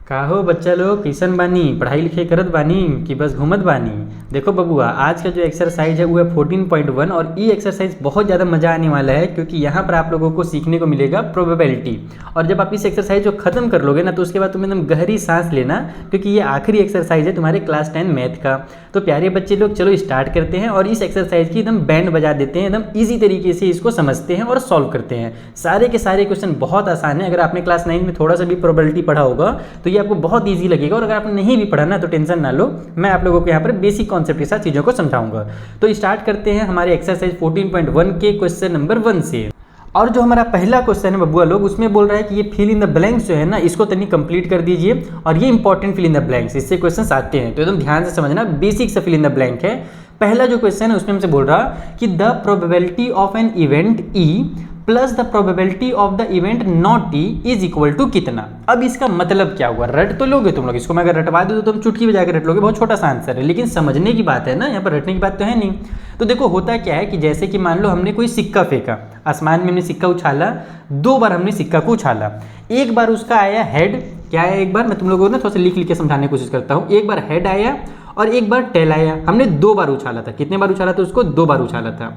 का हो बच्चा लोग कैसन बानी, पढ़ाई लिखाई करत बानी कि बस घूमत बानी। देखो बबुआ, आज का जो एक्सरसाइज है वो है 14.1 और ये एक्सरसाइज बहुत ज़्यादा मज़ा आने वाला है क्योंकि यहाँ पर आप लोगों को सीखने को मिलेगा प्रोबेबिलिटी। और जब आप इस एक्सरसाइज को ख़त्म कर लोगे ना तो उसके बाद तुम एकदम गहरी सांस लेना क्योंकि ये आखिरी एक्सरसाइज है तुम्हारे क्लास 10 मैथ का। तो प्यारे बच्चे लोग चलो स्टार्ट करते हैं और इस एक्सरसाइज की एकदम बैंड बजा देते हैं, एकदम ईजी तरीके से इसको समझते हैं और सॉल्व करते हैं। सारे के सारे क्वेश्चन बहुत आसान है। अगर आपने क्लास 9 में थोड़ा सा भी प्रोबेबिलिटी पढ़ा होगा तो ये आपको बहुत ईजी लगेगा, और अगर आपने नहीं भी पढ़ा ना तो टेंशन ना लो, मैं आप लोगों को यहाँ पर बेसिक कॉन्सेप्ट के साथ चीज़ों को समझाऊंगा। तो स्टार्ट करते हैं हमारे एक्सरसाइज 14.1 के क्वेश्चन नंबर 1 से। और जो हमारा पहला क्वेश्चन है बबुआ लोग, उसमें बोल रहा है कि ये फिल इन द ब्लैंक्स जो है ना इसको तनी कंप्लीट कर दीजिए, और ये important fill in the blanks, इससे क्वेश्चन आते हैं तो एकदम ध्यान से समझना। बेसिक से फिल इन द ब्लैंक है। पहला जो क्वेश्चन है उसमें हमसे बोल रहा कि the probability of an event E plus the probability of the event not E is equal to कितना। अब इसका मतलब क्या हुआ, रट तो लोगे तुम लोग इसको, मैं अगर रटवा दूँ तो तुम चुटकी बजा के रट लोगे, बहुत छोटा सा आंसर है, लेकिन समझने की बात है ना, यहाँ पर रटने की बात तो है नहीं। तो देखो होता क्या है कि जैसे कि मान लो हमने कोई सिक्का फेंका, आसमान में हमने सिक्का उछाला, 2 बार हमने सिक्का को उछाला। एक बार उसका आया हेड, क्या है एक बार मैं तुम लोगों को ना थोड़ा सा लिख के समझाने की कोशिश करता हूँ। एक बार हेड आया और एक बार टेल आया। हमने 2 बार उछाला था। कितने बार उछाला था उसको? 2 बार उछाला था।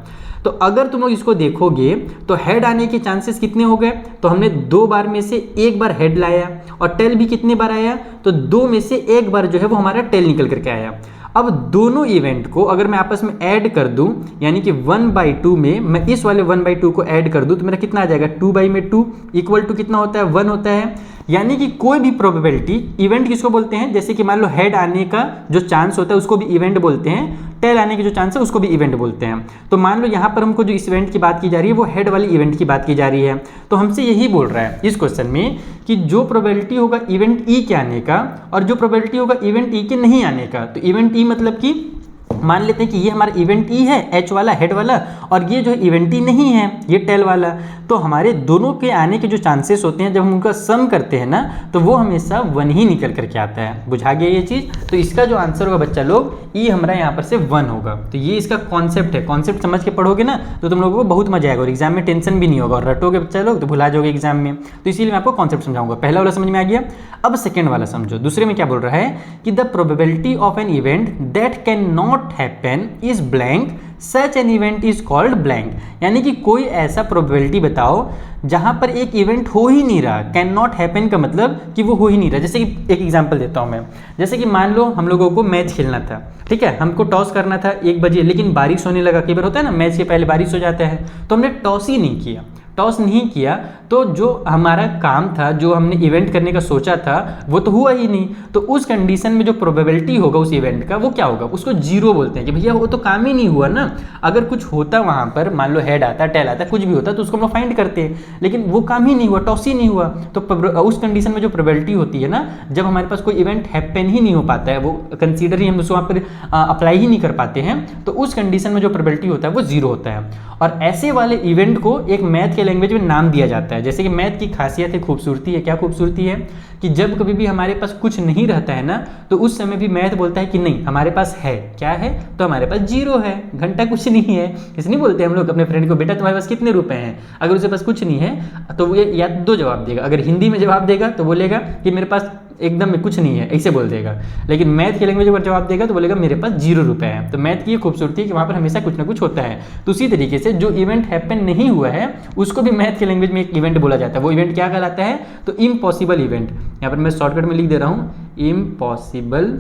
तो अगर तुम लोग इसको देखोगे तो हेड आने के चांसेस कितने हो गए? तो हमने 2 बार में से 1 बार हेड लाया, और टेल भी कितने बार आया? तो 2 में से 1 बार जो है वो हमारा टेल निकल करके आया। अब दोनों इवेंट को अगर मैं आपस में ऐड कर दूं, यानी कि 1/2 में मैं इस वाले 1/2 को ऐड कर दूं तो मेरा कितना आ जाएगा? 2/2 इक्वल टू कितना होता है? 1 होता है। यानी कि कोई भी प्रोबेबिलिटी, इवेंट किसको बोलते हैं? जैसे कि मान लो हेड आने का जो चांस होता है उसको भी इवेंट बोलते हैं, टेल आने के जो चांस है उसको भी इवेंट बोलते हैं। तो मान लो यहाँ पर हमको जो इस इवेंट की बात की जा रही है वो हेड वाली इवेंट की बात की जा रही है। तो हमसे यही बोल रहा है इस क्वेश्चन में कि जो प्रोबेबिलिटी होगा इवेंट ई के आने का और जो प्रोबेबिलिटी होगा इवेंट ई के नहीं आने का। तो इवेंट ई मतलब कि मान लेते हैं कि ये हमारा इवेंट ई है, एच वाला हेड वाला, और ये जो इवेंट ई नहीं है, ये टेल वाला। तो हमारे दोनों के आने के जो चांसेस होते हैं जब हम उनका सम करते हैं ना तो वो हमेशा 1 ही निकल करके आता है। बुझा गया ये चीज़? तो इसका जो आंसर होगा बच्चा लोग, ई हमारा यहाँ पर से 1 होगा। तो ये इसका कॉन्सेप्ट है। कॉन्सेप्ट समझ के पढ़ोगे ना तो तुम लोगों को बहुत मजा आएगा और एग्जाम में टेंशन भी नहीं होगा, और रटोगे बच्चा लोग तो भुला जाओगे एग्जाम में। तो इसीलिए मैं आपको कॉन्सेप्ट समझाऊंगा। पहला वाला समझ में आ गया, अब सेकेंड वाला समझो। दूसरे में क्या बोल रहा है कि the probability of an event that can not happen is blank, such an event is called blank. यानी कि कोई ऐसा प्रोबेबिलिटी बताओ जहां पर एक इवेंट हो ही नहीं रहा। कैन नॉट हैपन का मतलब कि वो हो ही नहीं रहा। जैसे कि एक एग्जांपल देता हूं मैं, जैसे कि मान लो हम लोगों को मैच खेलना था, ठीक है, हमको टॉस करना था 1 बजे, लेकिन बारिश होने लगा। कई बार होता है ना मैच के पहले बारिश हो जाता है, तो हमने टॉस ही नहीं किया। टॉस नहीं किया तो जो हमारा काम था, जो हमने इवेंट करने का सोचा था, वो तो हुआ ही नहीं। तो उस कंडीशन में जो प्रोबेबिलिटी होगा उस इवेंट का वो क्या होगा? उसको 0 बोलते हैं कि भैया वो तो काम ही नहीं हुआ ना। अगर कुछ होता वहाँ पर, मान लो हेड आता, टेल आता, कुछ भी होता तो उसको हम लोग फाइंड करते हैं, लेकिन वो काम ही नहीं हुआ, टॉस ही नहीं हुआ। तो उस कंडीशन में जो प्रोबेबिलिटी होती है ना, जब हमारे पास कोई इवेंट हैपन ही नहीं हो पाता है, वो कंसीडर ही हम उसको वहाँ पर अप्लाई ही नहीं कर पाते हैं, तो उस कंडीशन में जो प्रोबेबिलिटी होता है वो 0 होता है। और ऐसे वाले इवेंट को एक मैथ के लैंग्वेज में नाम दिया जाता है। जैसे कि मैथ की खासियत है, खूबसूरती है। क्या खूबसूरती है? कि जब कभी भी हमारे पास कुछ नहीं रहता है ना तो उस समय भी मैथ बोलता है कि नहीं हमारे पास है। क्या है? तो हमारे पास 0 है, घंटा कुछ नहीं है। इसलिए बोलते हैं हम लोग अपने फ्रेंड को, बेटा तुम्हारे पास कितने रुपए हैं? अगर उसके पास कुछ नहीं है तो वो या 2 जवाब देगा। अगर हिंदी में जवाब देगा तो बोलेगा कि मेरे पास एकदम में कुछ नहीं है, ऐसे बोल देगा। लेकिन मैथ के लैंग्वेज पर जवाब देगा तो बोलेगा मेरे पास 0 रुपए है। तो मैथ की ये खूबसूरती है कि वहाँ पर हमेशा कुछ ना कुछ होता है। तो उसी तरीके से जो इवेंट हैपन नहीं हुआ है उसको भी मैथ के लैंग्वेज में एक इवेंट बोला जाता है। वो इवेंट क्या कहलाता है? तो इम्पॉसिबल इवेंट। यहाँ पर मैं शॉर्टकट में लिख दे रहा हूँ, इम्पॉसिबल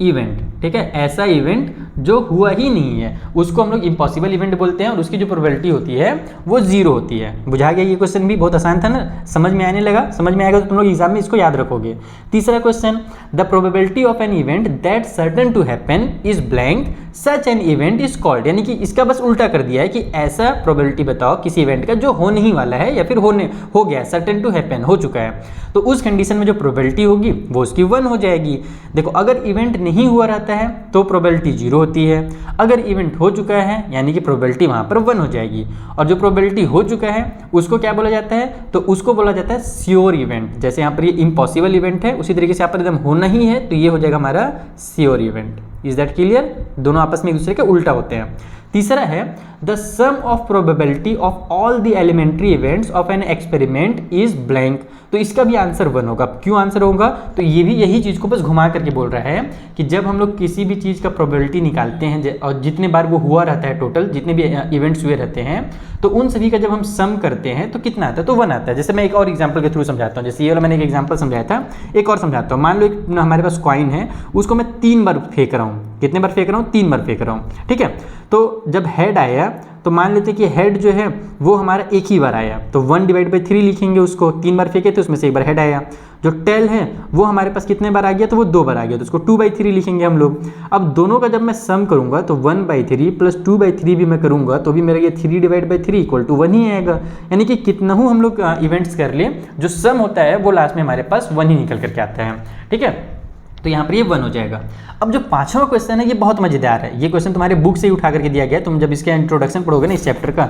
इवेंट। ठीक है, ऐसा इवेंट जो हुआ ही नहीं है उसको हम लोग इम्पॉसिबल इवेंट बोलते हैं, और उसकी जो प्रोबेबिलिटी होती है वो 0 होती है। बुझा गया? ये क्वेश्चन भी बहुत आसान था ना, समझ में आने लगा? समझ में आएगा तो तुम लोग एग्जाम में इसको याद रखोगे। तीसरा question, the probability of an event that certain to happen is blank, such an event is called. यानी कि इसका बस उल्टा कर दिया है कि ऐसा प्रोबेबिलिटी बताओ किसी इवेंट का जो होने ही वाला है या फिर हो गया, सर्टेन टू हैपन, हो चुका है। तो उस कंडीशन में जो प्रोबेबिलिटी होगी वो उसकी 1 हो जाएगी। देखो अगर इवेंट नहीं हुआ रहता है तो प्रोबेबिलिटी 0 होती है, अगर इवेंट हो चुका है यानी कि प्रोबेबिलिटी वहाँ पर 1 हो जाएगी। और जो प्रोबेबिलिटी हो चुका है उसको क्या बोला जाता है? तो उसको बोला जाता है श्योर इवेंट। जैसे यहाँ पर ये इम्पॉसिबल इवेंट है, उसी तरीके से यहाँ पर एकदम होना ही है तो ये हो जाएगा हमारा sure event. Is that clear? दोनों आपस में एक दूसरे के उल्टा होते हैं। तीसरा है the sum of probability of all the elementary events of an experiment is blank. तो इसका भी आंसर 1 होगा। क्यों आंसर होगा? तो ये भी यही चीज़ को बस घुमा करके बोल रहा है कि जब हम लोग किसी भी चीज़ का प्रोबेबिलिटी निकालते हैं और जितने बार वो हुआ रहता है, टोटल जितने भी इवेंट्स हुए रहते हैं, तो उन सभी का जब हम सम करते हैं तो कितना आता है? तो 1 आता है। जैसे मैं एक और एग्जांपल के थ्रू समझाता हूँ। जैसे ये वाला मैंने एक एग्जांपल समझाया था, एक और समझाता हूँ। मान लो एक हमारे पास कॉइन है, उसको मैं 3 बार फेंक रहा हूँ। कितने बार फेंक रहा हूँ? 3 बार फेंक रहा हूँ, ठीक है। तो जब हेड आया तो मान लेते कि हेड जो है वो हमारा एक ही बार आया, तो 1/3 लिखेंगे उसको। 3 बार फेंके तो उसमें से एक बार हेड आया। जो टेल है वो हमारे पास कितने बार आ गया? तो वो 2 बार आ गया, तो उसको 2/3 लिखेंगे हम लोग। अब दोनों का जब मैं सम करूंगा तो 1/3 प्लस 2/3 भी मैं करूंगा तो भी मेरा ये 3/3 = 1 ही आएगा। यानी कि कितना हूँ हम लोग इवेंट्स कर ले, जो सम होता है वो लास्ट में हमारे पास 1 ही निकल करके आता है, ठीक है। तो यहाँ पर ये 1 हो जाएगा। अब जो 5वां क्वेश्चन है ये बहुत मजेदार है। ये क्वेश्चन तुम्हारे बुक से ही उठा करके दिया गया। तुम जब इसका इंट्रोडक्शन पढ़ोगे ना इस चैप्टर का,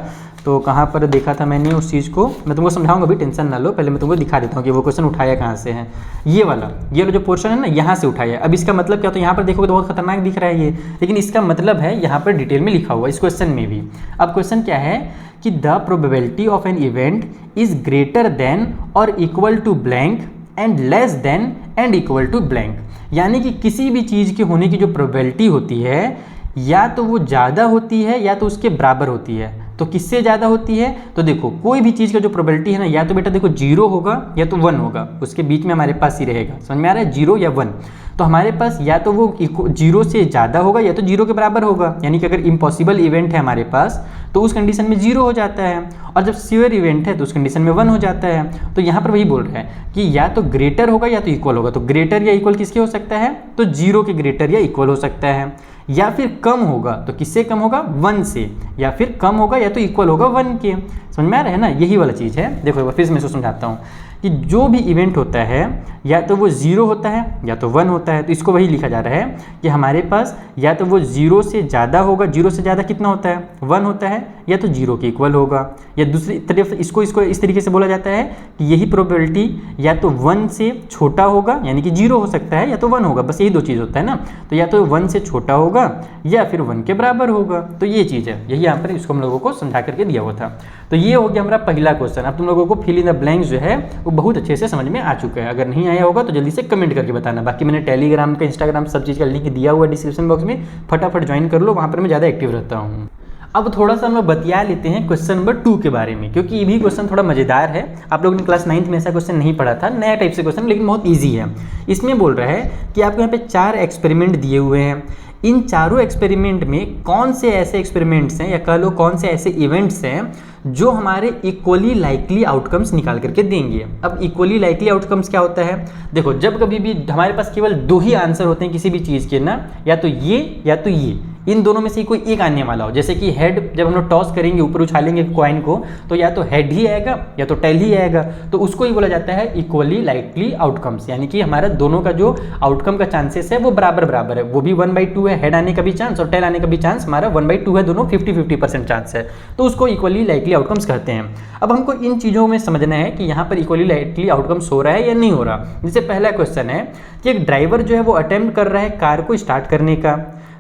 तो कहाँ पर देखा था मैंने उस चीज़ को, मैं तुमको समझाऊंगा भी, टेंशन ना लो। पहले मैं तुमको दिखा देता हूँ कि वो क्वेश्चन उठाया कहाँ से है। ये वाला जो पोर्शन है ना, यहाँ से उठाया। अब इसका मतलब क्या? तो यहाँ पर देखोगे तो बहुत खतरनाक दिख रहा है ये, लेकिन इसका मतलब है यहाँ पर डिटेल में लिखा हुआ इस क्वेश्चन में भी। अब क्वेश्चन क्या है कि the probability of an event is greater than और equal to blank and less than and equal to blank. यानी कि किसी भी चीज़ के होने की जो प्रोबेबिलिटी होती है, या तो वो ज़्यादा होती है या तो उसके बराबर होती है। तो किससे ज़्यादा होती है? तो देखो कोई भी चीज़ का जो प्रोबेबिलिटी है ना, या तो बेटा देखो 0 होगा या तो 1 होगा, उसके बीच में हमारे पास ही रहेगा। समझ में आ रहा है? 0 या 1। तो हमारे पास या तो वो 0 से ज़्यादा होगा या तो 0 के बराबर होगा। यानी कि अगर इम्पॉसिबल इवेंट है हमारे पास तो उस कंडीशन में 0 हो जाता है, और जब श्योर इवेंट है तो उस कंडीशन में 1 हो जाता है। तो यहाँ पर वही बोल रहा है कि या तो ग्रेटर होगा या तो इक्वल होगा। तो ग्रेटर या इक्वल किसके हो सकता है? तो 0 के ग्रेटर या इक्वल हो सकता है। या फिर कम होगा तो किससे कम होगा? 1 से। या फिर कम होगा या तो इक्वल होगा 1 के। समझ में आ रहा है ना? यही वाला चीज़ है। देखो एक बार फिर से मैं इसको समझाता हूँ कि जो भी इवेंट होता है या तो वो 0 होता है या तो 1 होता है। तो इसको वही लिखा जा रहा है कि हमारे पास या तो वो 0 से ज़्यादा होगा, 0 से ज़्यादा कितना होता है? 1 होता है, या तो 0 के इक्वल होगा। या दूसरी तरफ इसको इस तरीके से बोला जाता है कि यही प्रोबेबिलिटी या तो 1 से छोटा होगा, यानी कि 0 हो सकता है, या तो 1 होगा। बस यही 2 चीज़ होता है ना। तो या तो 1 से छोटा होगा या फिर 1 के बराबर होगा। तो ये चीज़ है, यही यहाँ पर इसको हम लोगों को समझा करके दिया हुआ था। तो ये हो गया हमारा पहला क्वेश्चन। अब तुम लोगों को फिल इन द ब्लैंक्स जो है वो बहुत अच्छे से समझ में आ चुका है। अगर नहीं आया होगा तो जल्दी से कमेंट करके बताना। बाकी मैंने टेलीग्राम का, इंस्टाग्राम सब चीज़ का लिंक दिया हुआ है डिस्क्रिप्शन बॉक्स में, फटाफट ज्वाइन कर लो, वहाँ पर मैं ज़्यादा एक्टिव रहता हूँ। अब थोड़ा सा हम लोग बतिया लेते हैं क्वेश्चन नंबर 2 के बारे में, क्योंकि ये भी क्वेश्चन थोड़ा मजेदार है। आप लोगों ने क्लास 9th में ऐसा क्वेश्चन नहीं पढ़ा था, नया टाइप से क्वेश्चन, लेकिन बहुत ईजी है। इसमें बोल रहा है कि आपको यहाँ पे 4 एक्सपेरिमेंट दिए हुए हैं। इन चारों एक्सपेरिमेंट में कौन से ऐसे एक्सपेरिमेंट्स हैं, या कह लो कौन से ऐसे इवेंट्स हैं जो हमारे इक्वली लाइकली आउटकम्स निकाल करके देंगे। अब इक्वली लाइकली आउटकम्स क्या होता है? देखो जब कभी भी हमारे पास केवल 2 ही आंसर होते हैं किसी भी चीज़ के ना, या तो ये या तो ये, इन दोनों में से कोई एक आने वाला हो। जैसे कि हेड जब हम लोग टॉस करेंगे, ऊपर उछालेंगे कॉइन को, तो या तो हेड ही आएगा या तो टेल ही आएगा। तो उसको ही बोला जाता है इक्वली लाइकली आउटकम्स। यानी कि हमारा दोनों का जो आउटकम का चांसेस है वो बराबर बराबर है। वो भी 1/2 है, हेड आने का भी चांस और टेल आने का भी चांस हमारा 1/2 है, दोनों 50-50% चांस है। तो उसको इक्वली लाइकली आउटकम्स कहते हैं। अब हमको इन चीज़ों में समझना है कि यहाँ पर इक्वली लाइकली आउटकम्स हो रहा है या नहीं हो रहा। जैसे पहला क्वेश्चन है कि एक ड्राइवर जो है वो अटेम्प्ट कर रहा है कार को स्टार्ट करने का।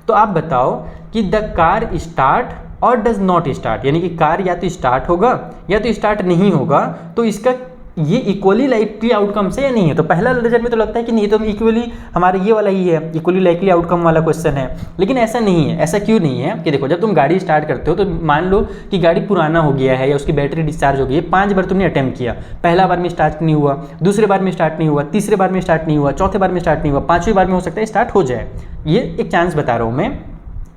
तो आप बताओ कि द कार स्टार्ट और डज नॉट स्टार्ट, यानी कि कार या तो स्टार्ट होगा या तो स्टार्ट नहीं होगा। तो इसका ये इक्वली लाइकली आउटकम है या नहीं है? तो पहला नजर में तो लगता है कि नहीं, तो इक्वली हमारे ये वाला ही है, इक्वली लाइकली आउटकम वाला क्वेश्चन है। लेकिन ऐसा नहीं है। ऐसा क्यों नहीं है? कि देखो जब तुम गाड़ी स्टार्ट करते हो तो मान लो कि गाड़ी पुराना हो गया है या उसकी बैटरी डिस्चार्ज हो गई है, 5 बार तुमने अटेम्प्ट किया, पहला बार में स्टार्ट नहीं हुआ, दूसरे बार में स्टार्ट नहीं हुआ, तीसरे बार में स्टार्ट नहीं हुआ, चौथे बार में स्टार्ट नहीं हुआ, 5वीं बार में हो सकता है स्टार्ट हो जाए। ये एक चांस बता रहा हूँ मैं।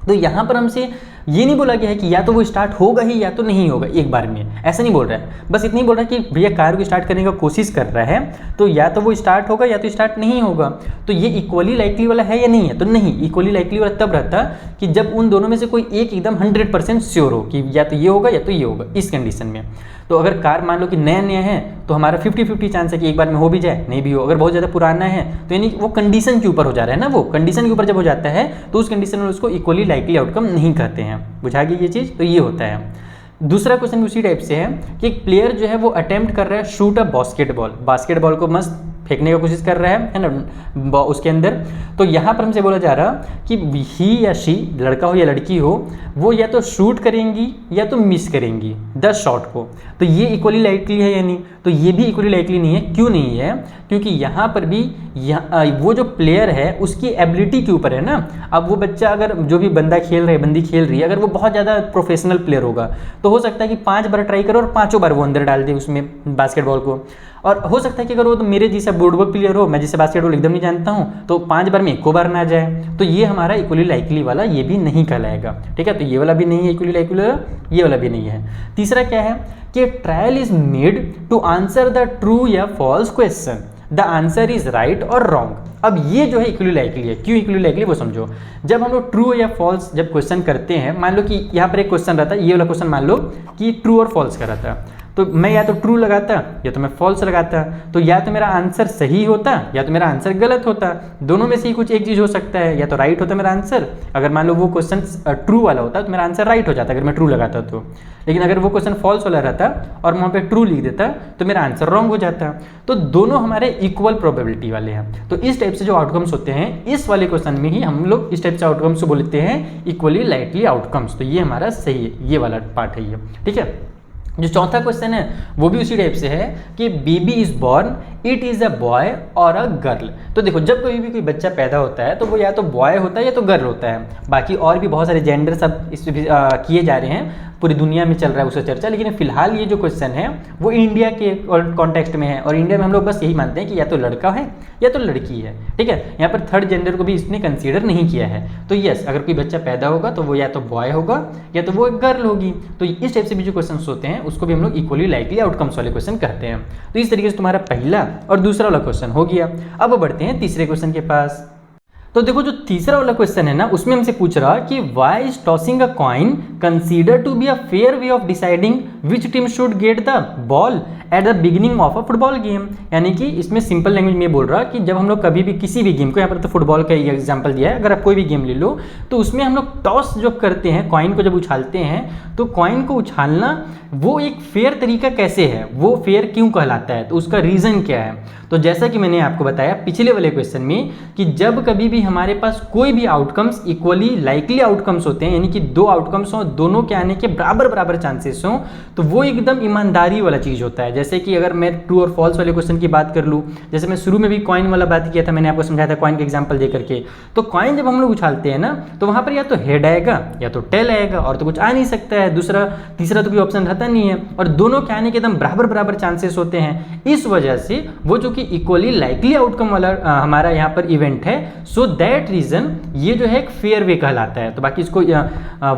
तो यहाँ पर हमसे ये नहीं बोला गया है कि या तो वो स्टार्ट होगा ही या तो नहीं होगा एक बार में, ऐसा नहीं बोल रहा है। बस इतना ही बोल रहा है कि भैया कार को स्टार्ट करने का कोशिश कर रहा है, तो या तो वो स्टार्ट होगा या तो स्टार्ट नहीं होगा। तो ये इक्वली लाइकली वाला है या नहीं है? तो नहीं, इक्वली लाइकली वाला तब रहता कि जब उन दोनों में से कोई एक एकदम 100% श्योर हो कि या तो ये होगा या तो ये होगा, इस कंडीशन में। तो अगर कार मान लो कि नया नया है तो हमारा 50-50 चांस है कि एक बार में हो भी जाए, नहीं भी हो। अगर बहुत ज़्यादा पुराना है तो यानी वो कंडीशन के ऊपर हो जा रहा है ना, वो कंडीशन के ऊपर जब हो जाता है तो उस कंडीशन में उसको इक्वली लाइकली आउटकम नहीं कहते हैं। बुझा गई ये चीज़? तो ये होता है। दूसरा क्वेश्चन भी उसी टाइप से है कि एक प्लेयर जो है वो अटेम्प्ट कर रहा है शूट अ बास्केटबॉल। बास्केटबॉल को मस्त फेंकने का कोशिश कर रहा है ना उसके अंदर। तो यहाँ पर हमसे बोला जा रहा कि ही या शी, लड़का हो या लड़की हो, वो या तो शूट करेंगी या तो मिस करेंगी 10 शॉट को। तो ये इक्वली लाइकली है या नहीं? तो ये भी इक्वली लाइकली नहीं है। क्यों नहीं है? क्योंकि यहाँ पर भी वो जो प्लेयर है उसकी एबिलिटी के ऊपर है ना। अब वो बच्चा, अगर जो भी बंदा खेल रहा है, बंदी खेल रही है, अगर वो बहुत ज़्यादा प्रोफेशनल प्लेयर होगा तो हो सकता है कि 5 बार ट्राई करो और 5 बार वो अंदर डाल दे उसमें बास्केटबॉल को। और हो सकता है कि अगर वो तो मेरे जैसा बोर्डवर्क प्लेयर हो, मैं जैसे बास्केटबॉल एकदम नहीं जानता हूँ, तो 5 बार में 1 बार ना जाए। तो ये हमारा इक्वली लाइकली वाला ये भी नहीं कहलाएगा। ठीक है, तो ये वाला भी नहीं है इक्वली लाइकली वाला, ये वाला भी नहीं है। तीसरा क्या है कि trial is made to answer the true या false question, the answer is right और रॉन्ग। अब ये जो है इक्वली लाइकली है। क्यों इक्वली लाइकली वो समझो। जब हम लोग ट्रू या फॉल्स जब क्वेश्चन करते हैं, मान लो कि यहाँ पर एक क्वेश्चन रहता है, ये वाला क्वेश्चन मान लो कि ट्रू और फॉल्स का रहता है, तो मैं या तो ट्रू लगाता या तो मैं फॉल्स लगाता, तो या तो मेरा आंसर सही होता या तो मेरा आंसर गलत होता। दोनों में से ही कुछ एक चीज़ हो सकता है, या तो राइट होता मेरा आंसर, अगर मान लो वो क्वेश्चन ट्रू वाला होता तो मेरा आंसर राइट हो जाता अगर मैं ट्रू लगाता तो। लेकिन अगर वो क्वेश्चन फॉल्स वाला रहता और वहाँ पे ट्रू लिख देता तो मेरा आंसर रॉन्ग हो जाता। तो दोनों हमारे इक्वल प्रोबेबिलिटी वाले हैं। तो इस टाइप से जो आउटकम्स होते हैं, इस वाले क्वेश्चन में ही हम लोग इस टाइप से आउटकम्स को बोलते हैं इक्वली लाइकली आउटकम्स। तो ये हमारा सही है, ये वाला पार्ट है ये। ठीक है, जो चौथा क्वेश्चन है वो भी उसी टाइप से है कि baby is born, it is a boy और अ गर्ल। तो देखो, जब कोई भी बच्चा पैदा होता है तो वो या तो बॉय होता है या तो गर्ल होता है। बाकी और भी बहुत सारे जेंडर सब इस किए जा रहे हैं, पूरी दुनिया में चल रहा है उसका चर्चा। लेकिन फिलहाल ये जो क्वेश्चन है वो इंडिया के कॉन्टेक्स्ट में है, और इंडिया में हम लोग बस यही मानते हैं कि या तो लड़का है या तो लड़की है। ठीक है, यहाँ पर थर्ड जेंडर को भी इसने कंसीडर नहीं किया है। तो यस, अगर कोई बच्चा पैदा होगा तो वो या तो बॉय होगा या तो वो गर्ल होगी। तो इस टाइप से भी जो क्वेश्चन होते हैं उसको भी हम लोग इक्वली लाइकली आउटकम्स वाले क्वेश्चन कहते हैं। तो इस तरीके से तुम्हारा पहला और दूसरा वाला क्वेश्चन हो गया। अब बढ़ते हैं तीसरे क्वेश्चन के पास। तो देखो, जो तीसरा वाला क्वेश्चन है ना, उसमें हमसे पूछ रहा कि why is tossing a coin consider to be a fair way of deciding which team should get the ball at the beginning of a football game. यानी कि इसमें सिंपल लैंग्वेज में बोल रहा कि जब हम लोग कभी भी किसी भी गेम को, यहाँ पर तो फुटबॉल का एग्जाम्पल दिया है, अगर आप कोई भी गेम ले लो तो उसमें हम लोग टॉस जब करते हैं, कॉइन को जब उछालते हैं, तो कॉइन को उछालना वो एक फेयर तरीका कैसे है, वो फेयर क्यों कहलाता है, तो उसका रीज़न क्या है। तो जैसा कि मैंने आपको बताया पिछले वाले क्वेश्चन में कि जब कभी भी हमारे पास कोई भी आउटकम्स इक्वली लाइकली आउटकम्स होते हैं, यानी कि 2 आउटकम्स हों, दोनों के आने के बराबर बराबर चांसेस हों, तो वो एकदम ईमानदारी वाला चीज़ होता है। जैसे कि अगर मैं ट्रू और फॉल्स वाले क्वेश्चन की बात कर लूँ, जैसे मैं शुरू में भी कॉइन वाला बात किया था, मैंने आपको समझाया था कॉइन का एग्जाम्पल दे करके। तो कॉइन जब हम लोग उछालते हैं ना, तो वहाँ पर या तो हेड आएगा या तो टेल आएगा, और तो कुछ आ नहीं सकता है, तीसरा तो कोई ऑप्शन रहता नहीं है, और दोनों के आने के एकदम बराबर बराबर चांसेस होते हैं। इस वजह से वो जो कि इक्वली लाइकली आउटकम वाला हमारा यहाँ पर इवेंट है, सो दैट रीजन ये जो है एक फेयर वे कहलाता है। तो बाकी इसको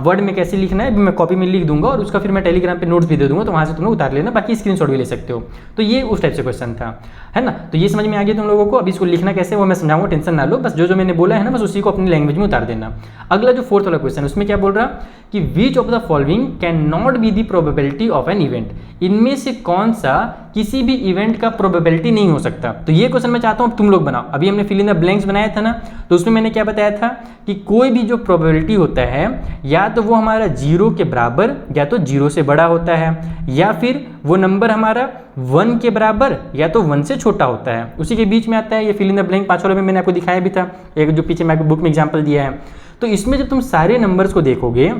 वर्ड में कैसे लिखना है मैं कॉपी में लिख दूंगा, और उसका फिर मैं टेलीग्राम पे नोट्स भी दे दूंगा, तो वहाँ से तुम लोग उतार लेना, बाकी स्क्रीनशॉट भी ले सकते हो। तो ये उस टाइप से क्वेश्चन था, है ना। तो ये समझ में आ गया तुम लोगों को। अब इसको लिखना कैसे वो मैं समझाऊंगा, टेंशन ना लो, बस जो मैंने बोला है ना बस उसी को अपनी लैंग्वेज में उतार देना। अगला जो फोर्थ वाला क्वेश्चन, उसमें क्या बोल रहा कि which of the following can not be the probability of an event. इनमें से कौन सा किसी भी इवेंट का प्रोबेबिलिटी नहीं हो सकता। तो ये क्वेश्चन मैं चाहता हूँ तुम लोग बनाओ। अभी हमने फिल इन द ब्लैंक्स बनाया था ना, तो उसमें मैंने क्या बताया था कि कोई भी जो प्रोबेबिलिटी होता है या तो वो हमारा 0 के बराबर या तो 0 से बड़ा होता है, या फिर वो नंबर हमारा 1 के बराबर या तो 1 से छोटा होता है, उसी के बीच में आता है। ये फिल इन द ब्लैंक 5 वाले में मैंने आपको दिखाया भी था, एक जो पीछे मैं बुक में एग्जाम्पल दिया है। तो इसमें जब तुम सारे नंबर्स को देखोगे,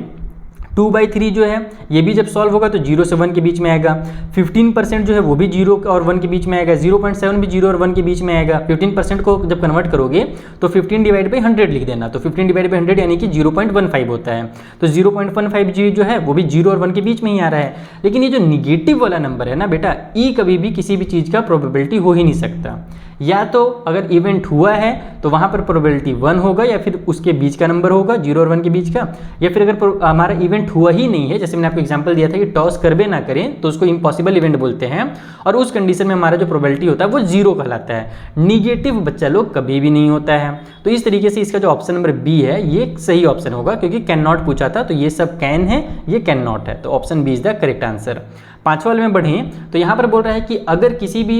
2/3 जो है ये भी जब सॉल्व होगा तो 0 से 1 के बीच में आएगा। 15% जो है वो भी 0 और 1 के बीच में आएगा। 0.7 भी 0 और 1 के बीच में आएगा। 15% को जब कन्वर्ट करोगे तो 15/100 लिख देना, तो 15/100 यानी कि 0.15 होता है। तो 0.15 जो है वो भी 0 और 1 के बीच में ही आ रहा है। लेकिन ये जो निगेटिव वाला नंबर है ना बेटा, ई कभी भी किसी भी चीज़ का प्रोबेबिलिटी हो ही नहीं सकता। या तो अगर इवेंट हुआ है तो वहाँ पर प्रोबेबिलिटी 1 होगा, या फिर उसके बीच का नंबर होगा 0 और 1 के बीच का, या फिर अगर हमारा इवेंट हुआ ही नहीं है, जैसे मैंने आपको एग्जांपल दिया था कि टॉस करबे ना करें तो उसको इम्पॉसिबल इवेंट बोलते हैं, और उस कंडीशन में हमारा जो प्रोबेबिलिटी होता है वो 0 कहलाता है। निगेटिव बच्चा लोग कभी भी नहीं होता है। तो इस तरीके से इसका जो ऑप्शन नंबर बी है ये सही ऑप्शन होगा, क्योंकि कैन नॉट पूछा था, तो ये सब कैन है, ये कैन नॉट है, तो option B is the correct answer. 5वां वाले में बढ़ें तो यहाँ पर बोल रहा है कि अगर किसी भी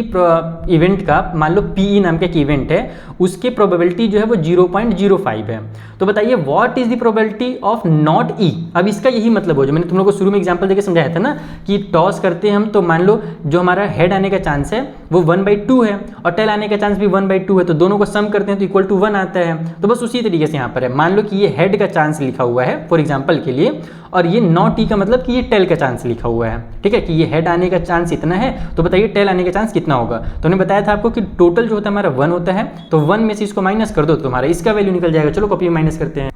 इवेंट का, मान लो पीई नाम का एक इवेंट है, उसकी प्रोबेबिलिटी जो है वो 0.05 है, तो बताइए what is the probability of not E. अब इसका यही मतलब हो, जो मैंने तुम लोग को शुरू में एग्जांपल देके समझाया था ना कि टॉस करते हैं हम, तो मान लो जो हमारा हेड आने का चांस है वो 1/2 है और टेल आने का चांस भी 1/2 है, तो दोनों को सम करते हैं तो इक्वल टू 1 आता है। तो बस उसी तरीके से यहाँ पर है, मान लो कि ये हेड का चांस लिखा हुआ है फॉर एग्जाम्पल के लिए, और ये नॉट ई का मतलब कि ये टेल का चांस लिखा हुआ है, ठीक है, कि ये हेड आने का चांस इतना है, तो बताइए टेल आने का चांस कितना होगा। तो हमने बताया था आपको कि टोटल जो होता है हमारा 1 होता है, तो 1 में से इसको माइनस कर दो तो तुम्हारा इसका वैल्यू निकल जाएगा। चलो कॉपी में माइनस करते हैं।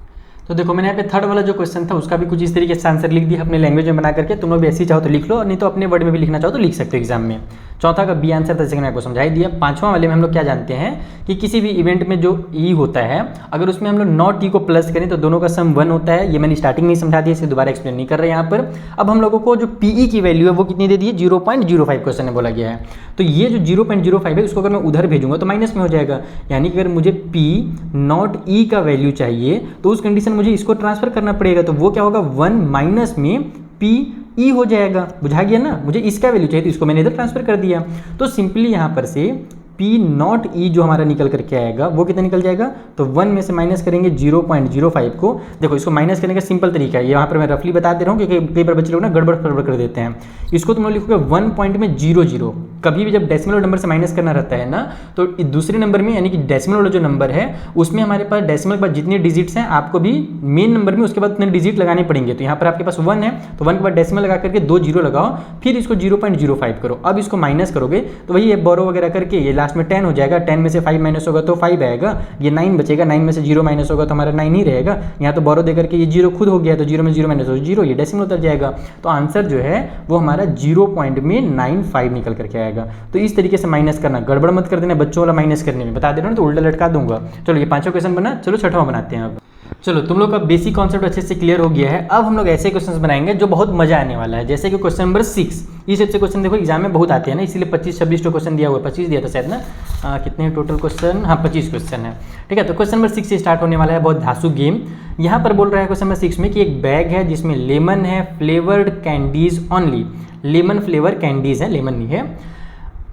तो देखो मैंने यहाँ पे थर्ड वाला जो क्वेश्चन था उसका भी कुछ इस तरीके से आंसर लिख दिया अपने लैंग्वेज में बना करके। तुम लोग भी ऐसे ही चाहो तो लिख लो, और नहीं तो अपने वर्ड में भी लिखना चाहो तो लिख सकते हो एग्जाम में। चौथा का बी आंसर था, जैसे मैंने आपको समझा ही दिया। पांचवां वाले में हम लोग क्या जानते हैं कि किसी भी इवेंट में जो ई होता है, अगर उसमें हम लोग नॉट ई को प्लस करें तो दोनों का सम 1 होता है। ये मैंने स्टार्टिंग में ही समझा दिया, इसे दोबारा एक्सप्लेन नहीं कर रहे यहाँ पर। अब हम लोगों को जो पीई की वैल्यू है वो कितनी दे दी है, 0.05 क्वेश्चन में बोला गया है। तो ये जो 0.05 है उसको अगर मैं उधर भेजूंगा तो माइनस में हो जाएगा, यानी कि अगर मुझे पी नॉट ई का वैल्यू चाहिए तो उस कंडीशन मुझे इसको ट्रांसफर करना पड़ेगा। तो वो क्या होगा, 1 माइनस में पी ई हो जाएगा। बुझा गया ना, मुझे इसका वैल्यू चाहिए तो इसको मैंने इधर ट्रांसफर कर दिया। तो सिंपली यहाँ पर से पी नॉट ई जो हमारा निकल करके आएगा वो कितना निकल जाएगा, तो 1 में से माइनस करेंगे 0.05 को। देखो इसको माइनस करने का सिंपल तरीका है, यहाँ पर मैं रफली बता दे रहा हूँ क्योंकि कई बार बच्चे लोग ना गड़बड़ फड़बड़ कर देते हैं। इसको तुम लोग लिखोगे 1 पॉइंट में 0.0। कभी भी जब डेसिमल नंबर से माइनस करना रहता है ना, तो दूसरे नंबर में यानी कि डेसिमल वाला जो नंबर है उसमें हमारे पास डेसिमल के बाद जितने डिजिट्स हैं आपको भी मेन नंबर में उसके बाद उतने डिजिट लगाने पड़ेंगे। तो यहाँ पर आपके पास 1 है तो 1 के बाद डेसिमल लगा करके 2 जीरो लगाओ, फिर इसको 0.05 करो। अब इसको माइनस करोगे तो वही बोरो वगैरह करके ये लास्ट में 10 हो जाएगा। 10 में से 5 माइनस होगा तो 5 आएगा, ये 9 बचेगा। 9 में से 0 माइनस होगा तो हमारा 9 ही रहेगा। यहाँ तो बोरो दे करके ये 0 खुद हो गया, तो 0 में 0 माइनस हो 0, ये डेसिमल उतर जाएगा। तो आंसर जो है वो हमारा 0.95 निकल करके आएगा। तो इस तरीके से माइनस करना, गड़बड़ मत कर देना बच्चों वाला माइनस करने में, बता दे रहा हूँ तो उल्टा लटका दूंगा। चलो ये 5वां क्वेश्चन बना, चलो 6वां बनाते हैं। अब चलो तुम लोग का बेसिक कॉन्सेप्ट अच्छे से क्लियर हो गया है। अब हम लोग ऐसे क्वेश्चंस बनाएंगे जो बहुत मजा आने वाला है, जैसे कि क्वेश्चन नंबर 6। इस टाइप से क्वेश्चन देखो एग्जाम में बहुत आते हैं ना, इसीलिए 25-26 तो क्वेश्चन दिया हुआ है, 25 दिया था शायद ना, कितने टोटल क्वेश्चन, हाँ 25 क्वेश्चन है, ठीक है। तो क्वेश्चन नंबर 6 से स्टार्ट होने वाला है बहुत धांसू गेम। यहाँ पर बोल रहा है क्वेश्चन नंबर 6 में कि एक बैग है जिसमें लेमन है, flavoured candies only, lemon flavour candies है, लेमन नहीं है।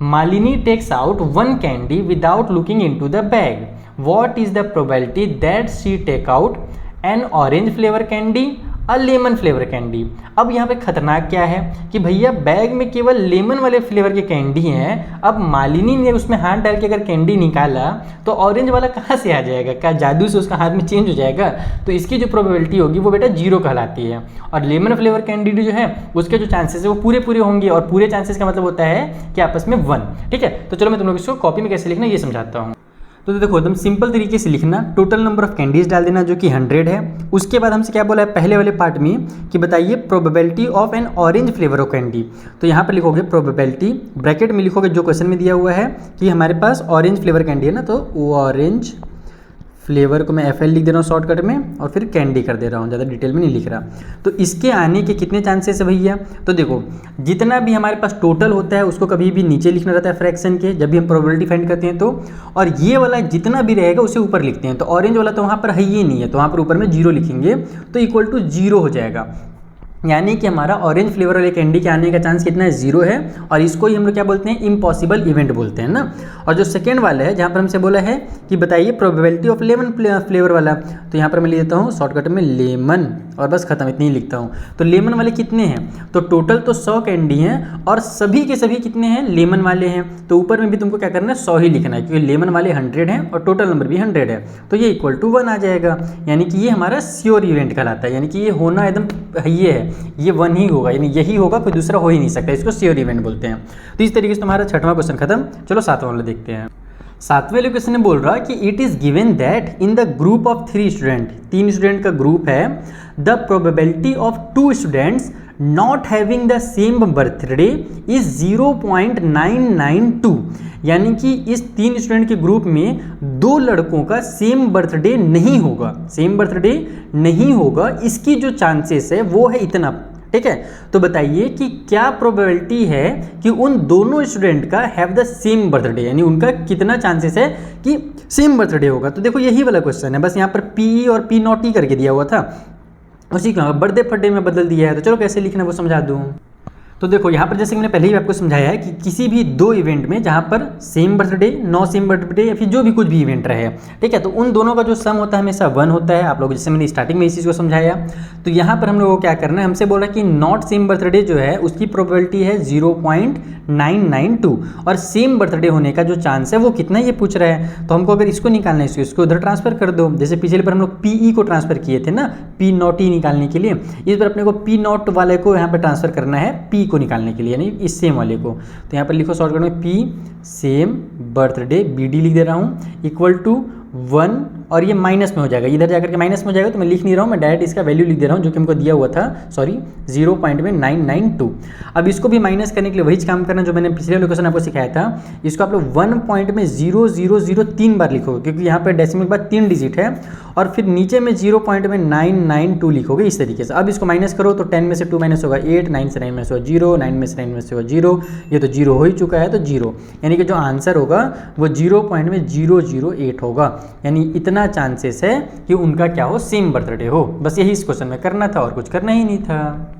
Malini takes out 1 candy without looking into the bag, what is the probability that she take out an orange flavour candy, a lemon flavour candy. अब यहाँ पे खतरनाक क्या है कि भैया बैग में केवल लेमन वाले फ्लेवर के कैंडी हैं। अब मालिनी ने उसमें हाथ डाल के अगर कैंडी निकाला तो ऑरेंज वाला कहाँ से आ जाएगा, क्या जादू से उसका हाथ में चेंज हो जाएगा? तो इसकी जो प्रोबेबिलिटी होगी वो बेटा 0 कहलाती है। और लेमन फ्लेवर कैंडी जो है उसके जो चांसेस है वो पूरे होंगे, और पूरे चांसेस का मतलब होता है कि आपस में 1, ठीक है। तो चलो मैं तुम लोग इसको कॉपी में कैसे लिखना ये समझाता हूँ। तो देखो एकदम सिंपल तरीके से लिखना, टोटल नंबर ऑफ कैंडीज डाल देना जो कि 100 है। उसके बाद हमसे क्या बोला है पहले वाले पार्ट में कि बताइए probability of N orange flavour of candy. तो यहाँ पर लिखोगे प्रोबेबिलिटी, ब्रैकेट में लिखोगे जो क्वेश्चन में दिया हुआ है कि हमारे पास ऑरेंज फ्लेवर कैंडी है ना, तो ऑरेंज फ्लेवर को मैं FL लिख दे रहा हूँ शॉर्टकट में, और फिर कैंडी कर दे रहा हूँ, ज़्यादा डिटेल में नहीं लिख रहा। तो इसके आने के कितने चांसेस है भैया? तो देखो जितना भी हमारे पास टोटल होता है उसको कभी भी नीचे लिखना रहता है फ्रैक्शन के, जब भी हम प्रोबेबिलिटी फाइंड करते हैं तो, और ये वाला जितना भी रहेगा उसे ऊपर लिखते हैं। तो ऑरेंज वाला तो वहाँ पर है ही नहीं है, तो वहाँ पर ऊपर में 0 लिखेंगे तो इक्वल टू 0 हो जाएगा। यानी कि हमारा ऑरेंज फ्लेवर वाले कैंडी के आने का चांस कितना है? 0 है। और इसको ही हम लोग क्या बोलते हैं? इम्पॉसिबल इवेंट बोलते हैं ना। और जो सेकेंड वाला है जहाँ पर हमसे बोला है कि बताइए प्रोबेबिलिटी ऑफ लेमन फ्लेवर वाला, तो यहाँ पर मैं लिख देता हूँ शॉर्टकट में लेमन, और बस खत्म, इतनी ही लिखता हूँ। तो लेमन वाले कितने हैं? तो टोटल तो 100 कैंडी हैं, और सभी के सभी कितने हैं? लेमन वाले हैं। तो ऊपर में भी तुमको क्या करना है? 100 ही लिखना है, क्योंकि लेमन वाले 100 हैं और टोटल नंबर भी 100 है। तो ये इक्वल टू 1 आ जाएगा, यानी कि ये हमारा श्योर इवेंट कहलाता है, यानी कि ये होना एकदम ये है, ये 1 ही होगा, यानी यही होगा, कोई दूसरा हो ही नहीं सकता। इसको श्योर इवेंट बोलते हैं। तो इस तरीके से तुम्हारा 6वां क्वेश्चन खत्म। चलो 7वां वाला देखते हैं। 7वें वाले क्वेश्चन में बोल रहा है कि it is given that in the group of 3 student, 3 student का ग्रुप है, the probability of 2 students not having the same birthday is 0.992। यानी कि इस 3 स्टूडेंट के ग्रुप में 2 लड़कों का सेम बर्थडे नहीं होगा, सेम बर्थडे नहीं होगा, इसकी जो चांसेस है वो है इतना, ठीक है। तो बताइए कि क्या प्रोबेबिलिटी है कि उन दोनों स्टूडेंट का हैव द सेम बर्थडे, यानी उनका कितना चांसेस है कि सेम बर्थडे होगा। तो देखो यही वाला क्वेश्चन है, बस यहाँ पर पी और पी नॉट ई करके दिया हुआ था, उसी का बर्थडे फर्डे में बदल दिया है। तो चलो कैसे लिखना वो समझा दूँ। तो देखो यहाँ पर जैसे कि मैंने पहले ही आपको समझाया है कि किसी भी दो इवेंट में जहाँ पर same birthday, no same birthday या फिर जो भी कुछ भी इवेंट रहे, ठीक है, तो उन दोनों का जो सम होता है हमेशा 1 होता है। आप लोग जैसे मैंने स्टार्टिंग में इस चीज़ को समझाया, तो यहाँ पर हम लोगों को क्या करना है, हमसे बोल रहा है कि नॉट सेम बर्थडे जो है उसकी प्रोबेबिलिटी है 0.992 और सेम बर्थडे होने का जो चांस है वो कितना ये पूछ रहा है। तो हमको अगर इसको निकालना है, इसको उधर ट्रांसफर कर दो। जैसे पिछले पर हम लोग पी को ट्रांसफर किए थे ना, पी नॉट ई निकालने के लिए, इस बार अपने को पी नॉट वाले को यहाँ पर ट्रांसफर करना है पी को निकालने के लिए, यानी इस सेम वाले को। तो यहाँ पर लिखो शॉर्टकट में P same birthday B D लिख दे रहा हूँ इक्वल टू 1 और ये माइनस में हो जाएगा, इधर जाकर के माइनस में हो जाएगा, तो मैं लिख नहीं रहा हूँ, मैं डायरेक्ट इसका वैल्यू लिख दे रहा हूँ जो कि हमको दिया हुआ था, सॉरी 0.992। अब इसको भी माइनस करने के लिए वही काम करना जो मैंने पिछले लोकेशन आपको सिखाया था। इसको आप लोग 1.0003 बार लिखोगे क्योंकि यहाँ पर डेसिमल के बाद 3 डिजिट है, और फिर नीचे में 0.992 लिखोगे इस तरीके से। अब इसको माइनस करो तो 10 में से 2 माइनस होगा 8, 9 से 9 माइनस होगा 0, 9 में से 9 माइनस होगा 0, ये तो 0 हो ही चुका है तो 0, यानी कि जो आंसर होगा वो 0.008 होगा, यानी इतना चांसेस है कि उनका क्या हो, सेम बर्थडे हो। बस यही इस क्वेश्चन में करना था और कुछ करना ही नहीं था।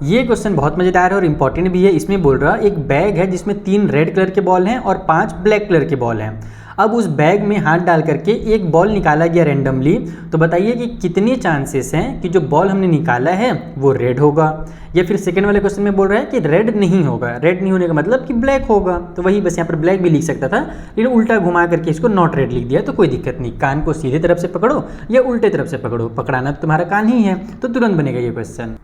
ये क्वेश्चन बहुत मज़ेदार है और इंपॉर्टेंट भी है। इसमें बोल रहा एक बैग है जिसमें 3 रेड कलर के बॉल हैं और 5 ब्लैक कलर के बॉल हैं। अब उस बैग में हाथ डाल करके एक बॉल निकाला गया रैंडमली, तो बताइए कि कितने चांसेस हैं कि जो बॉल हमने निकाला है वो रेड होगा, या फिर सेकंड वाले क्वेश्चन में बोल रहा है कि रेड नहीं होगा। रेड नहीं होने का मतलब कि ब्लैक होगा, तो वही बस यहाँ पर ब्लैक भी लिख सकता था लेकिन उल्टा घुमा करके इसको नॉट रेड लिख दिया, तो कोई दिक्कत नहीं। कान को सीधे तरफ से पकड़ो या उल्टे तरफ से पकड़ो, पकड़ाना तो तुम्हारा कान ही है, तो तुरंत बनेगा ये क्वेश्चन।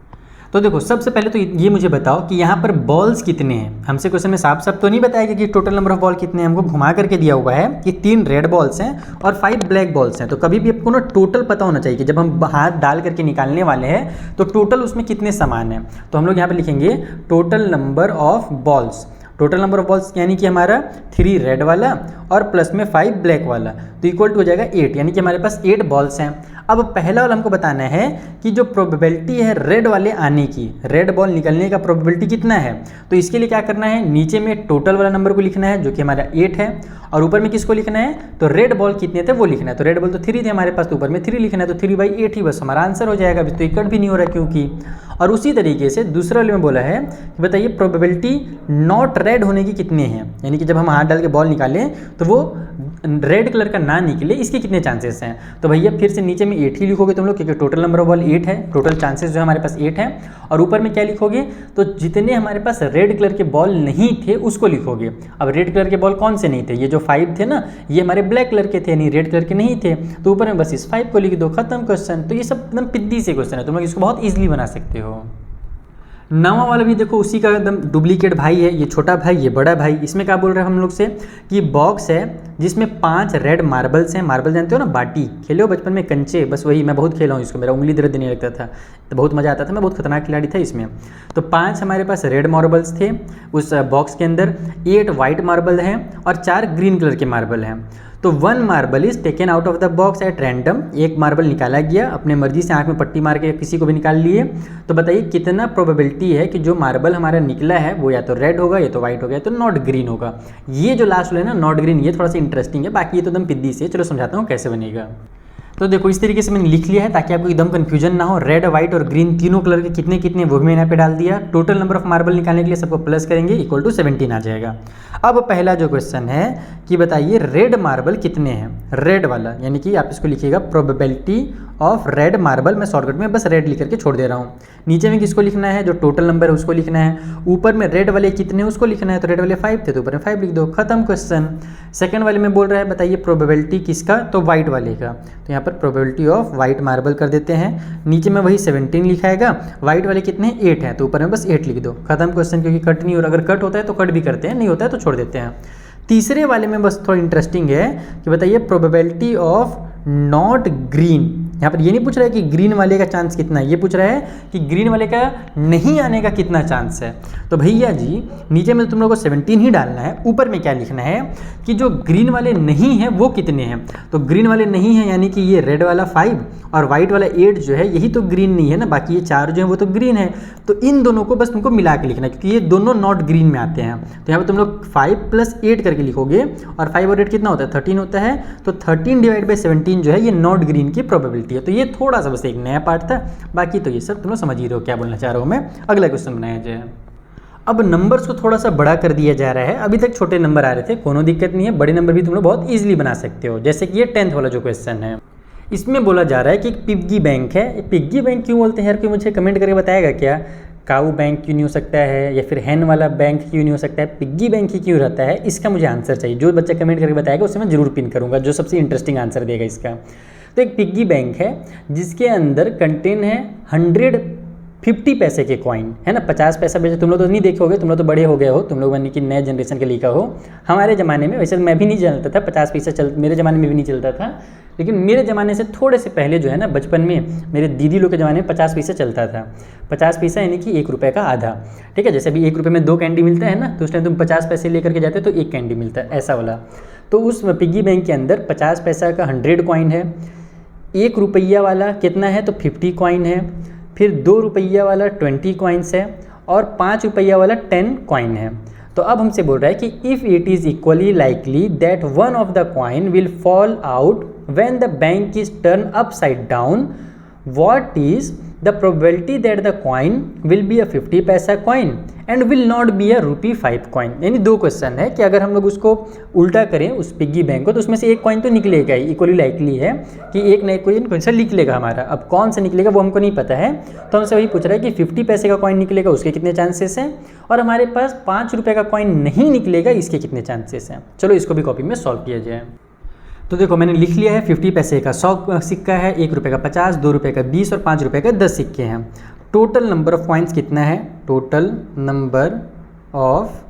तो देखो सबसे पहले तो ये मुझे बताओ कि यहाँ पर बॉल्स कितने हैं। हमसे क्वेश्चन में साफ साफ तो नहीं बताया कि टोटल नंबर ऑफ बॉल कितने हैं, हमको घुमा करके दिया हुआ है कि 3 रेड बॉल्स हैं और 5 ब्लैक बॉल्स हैं। तो कभी भी आपको ना टोटल पता होना चाहिए कि जब हम हाथ डाल करके निकालने वाले हैं तो टोटल उसमें कितने सामान हैं। तो हम लोग यहाँ पर लिखेंगे total number of balls. Total number of balls यानी कि हमारा 3 रेड वाला और प्लस में 5 ब्लैक वाला, तो इक्वल टू हो जाएगा 8, यानी कि हमारे पास 8 बॉल्स हैं। अब पहला वाला हमको बताना है कि जो प्रोबेबिलिटी है रेड वाले आने की, रेड बॉल निकलने का प्रोबेबिलिटी कितना है। तो इसके लिए क्या करना है, नीचे में टोटल वाला नंबर को लिखना है जो कि हमारा 8 है, और ऊपर में किसको लिखना है, तो रेड बॉल कितने थे वो लिखना है। तो रेड बॉल तो 3 थे हमारे पास, तो ऊपर में 3 लिखना है, तो 3/8 ही बस हमारा आंसर हो जाएगा। अभी तो इक्वल भी नहीं हो रहा क्योंकि। और उसी तरीके से दूसरा वाले में बोला है कि बताइए प्रोबेबिलिटी नॉट रेड होने की कितने हैं, यानी कि जब हम हाथ डाल के बॉल निकालें तो वो रेड कलर का ना निकले, इसके कितने चांसेस हैं। तो भैया फिर से नीचे में 8 ही लिखोगे तुम लोग, क्योंकि टोटल नंबर ऑफ बॉल 8 है, टोटल चांसेस जो है हमारे पास 8 है। और ऊपर में क्या लिखोगे, तो जितने हमारे पास रेड कलर के बॉल नहीं थे उसको लिखोगे। अब रेड कलर के बॉल कौन से नहीं थे, ये जो 5 थे ना, ये हमारे ब्लैक कलर के थे, यानी रेड कलर के नहीं थे, तो ऊपर में बस इस 5 को लिख दो, खत्म क्वेश्चन। तो ये सब एकदम पिद्दी से क्वेश्चन है, तुम लोग इसको बहुत ईजिली बना सकते हो। नवा वाला भी देखो उसी का एकदम डुप्लीकेट भाई है, ये छोटा भाई ये बड़ा भाई। इसमें क्या बोल रहे हैं हम लोग से कि बॉक्स है जिसमें 5 रेड मार्बल्स हैं। मार्बल जानते हो ना, बाटी खेले हो बचपन में, कंचे, बस वही मैं बहुत खेला हूँ इसको, मेरा उंगली दर्द नहीं लगता था, तो बहुत मज़ा आता था, मैं बहुत खतरनाक खिलाड़ी था इसमें। तो 5 हमारे पास रेड मार्बल्स थे उस बॉक्स के अंदर, 8 वाइट मार्बल हैं और 4 ग्रीन कलर के मार्बल हैं। तो 1 marble is taken out of the box eight random, एक मार्बल निकाला गया अपने मर्जी से, आंख में पट्टी मार के किसी को भी निकाल लिए। तो बताइए कितना प्रोबेबिलिटी है कि जो मार्बल हमारा निकला है वो या तो रेड होगा या तो वाइट होगा या तो नॉट ग्रीन होगा। ये जो लास्ट है ना नॉट ग्रीन, ये थोड़ा सा इंटरेस्टिंग है, बाकी ये तो एकदम पिद्दी से। चलो समझाता हूँ कैसे बनेगा। तो देखो इस तरीके से मैंने लिख लिया है ताकि आपको एकदम कन्फ्यूजन ना हो। रेड, व्हाइट और ग्रीन तीनों कलर के कितने कितने वो भी मैंने यहाँ पे डाल दिया। टोटल नंबर ऑफ मार्बल निकालने के लिए सबको प्लस करेंगे, इक्वल टू 17 आ जाएगा। अब पहला जो क्वेश्चन है कि बताइए रेड मार्बल कितने हैं, रेड वाला, यानी कि आप इसको लिखिएगा प्रोबेबिलिटी ऑफ रेड मार्बल। मैं शॉर्टकट में बस रेड लिख करके छोड़ दे रहा हूँ। नीचे में किसको लिखना है, जो टोटल नंबर है उसको लिखना है। ऊपर में रेड वाले कितने उसको लिखना है, तो रेड वाले 5 थे तो ऊपर में 5 लिख दो, खत्म क्वेश्चन। सेकंड वाले में बोल रहा है बताइए प्रोबेबिलिटी किसका, तो वाइट वाले का। तो यहाँ पर प्रोबेबिलिटी ऑफ वाइट मार्बल कर देते हैं। नीचे में वही 17 लिखाएगा, वाइट वाले कितने 8 हैं तो ऊपर में बस 8 लिख दो, खत्म क्वेश्चन। क्योंकि कट नहीं हो रहा, अगर कट होता है तो कट भी करते हैं, नहीं होता है तो छोड़ देते हैं। तीसरे वाले में बस थोड़ा इंटरेस्टिंग है कि बताइए प्रोबेबिलिटी ऑफ नॉट ग्रीन। यहाँ पर ये नहीं पूछ रहा है कि ग्रीन वाले का चांस कितना है, ये पूछ रहा है कि ग्रीन वाले का नहीं आने का कितना चांस है। तो भैया जी नीचे में तुम लोगों को 17 ही डालना है, ऊपर में क्या लिखना है कि जो ग्रीन वाले नहीं हैं वो कितने हैं। तो ग्रीन वाले नहीं हैं यानी कि ये रेड वाला 5 और वाइट वाला 8 जो है यही तो ग्रीन नहीं है ना, बाकी ये 4 जो है वो तो ग्रीन है। तो इन दोनों को बस तुमको मिला के लिखना है क्योंकि ये दोनों नॉट ग्रीन में आते हैं। तो यहाँ पर तुम लोग 5 + 8 करके लिखोगे, और 5 और 8 कितना होता है 13 होता है। तो 13 / 17 जो है ये नॉट ग्रीन की प्रोबेबिलिटी है। तो ये थोड़ा सा बस एक नया पार्ट था, बाकी तो ये सब तुम लोग समझ ही रहे हो क्या बोलना चाह रहा हूँ मैं। अगला क्वेश्चन बनाया जाए। अब नंबर्स को थोड़ा सा बड़ा कर दिया जा रहा है। अभी तक छोटे नंबर आ रहे थे, कोनो दिक्कत नहीं है, बड़े नंबर भी तुम लोग बहुत ईजिली बना सकते हो। जैसे कि ये 10th वाला जो क्वेश्चन है, इसमें बोला जा रहा है कि एक पिग्गी बैंक है। पिग्गी बैंक क्यों बोलते हैं यार, कोई मुझे कमेंट करके बताएगा क्या? काऊ बैंक क्यों नहीं हो सकता है, या फिर हैन वाला बैंक क्यों नहीं हो सकता है, पिग्गी बैंक ही क्यों रहता है? इसका मुझे आंसर चाहिए। जो बच्चा कमेंट करके बताएगा उसे मैं जरूर पिन करूँगा, जो सबसे इंटरेस्टिंग आंसर देगा इसका। तो एक पिग्गी बैंक है जिसके अंदर कंटेन है 150 पैसे के कॉइन, है ना। 50 पैसा बेचे, तुम लोग तो नहीं देखे होगे, तुम लोग तो बड़े हो गए हो, तुम लोग यानी कि नए जनरेशन के लिखा हो। हमारे ज़माने में, वैसे मैं भी नहीं जानता था 50 पैसा मेरे ज़माने में भी नहीं चलता था, लेकिन मेरे ज़माने से थोड़े से पहले जो है ना, बचपन में मेरे दीदी लोग के ज़माने में 50 पैसा चलता था। 50 पैसा यानी कि 1 रुपये का आधा, ठीक है। जैसे अभी 1 रुपये में 2 कैंडी मिलता है ना, तो उस टाइम तुम 50 पैसे लेकर के जाते तो 1 कैंडी मिलता है, ऐसा वाला। तो उस पिग्गी बैंक के अंदर 50 पैसा का 100 कॉइन है, 1 रुपया वाला कितना है तो 50 कॉइन है, फिर 2 रुपया वाला 20 कॉइन्स है, और 5 रुपया वाला 10 कॉइन है। तो अब हमसे बोल रहा है कि if it is equally likely that one of the coin will fall out when the bank is turn upside down, what is the probability that the coin will be a 50 पैसा coin and will not be a ₹5 coin. यानी 2 question है कि अगर हम लोग उसको उल्टा करें उस पिग्गी बैंक को, तो उसमें से एक कॉइन तो निकलेगा ही, इक्वली लाइकली है कि एक ना एक कॉइन सा निकलेगा हमारा। अब कौन सा निकलेगा वो हमको नहीं पता है, तो हमसे वही पूछ रहा है कि 50 पैसे का कॉइन निकलेगा, उसके कितने चांसेस हैं, और हमारे पास 5 रुपये का कॉइन नहीं निकलेगा, इसके कितने चांसेस हैं। चलो इसको भी कॉपी में सॉल्व किया जाए। तो देखो मैंने लिख लिया है, 50 पैसे का 100 सिक्का है, 1 रुपये का 50, 2 रुपये का 20 और 5 रुपये का 10 सिक्के हैं। टोटल नंबर ऑफ कॉइन्स कितना है? टोटल नंबर ऑफ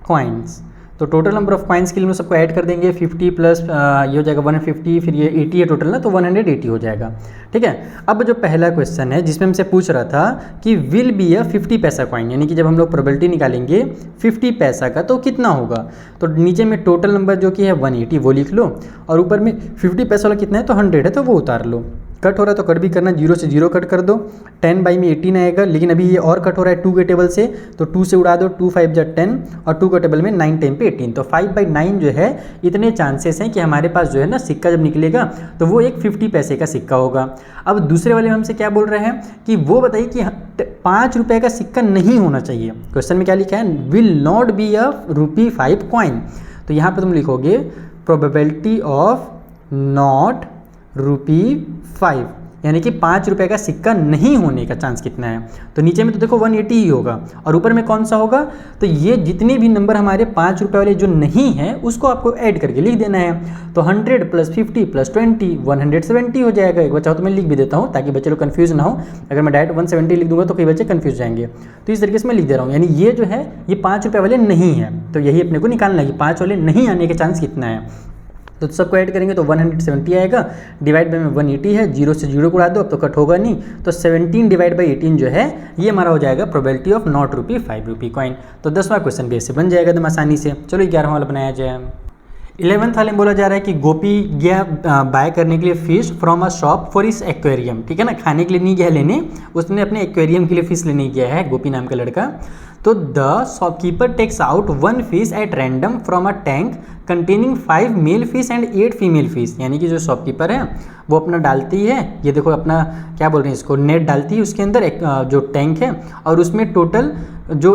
कॉइन्स, तो टोटल नंबर ऑफ कॉइन्स के लिए हम सबको ऐड कर देंगे। 50 प्लस ये हो जाएगा 150, फिर ये 80 है टोटल ना, तो 180 हो जाएगा, ठीक है। अब जो पहला क्वेश्चन है जिसमें हमसे पूछ रहा था कि विल बी अ 50 पैसा कॉइन, यानी कि जब हम लोग प्रोबेबिलिटी निकालेंगे 50 पैसा का तो कितना होगा, तो नीचे में टोटल नंबर जो कि है 180 वो लिख लो, और ऊपर में 50 पैसा वाला कितना है तो 100 है तो वो उतार लो। कट हो रहा है तो कट भी करना, 0 से 0 कट कर दो, 10 बाई में 18 आएगा, लेकिन अभी ये और कट हो रहा है 2 के टेबल से, तो 2 से उड़ा दो, 2 5 जा 10 और 2 के टेबल में 9 10 पे 18, तो 5/9 जो है इतने चांसेस हैं कि हमारे पास जो है ना सिक्का जब निकलेगा तो वो एक 50 पैसे का सिक्का होगा। अब दूसरे वाले में हमसे क्या बोल रहे हैं कि वो बताइए कि 5 रुपये का सिक्का नहीं होना चाहिए। क्वेश्चन में क्या लिखा है, will not be a ₹5 coin, तो यहाँ पर तुम लिखोगे प्रोबेबिलिटी ऑफ नॉट ₹5, यानी कि 5 रुपये का सिक्का नहीं होने का चांस कितना है। तो नीचे में तो देखो 180 ही होगा, और ऊपर में कौन सा होगा, तो ये जितने भी नंबर हमारे 5 रुपये वाले जो नहीं हैं उसको आपको ऐड करके लिख देना है। तो 100 + 50 + 20 170 हो जाएगा। एक बच्चा हो तो मैं लिख भी देता हूँ ताकि बच्चे लोग कन्फ्यूज ना हो, अगर मैं डायरेक्ट 170 लिख दूंगा तो कई बच्चे कन्फ्यूज जाएंगे, तो इस तरीके से मैं लिख दे रहा हूँ। यानी ये जो है ये 5 रुपये वाले नहीं है, तो यही अपने को निकालना है कि 5 वाले नहीं आने के चांस कितना है। तो सबको ऐड करेंगे तो 170 आएगा, डिवाइड बाई में 180 है, 0 से 0 को उड़ा दो, अब तो कट होगा नहीं, तो 17 डिवाइड बाई 18 जो है ये हमारा हो जाएगा प्रोबेबिलिटी ऑफ नॉट ₹5 कॉइन। तो 10वां क्वेश्चन भी ऐसे बन जाएगा एकदम आसानी से। चलो 11वां वाला बनाया जाए। 11th वाले में बोला जा रहा है कि गोपी गया बाय करने के लिए fish from a shop for इस एक्वेरियम, ठीक है ना, खाने के लिए नहीं गया लेने, उसने अपने एक्वेरियम के लिए फिश लेने गया है, गोपी नाम का लड़का। तो the shopkeeper takes out 1 fish at random from a tank containing 5 male fish and 8 female fish, यानी कि जो शॉपकीपर है वो अपना डालती है, ये देखो अपना क्या बोल रहे हैं इसको, नेट डालती है उसके अंदर एक जो टैंक है, और उसमें टोटल जो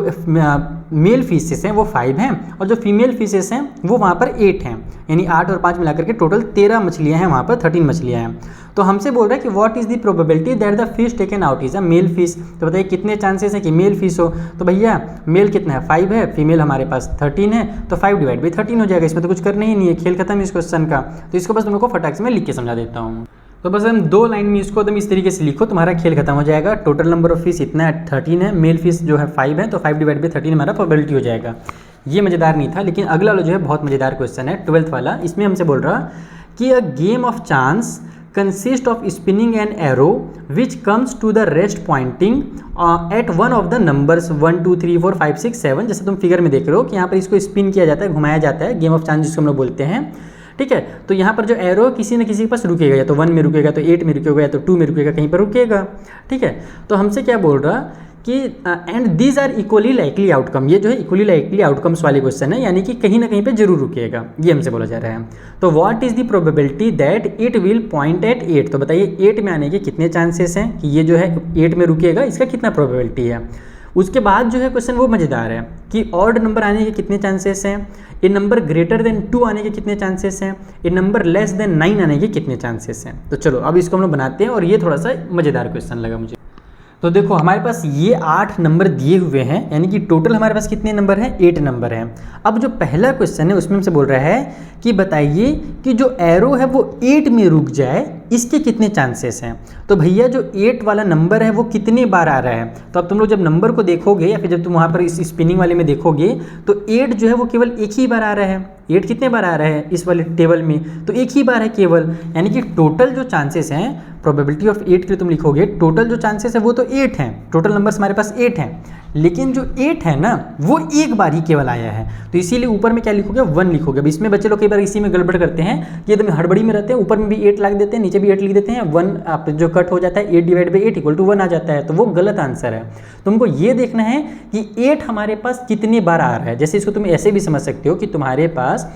मेल फिशेस हैं वो 5 हैं और जो फीमेल फिशेस हैं वो वहाँ पर 8 हैं, यानी 8 और 5 मिलाकर के टोटल 13 मछलियाँ हैं, वहाँ पर 13 मछलियाँ हैं। तो हमसे बोल रहा है कि what is the probability that the fish taken out is a male fish, तो बताइए कितने चांसेस हैं कि मेल फिश हो। तो भैया मेल कितना है 5 है, फीमेल हमारे पास 13 है, तो 5 डिवाइड बाई 13 हो जाएगा, इसमें तो कुछ करना ही नहीं है, खेल खत्म इस क्वेश्चन का। तो इसको बस तुम लोग को फटाक से मैं लिख के समझा देता हूँ। तो बस हम 2 लाइन में इसको एकदम इस तरीके से लिखो, तुम्हारा खेल खत्म हो जाएगा। टोटल नंबर ऑफ फिश इतना है 13 है, मेल फिश जो है 5 है, तो 5 डिवाइड बाई 13 हमारा प्रोबेबिलिटी हो जाएगा। ये मज़ेदार नहीं था, लेकिन अगला वाला जो है बहुत मज़ेदार क्वेश्चन है 12th वाला। इसमें हमसे बोल रहा कि a game of chance consist of spinning an arrow which comes to the rest pointing at one of the numbers 1 2 3 4 5 6 7, जैसे तुम फिगर में देख रहे हो कि यहाँ पर इसको स्पिन किया जाता है, घुमाया जाता है, गेम ऑफ चांस जिसको हम लोग बोलते हैं, ठीक है। तो यहाँ पर जो एरो किसी न किसी के पास रुकेगा, या तो 1 में रुकेगा, तो 8 में रुकेगा, या तो 2 में रुकेगा, कहीं पर रुकेगा, ठीक है। तो हमसे क्या बोल रहा कि and these are equally likely outcome, ये जो है इक्वली लाइकली आउटकम्स वाले क्वेश्चन है, यानी कि कहीं ना कहीं पे जरूर रुकेगा, ये हमसे बोला जा रहा है। तो what is the probability that it will point at 8, तो बताइए 8 में आने के कितने चांसेस हैं कि ये जो है 8 में रुकेगा, इसका कितना प्रोबेबिलिटी है। उसके बाद जो है क्वेश्चन वो मज़ेदार है कि ऑड नंबर आने के कितने चांसेस हैं, ये नंबर ग्रेटर देन 2 आने के कितने चांसेस हैं, ये नंबर लेस देन 9 आने के कितने चांसेस हैं। तो चलो अब इसको हम लोग बनाते हैं और ये थोड़ा सा मज़ेदार क्वेश्चन लगा मुझे। तो देखो हमारे पास ये 8 नंबर दिए हुए हैं, यानी कि टोटल हमारे पास कितने नंबर हैं, 8 नंबर हैं। अब जो पहला क्वेश्चन है उसमें हमसे बोल रहा है कि बताइए कि जो एरो है वो 8 में रुक जाए, इसके कितने चांसेस हैं। तो भैया जो 8 वाला नंबर है वो कितने बार आ रहा है, तो अब तुम लोग जब नंबर को देखोगे या फिर जब तुम वहाँ पर इस स्पिनिंग वाले में देखोगे तो 8 जो है वो केवल एक ही बार आ रहा है। 8 कितने बार आ रहा है इस वाले टेबल में, तो एक ही बार है केवल, यानी कि टोटल जो चांसेस हैं प्रोबेबिलिटी ऑफ 8 के लिए तुम लिखोगे टोटल जो चांसेस है वो तो 8 हैं, टोटल नंबर्स हमारे पास 8 हैं, लेकिन जो 8 है ना वो एक बार ही केवल आया है, तो इसीलिए ऊपर में क्या लिखोगे 1 लिखोगे। अब इसमें बच्चे लोग कई बार इसी में गड़बड़ करते हैं कि एकदम हड़बड़ी में रहते हैं, ऊपर में भी 8 लिख देते हैं, नीचे भी 8 लिख देते हैं, 1 आप जो कट हो जाता है 8 डिवाइड बाई 8 इक्वल टू 1 आ जाता है, तो वो गलत आंसर है। तुमको ये देखना है कि 8 हमारे पास कितने बार आ रहा है। जैसे इसको तुम ऐसे भी समझ सकते हो कि तुम्हारे पास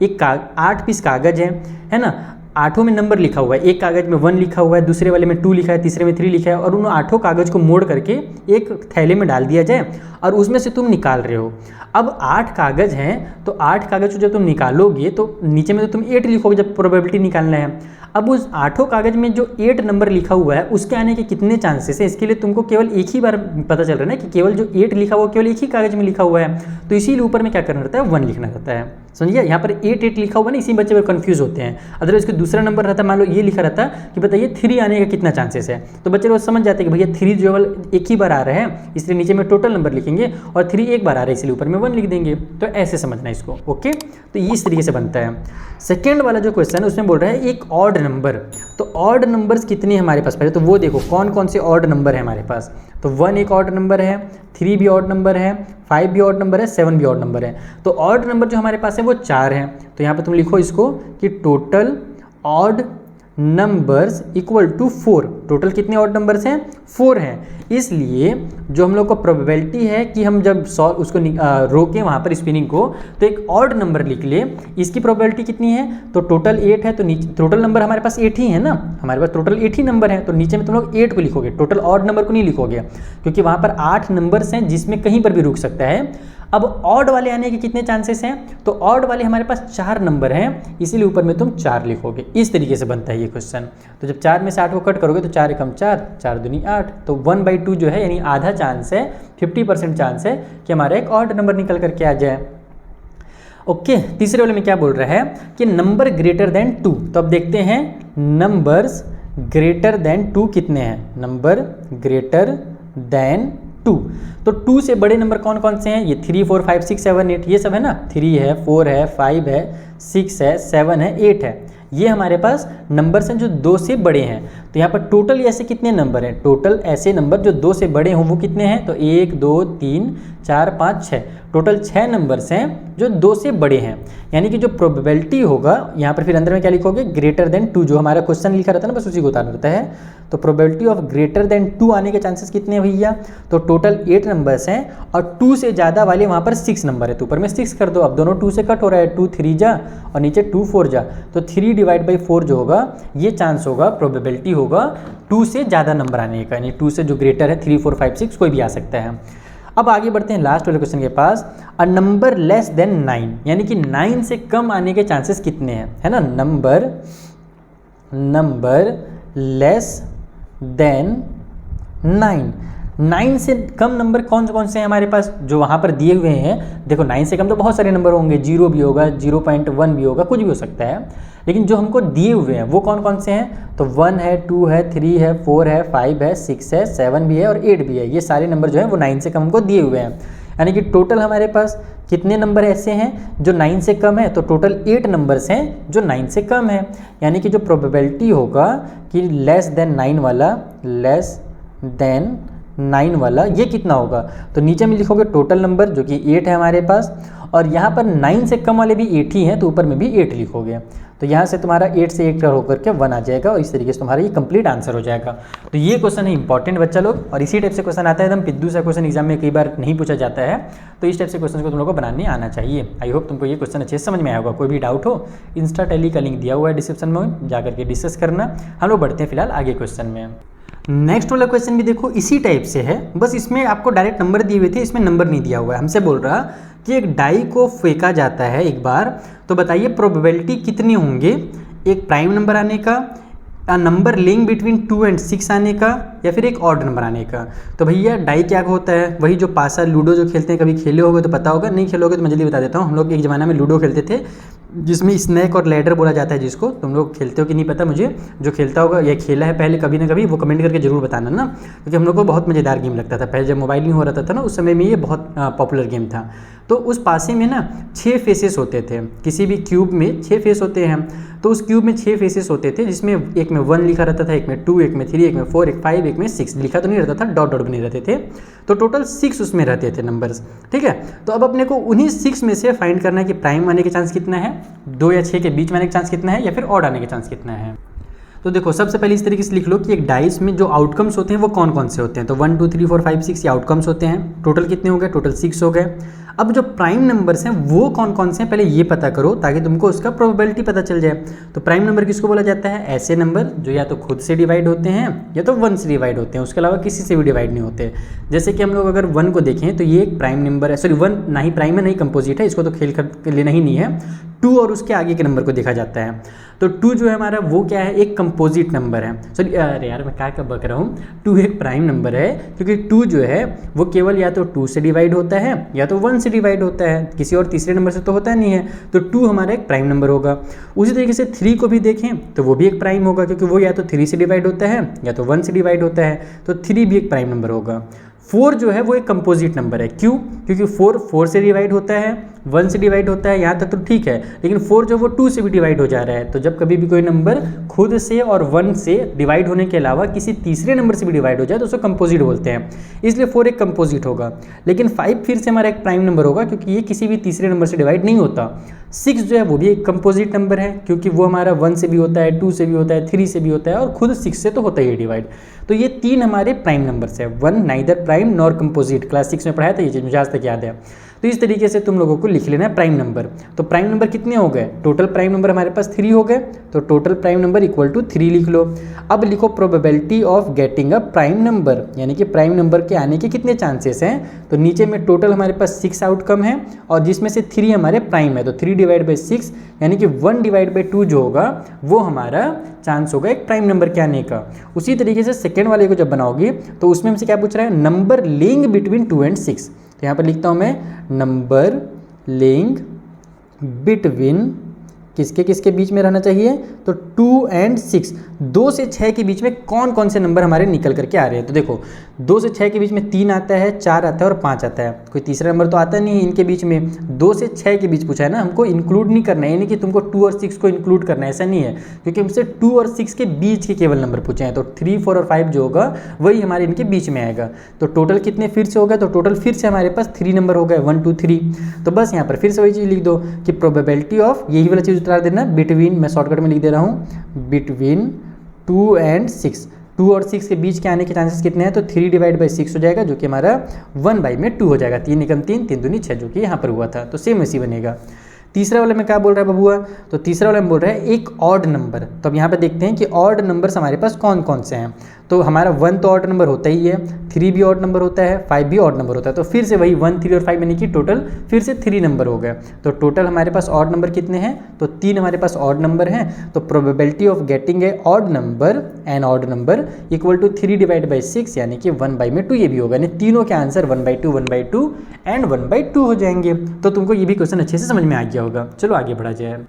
एक 8 पीस कागज़ है ना, 8 में नंबर लिखा हुआ है, एक कागज़ में 1 लिखा हुआ है, दूसरे वाले में 2 लिखा है, तीसरे में 3 लिखा है, और उन 8 कागज़ को मोड़ करके एक थैले में डाल दिया जाए और उसमें से तुम निकाल रहे हो। अब 8 कागज़ हैं तो 8 कागज़ को जब तुम निकालोगे तो नीचे में तो तुम 8 लिखोगे जब प्रोबेबिलिटी निकालना है। अब उस 8 कागज़ में जो 8 नंबर लिखा हुआ है उसके आने के कितने चांसेस है, इसके लिए तुमको केवल एक ही बार पता चल रहा है ना कि केवल जो 8 लिखा हुआ केवल एक ही कागज़ में लिखा हुआ है, तो इसीलिए ऊपर में क्या करना रहता है 1 लिखना रहता है। समझिए यहाँ पर 8 लिखा हुआ है ना, इसी बच्चे पर कंफ्यूज होते हैं। अदरवाइज इसका दूसरा नंबर रहता, मान लो ये लिखा रहता कि बताइए 3 आने का कितना चांसेस है, तो बच्चे लोग समझ जाते हैं कि भैया 3 जो एक ही बार आ रहा है इसलिए नीचे में टोटल नंबर लिखेंगे, और 3 एक बार आ रहा है इसलिए ऊपर में 1 लिख देंगे। तो ऐसे समझना इसको, ओके। तो ये इस तरीके से बनता है। सेकेंड वाला जो क्वेश्चन है उसमें बोल रहा है एक ऑड नंबर, तो ऑड नंबर्स कितने हैं हमारे पास, पहले तो वो देखो कौन कौन से ऑड नंबर है हमारे पास। तो 1 एक ऑड नंबर है, 3 भी ऑड नंबर है, 5 भी ऑड नंबर है, 7 भी ऑड नंबर है। तो ऑड नंबर जो हमारे पास है वो 4 हैं। तो यहाँ पे तुम लिखो इसको कि total odd numbers equal to 4। Total कितने ऑड नंबर्स हैं, 4 हैं। इसलिए जो हम लोग को प्रोबेबिलिटी है कि हम जब उसको रोकें वहाँ पर स्पिनिंग को तो एक ऑड नंबर लिख ले, इसकी प्रोबेबिलिटी कितनी है, तो टोटल 8 है, तो नीचे टोटल नंबर हमारे पास 8 ही है ना, हमारे पास टोटल 8 ही नंबर है, तो नीचे में तुम लोग 8 को लिखोगे, टोटल ऑड नंबर को नहीं लिखोगे क्योंकि वहाँ पर 8 नंबर्स हैं जिसमें कहीं पर भी रुक सकता है। अब ऑड वाले आने के कितने चांसेस हैं, तो ऑड वाले हमारे पास 4 नंबर हैं, इसीलिए ऊपर में तुम 4 लिखोगे। इस तरीके से बनता है ये क्वेश्चन। तो जब 4 में से 8 को कट करोगे तो 4 एकम 4, 4 दूनी 8, तो 1/2 जो है यानी आधा चांस है, 50% चांस है कि हमारा एक ऑड नंबर निकल करके आ जाए। ओके, तीसरे वाले में क्या बोल रहा है कि नंबर ग्रेटर देन 2। तो अब देखते हैं नंबर्स ग्रेटर देन 2 कितने हैं, नंबर ग्रेटर देन 2। तो 2 से बड़े नंबर कौन कौन से हैं, ये 3 4 5 6 7 8 ये सब है ना, 3 है, 4 है, 5 है, 6 है, 7 है, 8 है, ये हमारे पास नंबर्स हैं जो 2 से बड़े हैं। तो यहाँ पर टोटल ऐसे कितने नंबर हैं, टोटल ऐसे नंबर जो 2 से बड़े हों वो कितने हैं, तो 1 2 3 4 5 6, टोटल 6 नंबर्स हैं जो 2 से बड़े हैं। यानी कि जो प्रोबेबिलिटी होगा यहाँ पर फिर अंदर में क्या लिखोगे, ग्रेटर देन 2, जो हमारा क्वेश्चन लिखा रहता है ना बस उसी को उतारना रहता है। तो प्रोबेबिलिटी ऑफ ग्रेटर देन 2 आने के चांसेस कितने हैं भैया, तो टोटल 8 नंबर्स हैं और 2 से ज़्यादा वाले वहाँ पर 6 नंबर है, तो ऊपर में 6 कर दो। अब दोनों 2 से कट हो रहा है, 2 3 जा और नीचे 2 4 जा, तो 3 डिवाइड बाई 4 जो होगा ये चांस होगा, प्रोबेबिलिटी होगा 2 से ज़्यादा नंबर आने का, यानी 2 से जो ग्रेटर है 3 4 5 6 कोई भी आ सकता है। अब आगे बढ़ते हैं लास्ट वाले क्वेश्चन के पास, अ नंबर लेस देन 9, यानी कि 9 से कम आने के चांसेस कितने हैं, है ना, नंबर लेस देन 9। 9 से कम नंबर कौन कौन से हैं हमारे पास जो वहाँ पर दिए हुए हैं। देखो 9 से कम तो बहुत सारे नंबर होंगे, 0 भी होगा, 0.1 भी होगा, कुछ भी हो सकता है, लेकिन जो हमको दिए हुए हैं वो कौन कौन से हैं, तो 1 है, 2 है, 3 है, 4 है, 5 है, 6 है, 7 भी है और 8 भी है। ये सारे नंबर जो है वो 9 से कम हमको दिए हुए हैं। यानी कि टोटल हमारे पास कितने नंबर ऐसे हैं जो 9 से कम है, तो टोटल 8 नंबर्स हैं जो 9 से कम है। यानी कि जो प्रोबेबिलिटी होगा कि लेस देन 9 वाला ये कितना होगा, तो नीचे में लिखोगे टोटल नंबर जो कि 8 है हमारे पास, और यहाँ पर 9 से कम वाले भी 8 ही हैं तो ऊपर में भी 8 लिखोगे। तो यहाँ से तुम्हारा 8 से 1 होकर के 1 आ जाएगा और इस तरीके से तुम्हारा ये कंप्लीट आंसर हो जाएगा। तो ये क्वेश्चन है इंपॉर्टेंट बच्चा लोग, और इसी टाइप से क्वेश्चन आता है एकदम पिद्दू सा क्वेश्चन एग्जाम में कई बार नहीं पूछा जाता है, तो इस टाइप से क्वेश्चन को तुम लोग को बनाने आना चाहिए। आई होप तुमको ये क्वेश्चन अच्छे से समझ में आया होगा। कोई भी डाउट हो इंस्टा टेली का लिंक दिया हुआ है डिस्क्रिप्शन में, जाकर के डिस्कस करना। हम लोग बढ़ते हैं फिलहाल आगे क्वेश्चन में। नेक्स्ट वाला क्वेश्चन भी देखो इसी टाइप से है, बस इसमें आपको डायरेक्ट नंबर दिए हुए थे, इसमें नंबर नहीं दिया हुआ है। हमसे बोल रहा कि एक डाई को फेंका जाता है एक बार, तो बताइए प्रोबेबिलिटी कितनी होंगे एक प्राइम नंबर आने का, नंबर लिंक बिटवीन 2 और 6 आने का, या फिर एक ऑड नंबर आने का। तो भैया डाई क्या होता है, वही जो पासा लूडो जो खेलते हैं, कभी खेले होगे तो पता होगा, नहीं खेलोगे तो मैं जल्दी बता देता हूँ। हम लोग एक ज़माने में लूडो खेलते थे जिसमें स्नैक और लैडर बोला जाता है जिसको, तुम लोग खेलते हो कि नहीं पता मुझे, जो खेलता होगा या खेला है पहले कभी ना कभी वो कमेंट करके जरूर बताना ना, क्योंकि हम लोग को बहुत मज़ेदार गेम लगता था पहले, जब मोबाइल नहीं हो रहा था ना उस समय में ये बहुत पॉपुलर गेम था। तो उस पासे में ना 6 फेसेस होते थे, किसी भी क्यूब में 6 फेस होते हैं, तो उस क्यूब में 6 फेसेस होते थे, जिसमें एक में 1 लिखा रहता था, एक में 2, एक में 3, एक में 4, एक 5, एक में 6 लिखा तो नहीं रहता था, डॉट डॉट बने रहते थे, तो टोटल 6 उसमें रहते थे नंबर्स, ठीक है। तो अब अपने को उन्हीं 6 में से फाइंड करना है कि प्राइम आने के चांस कितना है, 2 या 6 के बीच में आने के चांस कितना है, या फिर ऑड आने के चांस कितना है। तो देखो सबसे पहले इस तरीके से लिख लो कि एक डाइस में जो आउटकम्स होते हैं वो कौन कौन से होते हैं, तो 1 2 3 4 5 6 ये आउटकम्स होते हैं, टोटल कितने हो गए, टोटल 6 हो गए। अब जो प्राइम नंबर्स हैं वो कौन कौन से हैं पहले ये पता करो ताकि तुमको उसका प्रोबेबिलिटी पता चल जाए। तो प्राइम नंबर किसको बोला जाता है, ऐसे नंबर जो या तो खुद से डिवाइड होते हैं या तो 1 से डिवाइड होते हैं, उसके अलावा किसी से भी डिवाइड नहीं होते। जैसे कि हम लोग अगर 1 को देखें तो ये एक प्राइम नंबर है, सॉरी 1 ना ही प्राइम है नहीं कंपोजिट है, इसको तो खेल कर लेना ही नहीं है। 2 और उसके आगे के नंबर को देखा जाता है, तो 2 जो है हमारा वो क्या है, एक कंपोजिट नंबर है। सॉरी अरे यार मैं क्या बक रहा हूँ, 2 एक प्राइम नंबर है क्योंकि 2 जो है वो केवल या तो 2 से डिवाइड होता है या तो 1 से डिवाइड होता है, किसी और तीसरे नंबर से तो होता नहीं है, तो 2 हमारा एक प्राइम नंबर होगा। उसी तरीके से 3 को भी देखें तो वो भी एक प्राइम होगा क्योंकि वो या तो 3 से डिवाइड होता है या तो 1 से डिवाइड होता है, तो 3 भी एक प्राइम नंबर होगा। 4 जो है वो एक कंपोजिट नंबर है, क्यों, क्योंकि 4 से डिवाइड होता है, 1 से डिवाइड होता है, यहाँ तक तो ठीक है, लेकिन 4 जो वो 2 से भी डिवाइड हो जा रहा है, तो जब कभी भी कोई नंबर खुद से और 1 से डिवाइड होने के अलावा किसी तीसरे नंबर से भी डिवाइड हो जाए तो उसको कंपोजिट बोलते हैं, इसलिए 4 एक कंपोजिट होगा। लेकिन 5 फिर से हमारा एक प्राइम नंबर होगा क्योंकि ये किसी भी तीसरे नंबर से डिवाइड नहीं होता। 6 जो है वो भी एक कंपोजिट नंबर है क्योंकि वो हमारा 1 से भी होता है, 2 से भी होता है, 3 से भी होता है और खुद 6 से तो होता ही है डिवाइड। तो ये 3 हमारे प्राइम नंबर्स है, 1 neither prime nor composite, class 6 में पढ़ाया था ये चीज़, मुझे आज तक याद है। तो इस तरीके से तुम लोगों को लिख लेना है प्राइम नंबर। तो प्राइम नंबर कितने हो गए, टोटल प्राइम नंबर हमारे पास 3 हो गए, तो total prime number equal to 3 लिख लो। अब लिखो probability of getting a prime number, यानी कि प्राइम नंबर के आने के कितने चांसेस हैं, तो नीचे में टोटल हमारे पास 6 आउटकम है और जिसमें से 3 हमारे प्राइम है, तो 3 डिवाइड बाई 6 यानी कि 1 डिवाइड बाई 2 जो होगा वो हमारा चांस होगा एक प्राइम नंबर के आने का। उसी तरीके से सेकेंड वाले को जब बनाओगे तो उसमें हमसे क्या पूछ रहा है, नंबर लिंक बिटवीन 2 और 6, तो यहाँ पर लिखता हूँ मैं नंबर लिंक बिटवीन किसके किसके बीच में रहना चाहिए, तो 2 और 6, 2 से 6 के बीच में कौन कौन से नंबर हमारे निकल करके आ रहे हैं। तो देखो 2 से 6 के बीच में 3 आता है, 4 आता है और 5 आता है, कोई तीसरा नंबर तो आता नहीं है इनके बीच में। 2 से 6 के बीच पूछा है ना, हमको इंक्लूड नहीं करना है, यानी कि तुमको 2 और 6 को इंक्लूड करना है ऐसा नहीं है, क्योंकि हमसे 2 और 6 के बीच के केवल नंबर पूछे हैं, तो 3 4 और 5 जो होगा वही हमारे इनके बीच में आएगा। तो टोटल कितने फिर से हो गए, तो टोटल फिर से हमारे पास 3 नंबर हो गए, 1 2 3। तो बस यहाँ पर फिर से वही चीज़ लिख दो कि प्रोबेबिलिटी ऑफ, यही वाला चीज़ उतार देना, बिटवीन, मैं शॉर्टकट में लिख दे रहा हूँ, बिटवीन 2 और 6, 2 और 6 के बीच के आने के चांसेस कितने हैं, तो 3 डिवाइड बाई 6 हो जाएगा जो कि हमारा 1/2 हो जाएगा, 3 एकम 3, 3 दूनी 6 जो कि यहाँ पर हुआ था, तो सेम ऐसी बनेगा। तीसरा वाला में क्या बोल रहा है बबुआ, तो तीसरा वाला में बोल रहा है एक ऑड नंबर। तो अब यहाँ पे देखते हैं कि ऑड नंबर्स हमारे पास कौन कौन से हैं। तो हमारा 1 तो ऑड नंबर होता ही है, 3 भी ऑड नंबर होता है, 5 भी ऑड नंबर होता है, तो फिर से वही 1 3 और 5 यानी कि टोटल फिर से 3 नंबर हो गए। तो टोटल हमारे पास ऑड नंबर कितने हैं, तो 3 हमारे पास ऑड नंबर हैं। तो probability of getting a odd number an odd number equal to 3 divide by 6 यानी कि 1/2 ये भी होगा, यानी तीनों के आंसर 1/2 1/2 एंड 1/2 हो जाएंगे। तो तुमको ये भी क्वेश्चन अच्छे से समझ में आ गया होगा। चलो आगे बढ़ा जाए।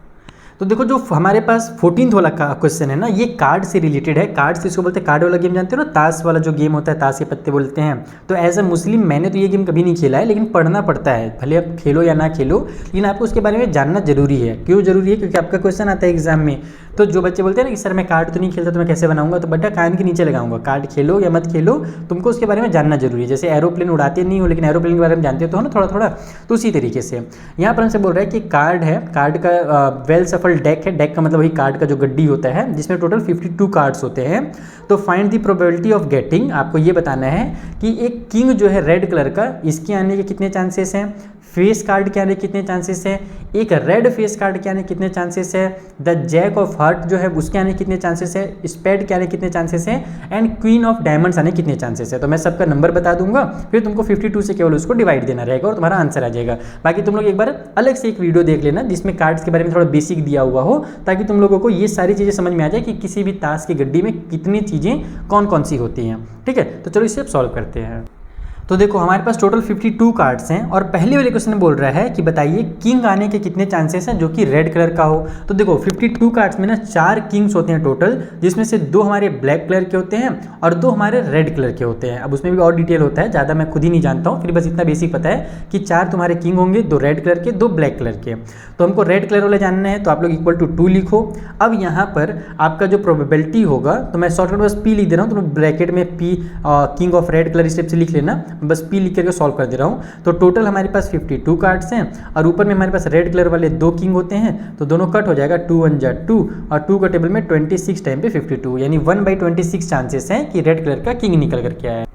तो देखो जो हमारे पास 14th वाला क्वेश्चन है ना, ये कार्ड से रिलेटेड है। कार्ड से इसको बोलते हैं, कार्ड वाला गेम जानते हो ना, ताश वाला जो गेम होता है, ताश के पत्ते बोलते हैं। तो एज अ मुस्लिम मैंने तो ये गेम कभी नहीं खेला है, लेकिन पढ़ना पड़ता है, भले आप खेलो या ना खेलो, लेकिन आपको उसके बारे में जानना जरूरी है। क्यों जरूरी है, क्योंकि आपका क्वेश्चन आता है एग्जाम में। तो जो बच्चे बोलते हैं ना कि सर मैं कार्ड तो नहीं खेलता तो मैं कैसे बनाऊंगा, तो बेटा कान के नीचे लगाऊंगा, कार्ड खेलो या मत खेलो, तुमको उसके बारे में जानना जरूरी है। जैसे एरोप्लेन उड़ाते नहीं हो लेकिन एरोप्लेन के बारे में जानते हो तो हो ना थोड़ा थोड़ा, तो उसी तरीके से यहाँ पर हमसे बोल रहा है कि कार्ड है, कार्ड का वेल सफल डेक है, डेक का मतलब वही कार्ड का जो गड्डी होता है जिसमें टोटल 52 कार्ड्स होते हैं। तो find the probability of getting, आपको ये बताना है कि एक किंग जो है रेड कलर का, इसके आने के कितने चांसेस हैं, फेस कार्ड के आने कितने चांसेस है, एक रेड फेस कार्ड के आने कितने चांसेस है, द जैक ऑफ हार्ट जो है उसके आने कितने चांसेस है, स्पेड के आने कितने चांसेस है, एंड क्वीन ऑफ डायमंड्स आने कितने चांसेस है। तो मैं सबका नंबर बता दूंगा, फिर तुमको 52 से केवल उसको डिवाइड देना रहेगा और तुम्हारा आंसर आ जाएगा। बाकी तुम लोग एक बार अलग से एक वीडियो देख लेना जिसमें कार्ड्स के बारे में थोड़ा बेसिक दिया हुआ हो, ताकि तुम लोगों को ये सारी चीज़ें समझ में आ जाए कि किसी भी ताश की गड्डी में कितनी चीज़ें कौन कौन सी होती हैं। ठीक है, तो चलो इसे अब सॉल्व करते हैं। तो देखो हमारे पास टोटल 52 कार्ड्स हैं और पहले वाले क्वेश्चन में बोल रहा है कि बताइए किंग आने के कितने चांसेस हैं जो कि रेड कलर का हो। तो देखो 52 कार्ड्स में ना 4 किंग्स होते हैं टोटल, जिसमें से 2 हमारे ब्लैक कलर के होते हैं और 2 हमारे रेड कलर के होते हैं। अब उसमें भी और डिटेल होता है, ज़्यादा मैं खुद ही नहीं जानता हूँ, फिर बस इतना बेसिक पता है कि 4 तुम्हारे किंग होंगे, 2 रेड कलर के, 2 ब्लैक कलर के। तो हमको रेड कलर वाले जानना है, तो आप लोग इक्वल टू 2 लिखो। अब यहाँ पर आपका जो प्रोबेबिलिटी होगा, तो मैं शॉर्टकट बस पी लिख दे रहा हूँ, तो ब्रैकेट में P king of red colour step से लिख लेना, बस पी लिख करके सॉल्व कर दे रहा हूँ। तो टोटल हमारे पास 52 कार्ड्स हैं और ऊपर में हमारे पास रेड कलर वाले 2 किंग होते हैं, तो दोनों कट हो जाएगा, 2 1 जा 2 और 2 का टेबल में 26 टाइम पे 52, यानी 1/26 चांसेस हैं कि रेड कलर का किंग निकल करके आया है।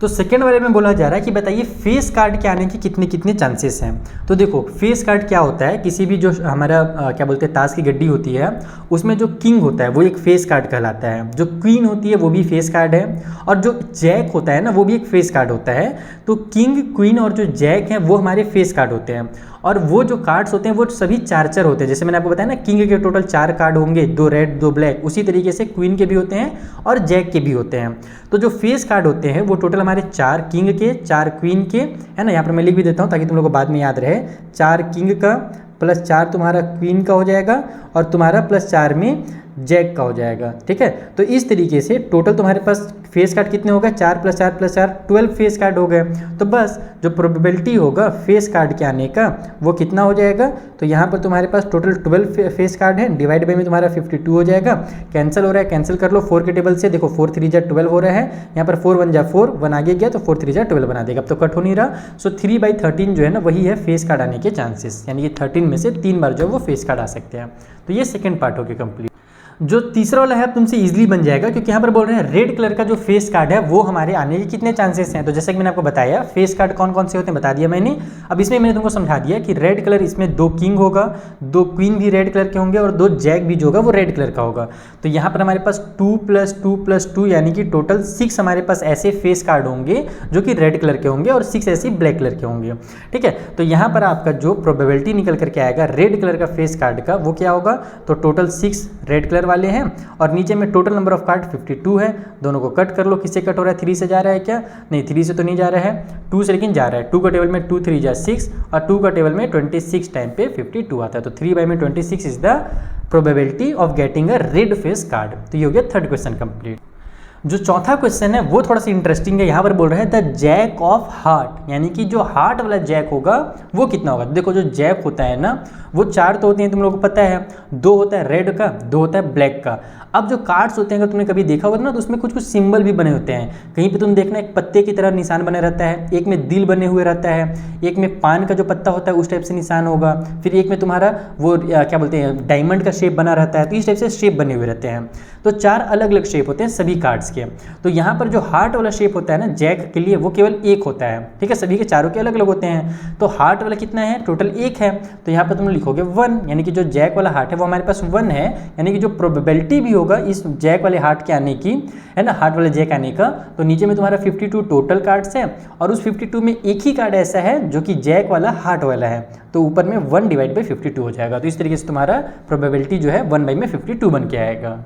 तो सेकेंड वाले में बोला जा रहा है कि बताइए फेस कार्ड के आने के कितने कितने चांसेस हैं। तो देखो फेस कार्ड क्या होता है, किसी भी जो हमारा क्या बोलते हैं ताश की गड्डी होती है उसमें जो किंग होता है वो एक फेस कार्ड कहलाता है, जो क्वीन होती है वो भी फेस कार्ड है, और जो जैक होता है ना वो भी एक फेस कार्ड होता है। तो किंग, क्वीन और जो जैक हैं वो हमारे फेस कार्ड होते हैं, और वो जो कार्ड्स होते हैं वो सभी 4 होते हैं। जैसे मैंने आपको बताया ना, किंग के टोटल 4 कार्ड होंगे, 2 रेड 2 ब्लैक, उसी तरीके से क्वीन के भी होते हैं और जैक के भी होते हैं। तो जो फेस कार्ड होते हैं वो टोटल हमारे 4 किंग के, 4 क्वीन के, है ना, यहाँ पर मैं लिख भी देता हूँ ताकि तुम लोग को बाद में याद रहे। 4 किंग का प्लस 4 तुम्हारा क्वीन का हो जाएगा और तुम्हारा प्लस 4 में जैक का हो जाएगा। ठीक है, तो इस तरीके से टोटल तुम्हारे पास फेस कार्ड कितने हो गए, 4 + 4 + 4 12 फेस कार्ड हो गए। तो बस जो प्रोबेबिलिटी होगा फेस कार्ड के आने का वो कितना हो जाएगा, तो यहाँ पर तुम्हारे पास टोटल 12 फेस कार्ड है, डिवाइड बाई में तुम्हारा 52 हो जाएगा। कैंसिल हो रहा है, कैंसिल कर लो 4 के टेबल से, देखो 4 3 जा 12 हो रहा है, यहाँ पर 4 1 जा 4, 1 आगे गया तो 4 3 जा 12 बना देगा, अब तो कट हो नहीं रहा। सो 3/13 जो है ना वही है फेस कार्ड आने के चांसेस, यानी कि 13 में से 3 बार जो है वो फेस कार्ड आ सकते हैं। तो ये सेकेंड पार्ट हो गया कंप्लीट। जो तीसरा वाला है अब तुमसे इजीली बन जाएगा, क्योंकि यहाँ पर बोल रहे हैं रेड कलर का जो फेस कार्ड है वो हमारे आने के कितने चांसेस हैं। तो जैसे कि मैंने आपको बताया फेस कार्ड कौन कौन से होते हैं बता दिया मैंने। अब इसमें मैंने तुमको समझा दिया कि रेड कलर इसमें 2 किंग होगा, 2 क्वीन भी रेड कलर के होंगे और 2 जैक भी जो होगा वो रेड कलर का होगा। तो यहाँ पर हमारे पास 2 + 2 + 2 यानी कि टोटल 6 हमारे पास ऐसे फेस कार्ड होंगे जो कि रेड कलर के होंगे और 6 ऐसे ब्लैक कलर के होंगे। ठीक है, तो यहाँ पर आपका जो प्रोबेबिलिटी निकल करके आएगा रेड कलर का फेस कार्ड का वो क्या होगा, तो टोटल 6 रेड कलर वाले हैं और नीचे में टोटल नंबर ऑफ कार्ड 52 है। दोनों को कट कर लो, किससे कट हो रहा है, 3 से जा रहा है क्या, नहीं 3 से तो नहीं जा रहा है, 2 से लेकिन जा रहा है। 2 का टेबल में 2 3 जा 6 और 2 का टेबल में 26 टाइम पे 52 आता है, तो 3 में 26 is the probability of getting a red face card. तो ये हो गया थर्ड क्वेश्चन कंप्लीट। जो चौथा क्वेश्चन है वो थोड़ा सा इंटरेस्टिंग है। यहाँ पर बोल रहे हैं द जैक ऑफ हार्ट, यानी कि जो हार्ट वाला जैक होगा वो कितना होगा। देखो जो जैक होता है ना वो 4 तो होते हैं, तुम लोगों को पता है, 2 होता है रेड का, 2 होता है ब्लैक का। अब जो कार्ड्स होते हैं अगर तुमने कभी देखा होगा ना तो उसमें कुछ कुछ सिंबल भी बने होते हैं। कहीं पे तुम देखना एक पत्ते की तरह निशान बने रहता है, एक में दिल बने हुए रहता है, एक में पान का जो पत्ता होता है उस टाइप से निशान होगा, फिर एक में तुम्हारा वो क्या बोलते हैं डायमंड का शेप बना रहता है। तो इस टाइप से शेप बने हुए रहते हैं। तो 4 अलग अलग शेप होते हैं सभी कार्ड्स के। तो यहाँ पर जो हार्ट वाला शेप होता है ना जैक के लिए वो केवल एक होता है। ठीक है, सभी के चारों के अलग अलग होते हैं। तो हार्ट वाला कितना है, टोटल 1 है। तो यहाँ पर तुम लिखोगे 1, यानी कि जो जैक वाला हार्ट है वो हमारे पास 1 है, यानी कि जो प्रोबेबिलिटी भी होगा इस जैक वाले हार्ट के आने की, है ना, हार्ट वाले जैक आने का। तो नीचे में तुम्हारा 52 टोटल कार्ड्स है और उस 52 में एक ही कार्ड ऐसा है जो कि जैक वाला हार्ट वाला है, तो ऊपर में 1/52 हो जाएगा। तो इस तरीके से तुम्हारा प्रोबेबिलिटी जो है 1/52 बन के आएगा।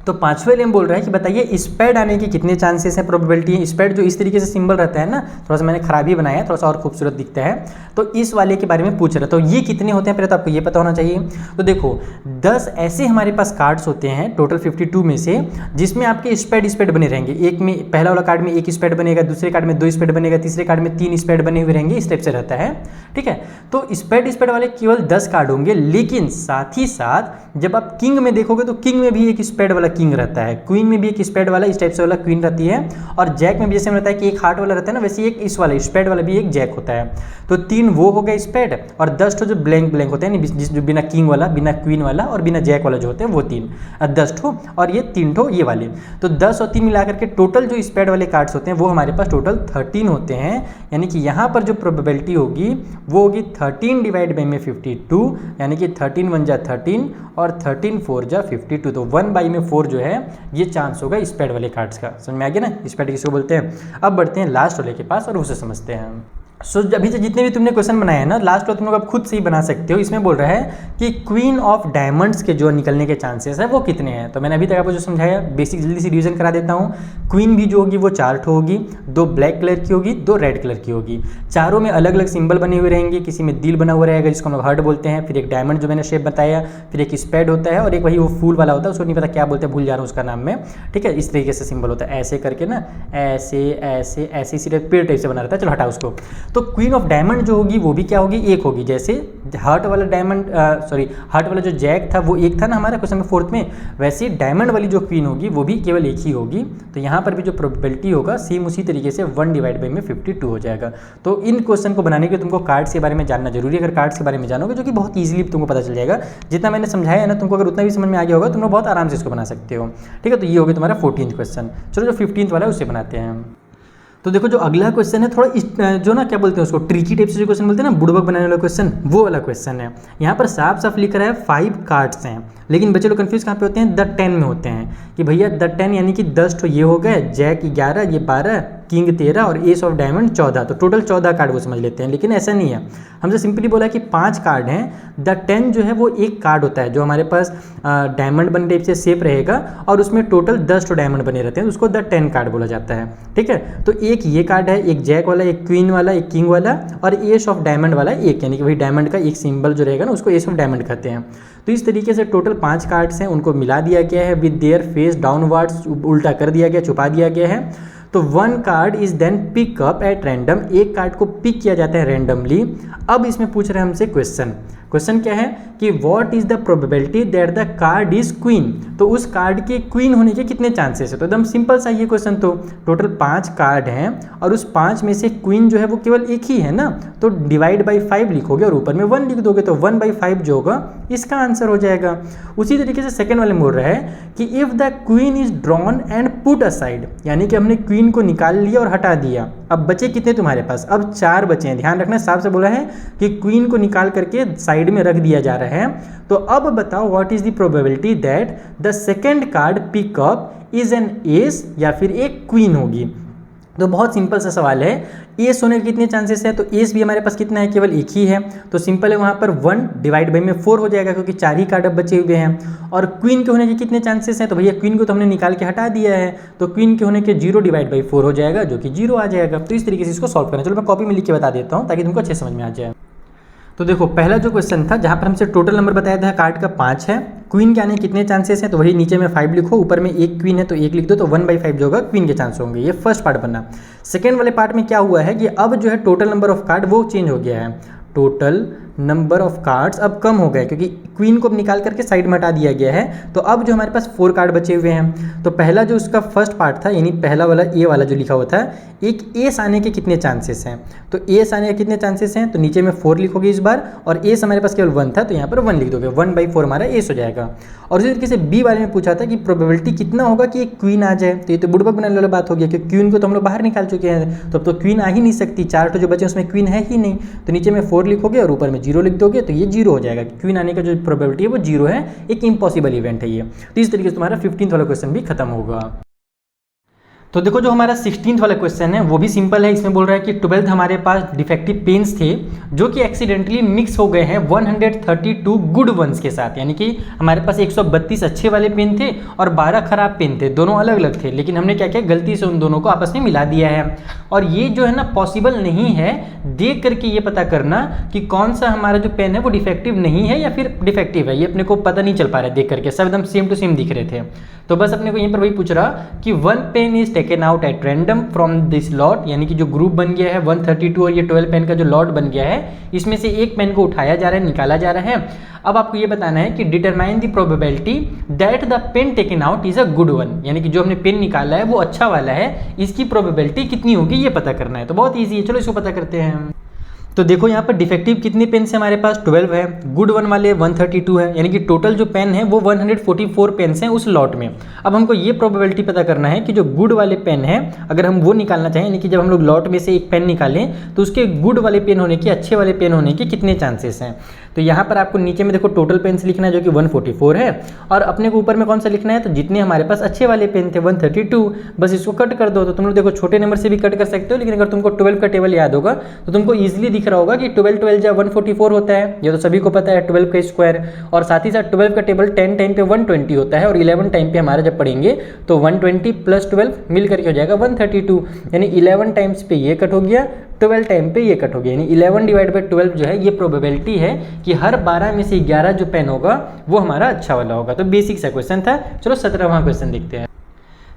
तो पांचवें लेम बोल रहा है कि बताइए स्पेड आने के कितने चांसेस हैं, प्रोबेबिलिटी। स्पेड जो इस तरीके से सिंबल रहता है ना, थोड़ा सा मैंने खराबी बनाया है, थोड़ा सा और खूबसूरत दिखता है, तो इस वाले के बारे में पूछ रहा था। तो ये कितने होते हैं पहले तो आपको ये पता होना चाहिए। तो देखो 10 ऐसे हमारे पास कार्ड्स होते हैं टोटल 52 में से, जिसमें आपके स्पेड बने रहेंगे। एक में पहला वाला कार्ड में 1 स्पेड बनेगा, दूसरे कार्ड में 2 स्पेड बनेगा, तीसरे कार्ड में 3 स्पेड बने हुए रहेंगे, इस टाइप से रहता है। ठीक है, तो स्पेड वाले केवल 10 कार्ड होंगे, लेकिन साथ ही साथ जब आप किंग में देखोगे तो किंग में भी एक स्पेड वाला किंग रहता है, क्वीन में भी एक स्पेड वाला इस टाइप से वाला क्वीन रहती है, और जैक में भी जैसे रहता है कि एक हार्ट वाला रहता है ना, वैसे एक इस वाला स्पेड वाला भी एक जैक होता है। तो 3 वो हो गए स्पेड, और 10 ठो जो ब्लैंक ब्लैंक होते हैं जो बिना किंग वाला, बिना क्वीन वाला और बिना जैक वाला जो होते हैं वो 3, 10 ठो, और ये 3 ठो ये वाले। तो 10 और 3 मिलाकर के टोटल जो स्पेड वाले कार्ड्स होते हैं वो हमारे पास टोटल 13 होते हैं। यानी कि यहाँ पर जो प्रोबेबिलिटी होगी वो होगी 13 डिवाइड बाई में 52, यानी कि 13 1 जा 13 और 13 4 जा 52। तो 1 बाई में 4 जो है ये चांस होगा स्पेड वाले कार्ड्स का। समझ में आ गया ना, स्पेड किसको बोलते हैं। अब बढ़ते हैं लास्ट वाले के पास और उसे समझते हैं। सो अभी से जितने भी तुमने क्वेश्चन बनाए हैं ना, लास्ट वाला तुम लोग अब खुद से ही बना सकते हो। इसमें बोल रहा है कि क्वीन ऑफ डायमंड्स के जो निकलने के चांसेस है वो कितने हैं। तो मैंने अभी तक आपको जो समझाया बेसिक जल्दी से रिवीजन करा देता हूँ। क्वीन भी जो होगी वो 4 ठो होगी, 2 ब्लैक कलर की होगी, 2 रेड कलर की होगी। चारों में अलग अलग सिंबल बने हुए रहेंगे, किसी में दिल बना हुआ रहेगा जिसको हम लोग हार्ट बोलते हैं, फिर एक डायमंड जो मैंने शेप बताया, फिर एक स्पेड होता है, और एक वही वो फूल वाला होता है, उसको नहीं पता क्या बोलते हैं, भूल जा रहा हूँ उसका नाम में। ठीक है, इस तरीके से सिंबल होता है, ऐसे करके ना, ऐसे ऐसे ऐसे इसी पेड़ टाइप से बना रहता है। चलो हटा उसको। तो क्वीन ऑफ डायमंड जो होगी वो भी क्या होगी, एक होगी। जैसे हार्ट वाला डायमंड हार्ट वाला जो जैक था वो एक था ना हमारा क्वेश्चन में 4th में, वैसे डायमंड वाली जो क्वीन होगी वो भी केवल एक ही होगी। तो यहाँ पर भी जो प्रोबेबिलिटी होगा सेम उसी तरीके से 1 डिवाइड बाई में 52 हो जाएगा। तो इन क्वेश्चन को बनाने के तुमको कार्ड्स के बारे में जानना जरूरी है। अगर कार्ड्स के बारे में जानोगे जो कि बहुत ईजिली तुमको पता चल जाएगा, जितना मैंने समझाया है ना तुमको, अगर उतना भी समझ में आ गया होगा तुम लोग बहुत आराम से इसको बना सकते हो। ठीक है, तो ये हो गया तुम्हारा 14th क्वेश्चन। चलो जो 15th वाला है उससे बनाते हैं। तो देखो जो अगला क्वेश्चन है थोड़ा जो ना क्या बोलते हैं उसको, ट्रिकी टाइप से जो क्वेश्चन बोलते हैं ना, बुड़बक बनाने वाला क्वेश्चन, वो वाला क्वेश्चन है। यहाँ पर साफ साफ लिख रहा है 5 कार्ड्स हैं, लेकिन बच्चे लोग कंफ्यूज कहाँ पे होते हैं, द 10 में होते हैं कि भैया द 10 यानी कि 10 तो ये हो गए, जैक 11, ये 12, किंग 13 और एस ऑफ डायमंड 14। तो टोटल 14 कार्ड वो समझ लेते हैं, लेकिन ऐसा नहीं है। हमसे सिंपली बोला कि 5 कार्ड हैं। द 10 जो है वो एक कार्ड होता है जो हमारे पास डायमंड बन टाइप से शेप रहेगा, और उसमें टोटल 10 तो डायमंड बने रहते हैं, उसको द 10 कार्ड बोला जाता है। ठीक है, तो एक ये कार्ड है, एक जैक वाला, एक क्वीन वाला, एक किंग वाला, और एस ऑफ डायमंड वाला एक, यानी कि भाई डायमंड का एक सिंबल जो रहेगा ना उसको एस ऑफ डायमंड कहते हैं। तो इस तरीके से टोटल 5 कार्ड्स हैं, उनको मिला दिया गया है, विद देयर फेस डाउनवर्ड्स, उल्टा कर दिया गया, छुपा दिया गया है। तो 1 card is then pick up at random, एक कार्ड को पिक किया जाता है रैंडमली। अब इसमें पूछ रहे हैं हमसे क्वेश्चन क्या है कि what is the probability that the card is queen. तो उस कार्ड के क्वीन होने के कितने चांसेस है। तो एकदम सिंपल सा ये क्वेश्चन। तो टोटल 5 कार्ड हैं और उस 5 में से क्वीन जो है वो केवल एक ही है ना, तो डिवाइड बाई 5 लिखोगे और ऊपर में 1 लिख दोगे, तो 1/5 जो होगा इसका आंसर हो जाएगा। उसी तरीके से सेकंड वाले में बोल रहा है कि if the queen is drawn and put aside, यानी कि हमने क्वीन को निकाल लिया और हटा दिया। अब बचे कितने तुम्हारे पास, अब 4 बचे हैं। ध्यान रखना, साफ से बोला है कि क्वीन को निकाल करके साइड में रख दिया जा रहा है। तो अब बताओ what is the probability that the second card pick up is an S या फिर एक क्वीन होगी। तो बहुत सिंपल सा सवाल है, एस होने के कितने चांसेस है। तो एस भी हमारे पास कितना है, केवल एक ही है। तो सिंपल है, वहाँ पर 1 डिवाइड बाई में 4 हो जाएगा, क्योंकि 4 ही कार्ड अब बचे हुए हैं। और क्वीन के होने के कितने चांसेस हैं, तो भैया क्वीन को तो हमने निकाल के हटा दिया है, तो क्वीन के होने के 0 डिवाइड बाई 4 हो जाएगा, जो कि 0 आ जाएगा। तो इस तरीके से इसको सॉल्व करना। चलो मैं कॉपी में लिख के बता देता हूँ ताकि तुमको अच्छे समझ में आ जाए। तो देखो पहला जो क्वेश्चन था जहाँ पर हमसे टोटल नंबर बताया था कार्ड का 5 है, क्वीन के आने कितने चांसेस हैं, तो वही नीचे में 5 लिखो, ऊपर में एक क्वीन है तो 1 लिख दो, तो 1/5 जो होगा क्वीन के चांस होंगे। ये फर्स्ट पार्ट बना। सेकेंड वाले पार्ट में क्या हुआ है कि अब जो है टोटल नंबर ऑफ कार्ड वो चेंज हो गया है। टोटल नंबर ऑफ कार्ड्स अब कम हो गए, क्योंकि क्वीन को निकाल करके साइड में हटा दिया गया है। तो अब जो हमारे पास 4 कार्ड बचे हुए हैं। तो पहला जो उसका फर्स्ट पार्ट था, यानी पहला वाला ए वाला जो लिखा हुआ था, एक एस आने के कितने चांसेस हैं। तो एस आने के कितने चांसेस हैं, तो नीचे में 4 लिखोगे इस बार, और एस हमारे पास केवल 1 था तो यहाँ पर 1 लिख दोगे, 1/4 हमारा एस हो जाएगा। और उसी तरीके से बी वाले में पूछा था कि प्रोबेबिलिटी कितना होगा कि एक क्वीन आ जाए। तो ये तो बुड़बक बनाने वाला बात हो गया, क्योंकि क्वीन को तो हम लोग बाहर निकाल चुके हैं, तो अब तो क्वीन आ ही नहीं सकती। 4 तो जो बचे उसमें क्वीन है ही नहीं, तो नीचे में 4 लिखोगे और ऊपर में 0 लिख दोगे, तो ये 0 हो जाएगा। क्वीन आने का जो प्रोबेबिलिटी है वो 0 है, एक इम्पॉसिबल इवेंट है ये। तो इस तरीके से तुम्हारा 15th वाला क्वेश्चन भी खत्म होगा। तो देखो जो हमारा 16th वाला क्वेश्चन है वो भी सिंपल है। इसमें बोल रहा है कि 12th हमारे पास डिफेक्टिव पेन्स थे जो कि एक्सीडेंटली मिक्स हो गए हैं 132 गुड वंस के साथ, यानी कि हमारे पास 132 अच्छे वाले पेन थे और 12 खराब पेन थे, दोनों अलग अलग थे, लेकिन हमने क्या किया, गलती से उन दोनों को आपस में मिला दिया है। और ये जो है ना पॉसिबल नहीं है देख करके ये पता करना कि कौन सा हमारा जो पेन है वो डिफेक्टिव नहीं है या फिर डिफेक्टिव है, ये अपने को पता नहीं चल पा रहा है देख करके, सब एकदम सेम टू सेम दिख रहे थे। तो बस अपने को यहीं पर वही पूछ रहा कि 1 pen is taken out at random from this lot, यानी कि जो ग्रुप बन गया है 132 और ये 12 पेन का जो लॉट बन गया है, इसमें से एक पेन को उठाया जा रहा है, निकाला जा रहा है। अब आपको ये बताना है कि determine the probability that the pen taken out is a good one, यानी कि जो हमने पेन निकाला है वो अच्छा वाला है, इसकी प्रोबेबिलिटी कितनी होगी ये पता करना है। तो बहुत ईजी है, चलो इसको पता करते हैं। तो देखो यहाँ पर डिफेक्टिव कितने पेन से हमारे पास 12 है, गुड वन वाले 132 है, यानी कि टोटल जो पेन है वो 144 पेन हैं उस लॉट में। अब हमको ये प्रोबेबिलिटी पता करना है कि जो गुड वाले पेन है अगर हम वो निकालना चाहें, यानी कि जब हम लोग लॉट में से एक पेन निकालें तो उसके गुड वाले पेन होने के, अच्छे वाले पेन होने के कितने चांसेस हैं। तो यहाँ पर आपको नीचे में देखो टोटल पेन्स लिखना है जो कि 144 है, और अपने को ऊपर में कौन सा लिखना है, तो जितने हमारे पास अच्छे वाले पेन थे 132, बस इसको कट कर दो। तो तुम लोग देखो छोटे नंबर से भी कट कर सकते हो, लेकिन अगर तुमको 12 का टेबल याद होगा तो तुमको ईजिली दिख रहा होगा कि 12 12 जा 144 होता है, ये तो सभी को पता है 12 का स्क्वायर, और साथ ही साथ 12 का टेबल 10 टाइम पे 120 होता है, और 11 टाइम पे हमारा जब पढ़ेंगे तो 120 प्लस 12 मिल करके हो जाएगा 132, यानी 11 टाइम्स पे ये कट हो गया, 12 टाइम पे ये कट हो गया, यानी 11 डिवाइड बाई 12 जो है ये प्रोबेबिलिटी है कि हर 12 में से 11 जो पेन होगा वो हमारा अच्छा वाला होगा। तो बेसिक सा क्वेश्चन था। चलो 17वां क्वेश्चन देखते हैं।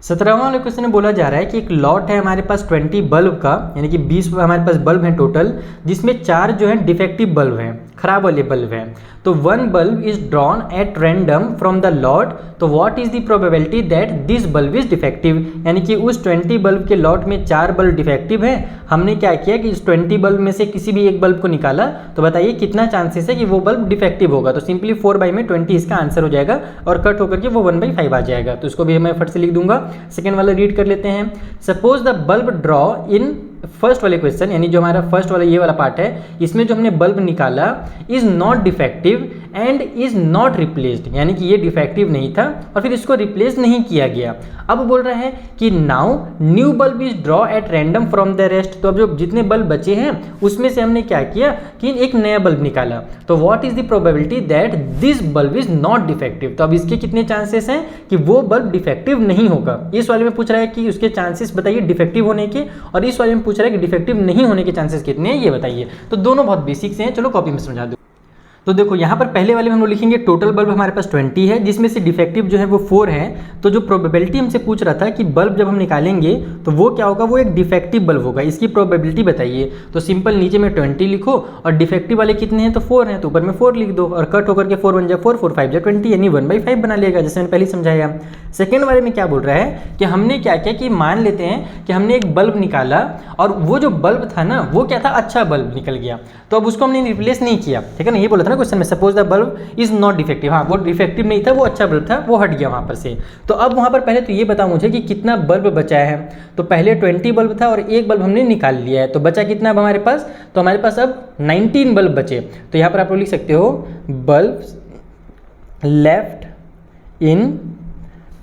17वां वाले क्वेश्चन में बोला जा रहा है कि एक लॉट है हमारे पास 20 बल्ब का, यानी कि 20 हमारे पास बल्ब हैं टोटल, जिसमें 4 जो है डिफेक्टिव बल्ब हैं, खराब वाले बल्ब हैं। तो 1 bulb is drawn at random from the lot, तो what is the probability that this bulb is defective, यानी कि उस 20 बल्ब के लॉट में 4 बल्ब डिफेक्टिव हैं। हमने क्या किया कि इस 20 बल्ब में से किसी भी एक बल्ब को निकाला, तो बताइए कितना चांसेस है कि वो बल्ब डिफेक्टिव होगा। तो सिंपली 4 में 20 इसका आंसर हो जाएगा, और कट होकर के वो 1/5 आ जाएगा। तो इसको भी मैं फट से लिख दूंगा। सेकेंड वाला रीड कर लेते हैं। Suppose the bulb draw in first वाले क्वेश्चन, यानी जो हमारा फर्स्ट वाला ये वाला पार्ट है, इसमें जो हमने बल्ब निकाला is not defective and is not replaced, यानी कि ये डिफेक्टिव नहीं था और फिर इसको रिप्लेस नहीं किया गया। अब बोल रहा है कि now new bulb is draw at random from the rest, तो अब जो जितने बल्ब बचे हैं उसमें से हमने क्या किया कि एक नया बल्ब निकाला। तो what is the probability that this bulb is not defective, तो अब इसके कितने चांसेस हैं कि वो बल्ब डिफेक्टिव नहीं होगा। इस वाले में पूछ रहा है कि उसके चांसेस बताइए डिफेक्टिव होने के, और इस वाले में पूछ रहा है कि डिफेक्टिव नहीं होने के चांसेस कितने हैं ये बताइए। तो दोनों बहुत बेसिक से हैं, चलो कॉपी में समझा दो। तो देखो यहाँ पर पहले वाले में हम लोग लिखेंगे टोटल बल्ब हमारे पास 20 है, जिसमें से डिफेक्टिव जो है वो 4 है। तो जो प्रोबेबिलिटी हमसे पूछ रहा था कि बल्ब जब हम निकालेंगे तो वो क्या होगा, वो एक डिफेक्टिव बल्ब होगा, इसकी प्रोबेबिलिटी बताइए। तो सिंपल नीचे में 20 लिखो, और डिफेक्टिव वाले कितने हैं तो 4 हैं, तो ऊपर में 4 लिख दो, और कट होकर के 4 1 जा 4 4 5 जा 20, यानी 1/5 बना लेगा, जैसे मैंने पहले समझाया। सेकेंड वाले में क्या बोल रहा है कि हमने क्या किया कि मान लेते हैं कि हमने एक बल्ब निकाला, और वो जो बल्ब था ना वो क्या था, अच्छा बल्ब निकल गया, तो अब उसको हमने रिप्लेस नहीं किया, ठीक है ना, ये बोला था ना क्वेश्चन में। Suppose the bulb is not defective, हाँ वो डिफेक्टिव नहीं था, वो अच्छा बल्ब था, वो हट गया वहाँ पर से। तो अब वहाँ पर पहले तो ये बताओ मुझे कि कितना बल्ब बचा है। तो पहले 20 बल्ब था और एक बल्ब हमने निकाल लिया है, तो बचा कितना अब हमारे पास, तो हमारे पास अब 19 बल्ब बचे। तो यहाँ पर आप लोग लिख सकते हो बल्ब लेफ्ट इन,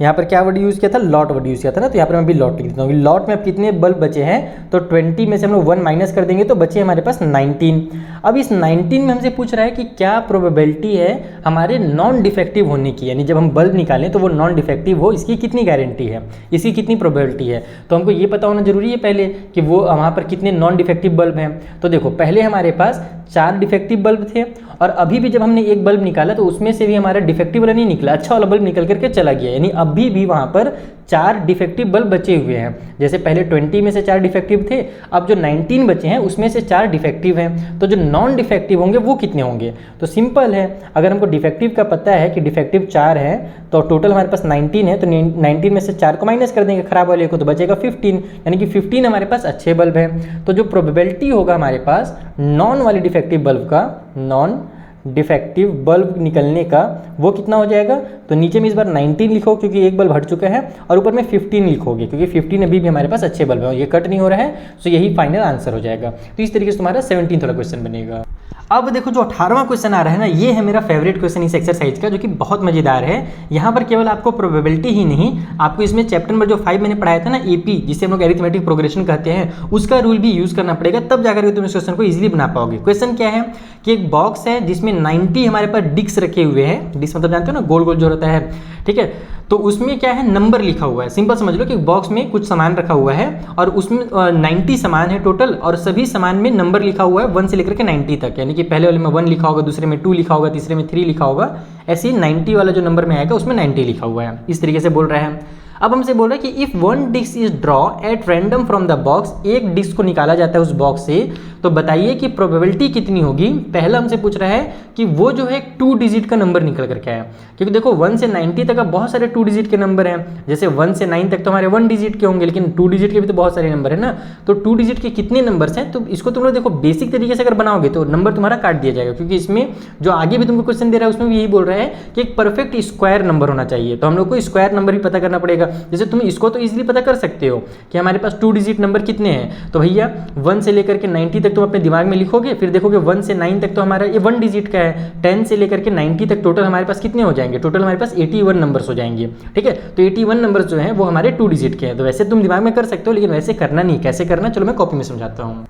यहाँ पर क्या वर्ड यूज़ किया था, लॉट वर्ड यूज़ किया था ना, तो यहाँ पर मैं भी लॉट लिख देता हूँ। लॉट में अब कितने बल्ब बचे हैं, तो 20 में से हम लोग 1 माइनस कर देंगे तो बचे हमारे पास 19। अब इस 19 में हमसे पूछ रहा है कि क्या प्रोबेबिलिटी है हमारे नॉन डिफेक्टिव होने की, यानी जब हम बल्ब निकालें तो वो नॉन डिफेक्टिव हो, इसकी कितनी गारंटी है, इसकी कितनी प्रोबेबिलिटी है। तो हमको ये पता होना जरूरी है पहले कि वो वहाँ पर कितने नॉन डिफेक्टिव बल्ब हैं। तो देखो पहले हमारे पास 4 डिफेक्टिव बल्ब थे, और अभी भी जब हमने एक बल्ब निकाला तो उसमें से भी हमारा डिफेक्टिव वाला नहीं निकला, अच्छा वाला बल्ब निकल करके चला गया, यानी अभी भी वहाँ पर 4 डिफेक्टिव बल्ब बचे हुए हैं। जैसे पहले 20 में से 4 डिफेक्टिव थे, अब जो 19 बचे हैं उसमें से 4 डिफेक्टिव हैं, तो जो नॉन डिफेक्टिव होंगे वो कितने होंगे। तो सिंपल है, अगर हमको डिफेक्टिव का पता है कि डिफेक्टिव 4 है, तो टोटल हमारे पास 19 है, तो 19 में से 4 को माइनस कर देंगे खराब वाले को, तो बचेगा 15, यानी कि 15 हमारे पास अच्छे बल्ब हैं। तो जो प्रोबेबिलिटी होगा हमारे पास नॉन वाले डिफेक्टिव बल्ब का, नॉन डिफेक्टिव बल्ब निकलने का, वो कितना हो जाएगा, तो नीचे में इस बार 19 लिखो क्योंकि एक बल्ब हट चुका है, और ऊपर में 15 लिखोगे क्योंकि 15 अभी भी हमारे पास अच्छे बल्ब है, ये कट नहीं हो रहा है, तो यही फाइनल आंसर हो जाएगा। तो इस तरीके से तुम्हारा 17 वाला क्वेश्चन बनेगा। अब देखो जो 18वां क्वेश्चन आ रहा है ना, ये है मेरा फेवरेट क्वेश्चन इस एक्सरसाइज का, जो कि बहुत मजेदार है। यहाँ पर केवल आपको प्रोबेबिलिटी ही नहीं, आपको इसमें चैप्टर नंबर जो 5 मैंने पढ़ाया था ना, एपी जिसे हम लोग एरिथमेटिक प्रोग्रेशन कहते हैं, उसका रूल भी यूज करना पड़ेगा, तब जाकर के तुम इस क्वेश्चन को इजीली बना पाओगे। क्वेश्चन क्या है कि एक बॉक्स है जिसमें 90 हमारे पास डिस्क रखे हुए हैं, डिस्क मतलब जानते हो ना, गोल गोल जो रहता है, ठीक है। तो उसमें क्या है, नंबर लिखा हुआ है। सिंपल समझ लो कि बॉक्स में कुछ सामान रखा हुआ है और उसमें 90 सामान है टोटल, और सभी सामान में नंबर लिखा हुआ है 1 से लेकर के 90 तक, यानी कि पहले वाले में 1 लिखा होगा, दूसरे में 2 लिखा होगा, तीसरे में 3 लिखा होगा, ऐसे ही 90 वाला जो नंबर में आएगा उसमें 90 लिखा हुआ है। इस तरीके से बोल रहा है। अब हमसे बोल रहा है कि if one disc is draw at random from the box, एक डिस्क को निकाला जाता है उस बॉक्स से, तो बताइए कि प्रोबेबिलिटी कितनी होगी। पहला हमसे पूछ रहा है कि वो जो है 2 डिजिट का नंबर निकल करके आया, क्योंकि देखो 1 से 90 तक बहुत सारे 2 डिजिट के नंबर हैं। जैसे 1 से 9 तक तो हमारे 1 डिजिट के होंगे, लेकिन 2 डिजिट के भी तो बहुत सारे नंबर है ना। तो 2 डिजिट के कितने नंबर्स हैं, तो इसको तुम लोग देखो बेसिक तरीके से अगर बनाओगे तो नंबर तुम्हारा काट दिया जाएगा, क्योंकि इसमें जो आगे भी तुमको क्वेश्चन दे रहा है उसमें भी यही बोल रहा है कि एक परफेक्ट स्क्वायर नंबर होना चाहिए। तो हम लोग को स्क्वायर नंबर भी पता करना पड़ेगा। जैसे तुम इसको तो इजीली पता कर सकते हो कि हमारे पास 2 डिजिट नंबर कितने हैं, तो भैया 1 से लेकर के 90 तक तुम अपने दिमाग में लिखोगे, फिर देखोगे 1 से 9 तक तो हमारा ये 1 डिजिट का है, 10 से लेकर के 90 तक टोटल हमारे पास कितने हो जाएंगे, टोटल हमारे पास 81 नंबर्स हो जाएंगे। ठीक है, तो 81 नंबर्स जो हैं वो हमारे 2 डिजिट के हैं। तो वैसे तुम दिमाग में कर सकते हो, लेकिन वैसे करना नहीं। कैसे करना, चलो मैं कॉपी में समझाता हूँ।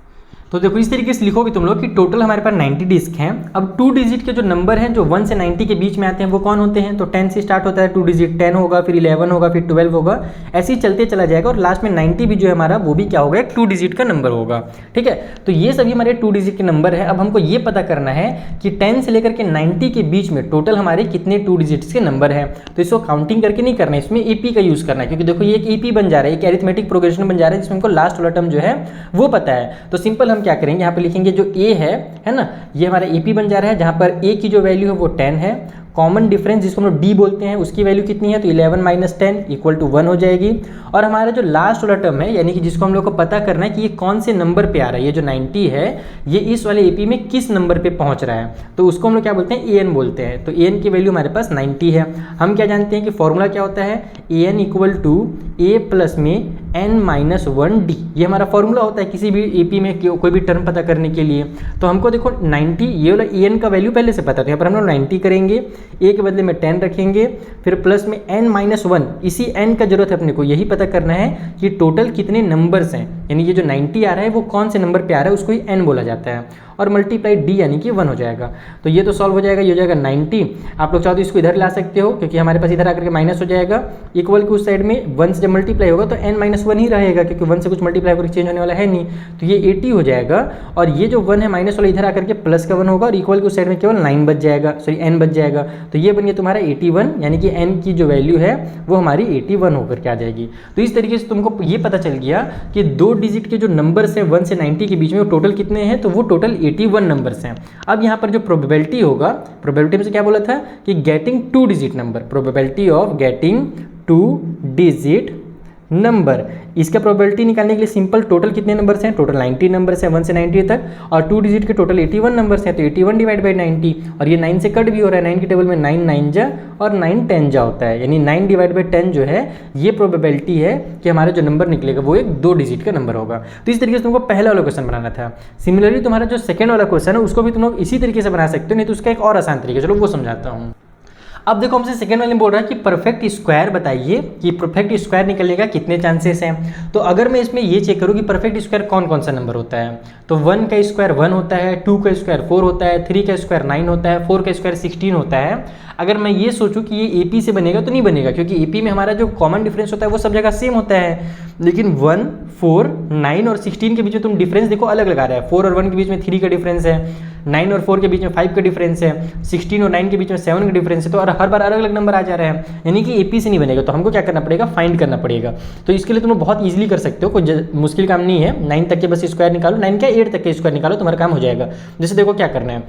तो देखो इस तरीके से लिखोगे तुम लोग कि टोटल हमारे पास 90 डिस्क हैं। अब 2 डिजिट के जो नंबर हैं जो 1 से 90 के बीच में आते हैं वो कौन होते हैं, तो 10 से स्टार्ट होता है 2 डिजिट, 10 होगा, फिर 11 होगा, फिर 12 होगा, ऐसे ही चलते चला जाएगा। और लास्ट में 90 भी जो है हमारा वो भी क्या होगा, 2 डिजिट का नंबर होगा। ठीक है, तो ये सभी हमारे 2 डिजिट के नंबर है। अब हमको ये पता करना है कि 10 से लेकर के 90 के बीच में टोटल हमारे कितने 2 डिजिट्स के नंबर हैं। तो इसको काउंटिंग करके नहीं करना है, इसमें एपी का यूज़ करना है, क्योंकि देखो ये एक एपी बन जा रहा है, एक एरिथमेटिक प्रोग्रेशन बन जा रहा है, जिसमें हमको लास्ट वाला टर्म जो है वो पता है। तो सिंपल हम क्या करेंगे, यहाँ पे जो a है ना, ये हमारा AP बन जा रहा है, जहां पर a की जो वैल्यू है वो 10 है। कॉमन डिफरेंस जिसको हम लोग d बोलते हैं उसकी वैल्यू कितनी है, तो 11 - 10 = 1 हो जाएगी। और हमारा जो लास्ट वाला टर्म है, यानी कि जिसको हम लोग को पता करना है कि ये कौन से नंबर पे आ रहा है, ये जो 90 है ये इस वाले AP में किस नंबर पे पहुंच रहा है, तो उसको हम लोग क्या बोलते हैं, an बोलते हैं। तो an की वैल्यू हमारे पास 90 है। हम क्या जानते हैं कि फॉर्मूला क्या होता है, an = a प्लस में n-1d, ये हमारा फॉर्मूला होता है किसी भी AP में कोई भी टर्म पता करने के लिए। तो हमको देखो 90, ये वाला an का वैल्यू पहले से पता था, यहाँ पर हम लोग 90 करेंगे, a के बदले में 10 रखेंगे, फिर प्लस में n-1, इसी n का जरूरत है अपने को, यही पता करना है कि टोटल कितने नंबर्स हैं, यानी ये जो 90 आ रहा है वो कौन से नंबर पे आ रहा है, उसको ही n बोला जाता है। और मल्टीप्लाई d यानी कि 1 हो जाएगा। तो ये तो सॉल्व हो जाएगा, ये हो जाएगा 90। आप लोग चाहो तो इसको इधर ला सकते हो, क्योंकि हमारे पास इधर आकर के माइनस हो जाएगा, इक्वल के उस साइड में 1 से जब मल्टीप्लाई होगा तो n-1 ही रहेगा, क्योंकि 1 से कुछ मल्टीप्लाई होकर चेंज होने वाला है नहीं। तो ये 80 हो जाएगा, और ये जो 1 है माइनस वाला इधर आकर के प्लस का 1 होगा, और इक्वल के उस साइड में केवल 9 बच जाएगा, सॉरी n बच जाएगा। तो ये बन गया तुम्हारा 81, यानी कि n की जो वैल्यू है वो हमारी 81 होकर के आ जाएगी। तो इस तरीके से तुमको ये पता चल गया कि 2 डिजिट के जो नंबर्स हैं 1 से 90 के बीच में वो टोटल कितने हैं, तो वो टोटल 81 नंबर्स हैं। अब यहाँ पर जो प्रोबेबिलिटी होगा, प्रोबेबिलिटी में से क्या बोला था कि getting 2 digit number, probability of getting 2 digit number, इसका प्रोबेबिलिटी निकालने के लिए सिंपल टोटल कितने नंबर्स हैं, टोटल 90 नंबर्स हैं 1 से 90 तक, और 2 डिजिट के टोटल 81 नंबर्स हैं, तो 81 / 90, और ये 9 से कट भी हो रहा है, 9 के टेबल में 9 9 जा और 9 10 जा होता है, यानी 9 / 10 जो है ये प्रोबेबिलिटी है कि हमारा जो नंबर निकलेगा वो एक 2 डिजिट का नंबर होगा। तो इस तरीके से तुमको पहला वाला क्वेश्चन बनाना था। सिमिलरली तुम्हारा जो सेकंड वाला क्वेश्चन है उसको भी तुम लोग इसी तरीके से बना सकते हो, नहीं तो उसका एक और आसान तरीका, चलो वो समझाता हूँ। अब देखो हमसे सेकंड वाले में बोल रहा है कि परफेक्ट स्क्वायर बताइए कि परफेक्ट स्क्वायर निकलने का कितने चांसेस हैं। तो अगर मैं इसमें ये चेक करूँ कि परफेक्ट स्क्वायर कौन कौन सा नंबर होता है, तो 1 का स्क्वायर 1 होता है, 2 का स्क्वायर 4 होता है, 3 का स्क्वायर 9 होता है, 4 का स्क्वायर 16 होता है। अगर मैं ये सोचूं कि ये AP से बनेगा तो नहीं बनेगा, क्योंकि AP में हमारा जो कॉमन डिफरेंस होता है वो सब जगह सेम होता है, लेकिन 1, 4, 9 और 16 के बीच में तुम डिफरेंस देखो अलग लगा रहा है। 4 और 1 के बीच में 3 का डिफरेंस है, 9 और 4 के बीच में 5 का डिफरेंस है, 16 और 9 के बीच में 7 का डिफरेंस है, तो हर बार अलग अलग नंबर आ जा रहा है, यानी कि AP से नहीं बनेगा। तो हमको क्या करना पड़ेगा, फाइंड करना पड़ेगा। तो इसके लिए तुम लोग बहुत ईजिली कर सकते हो, कोई मुश्किल काम नहीं है। 9 तक के बस स्क्वायर निकालो, 9 का 8 तक के स्क्वायर निकालो, तुम्हारा काम हो जाएगा। जैसे देखो क्या करना है,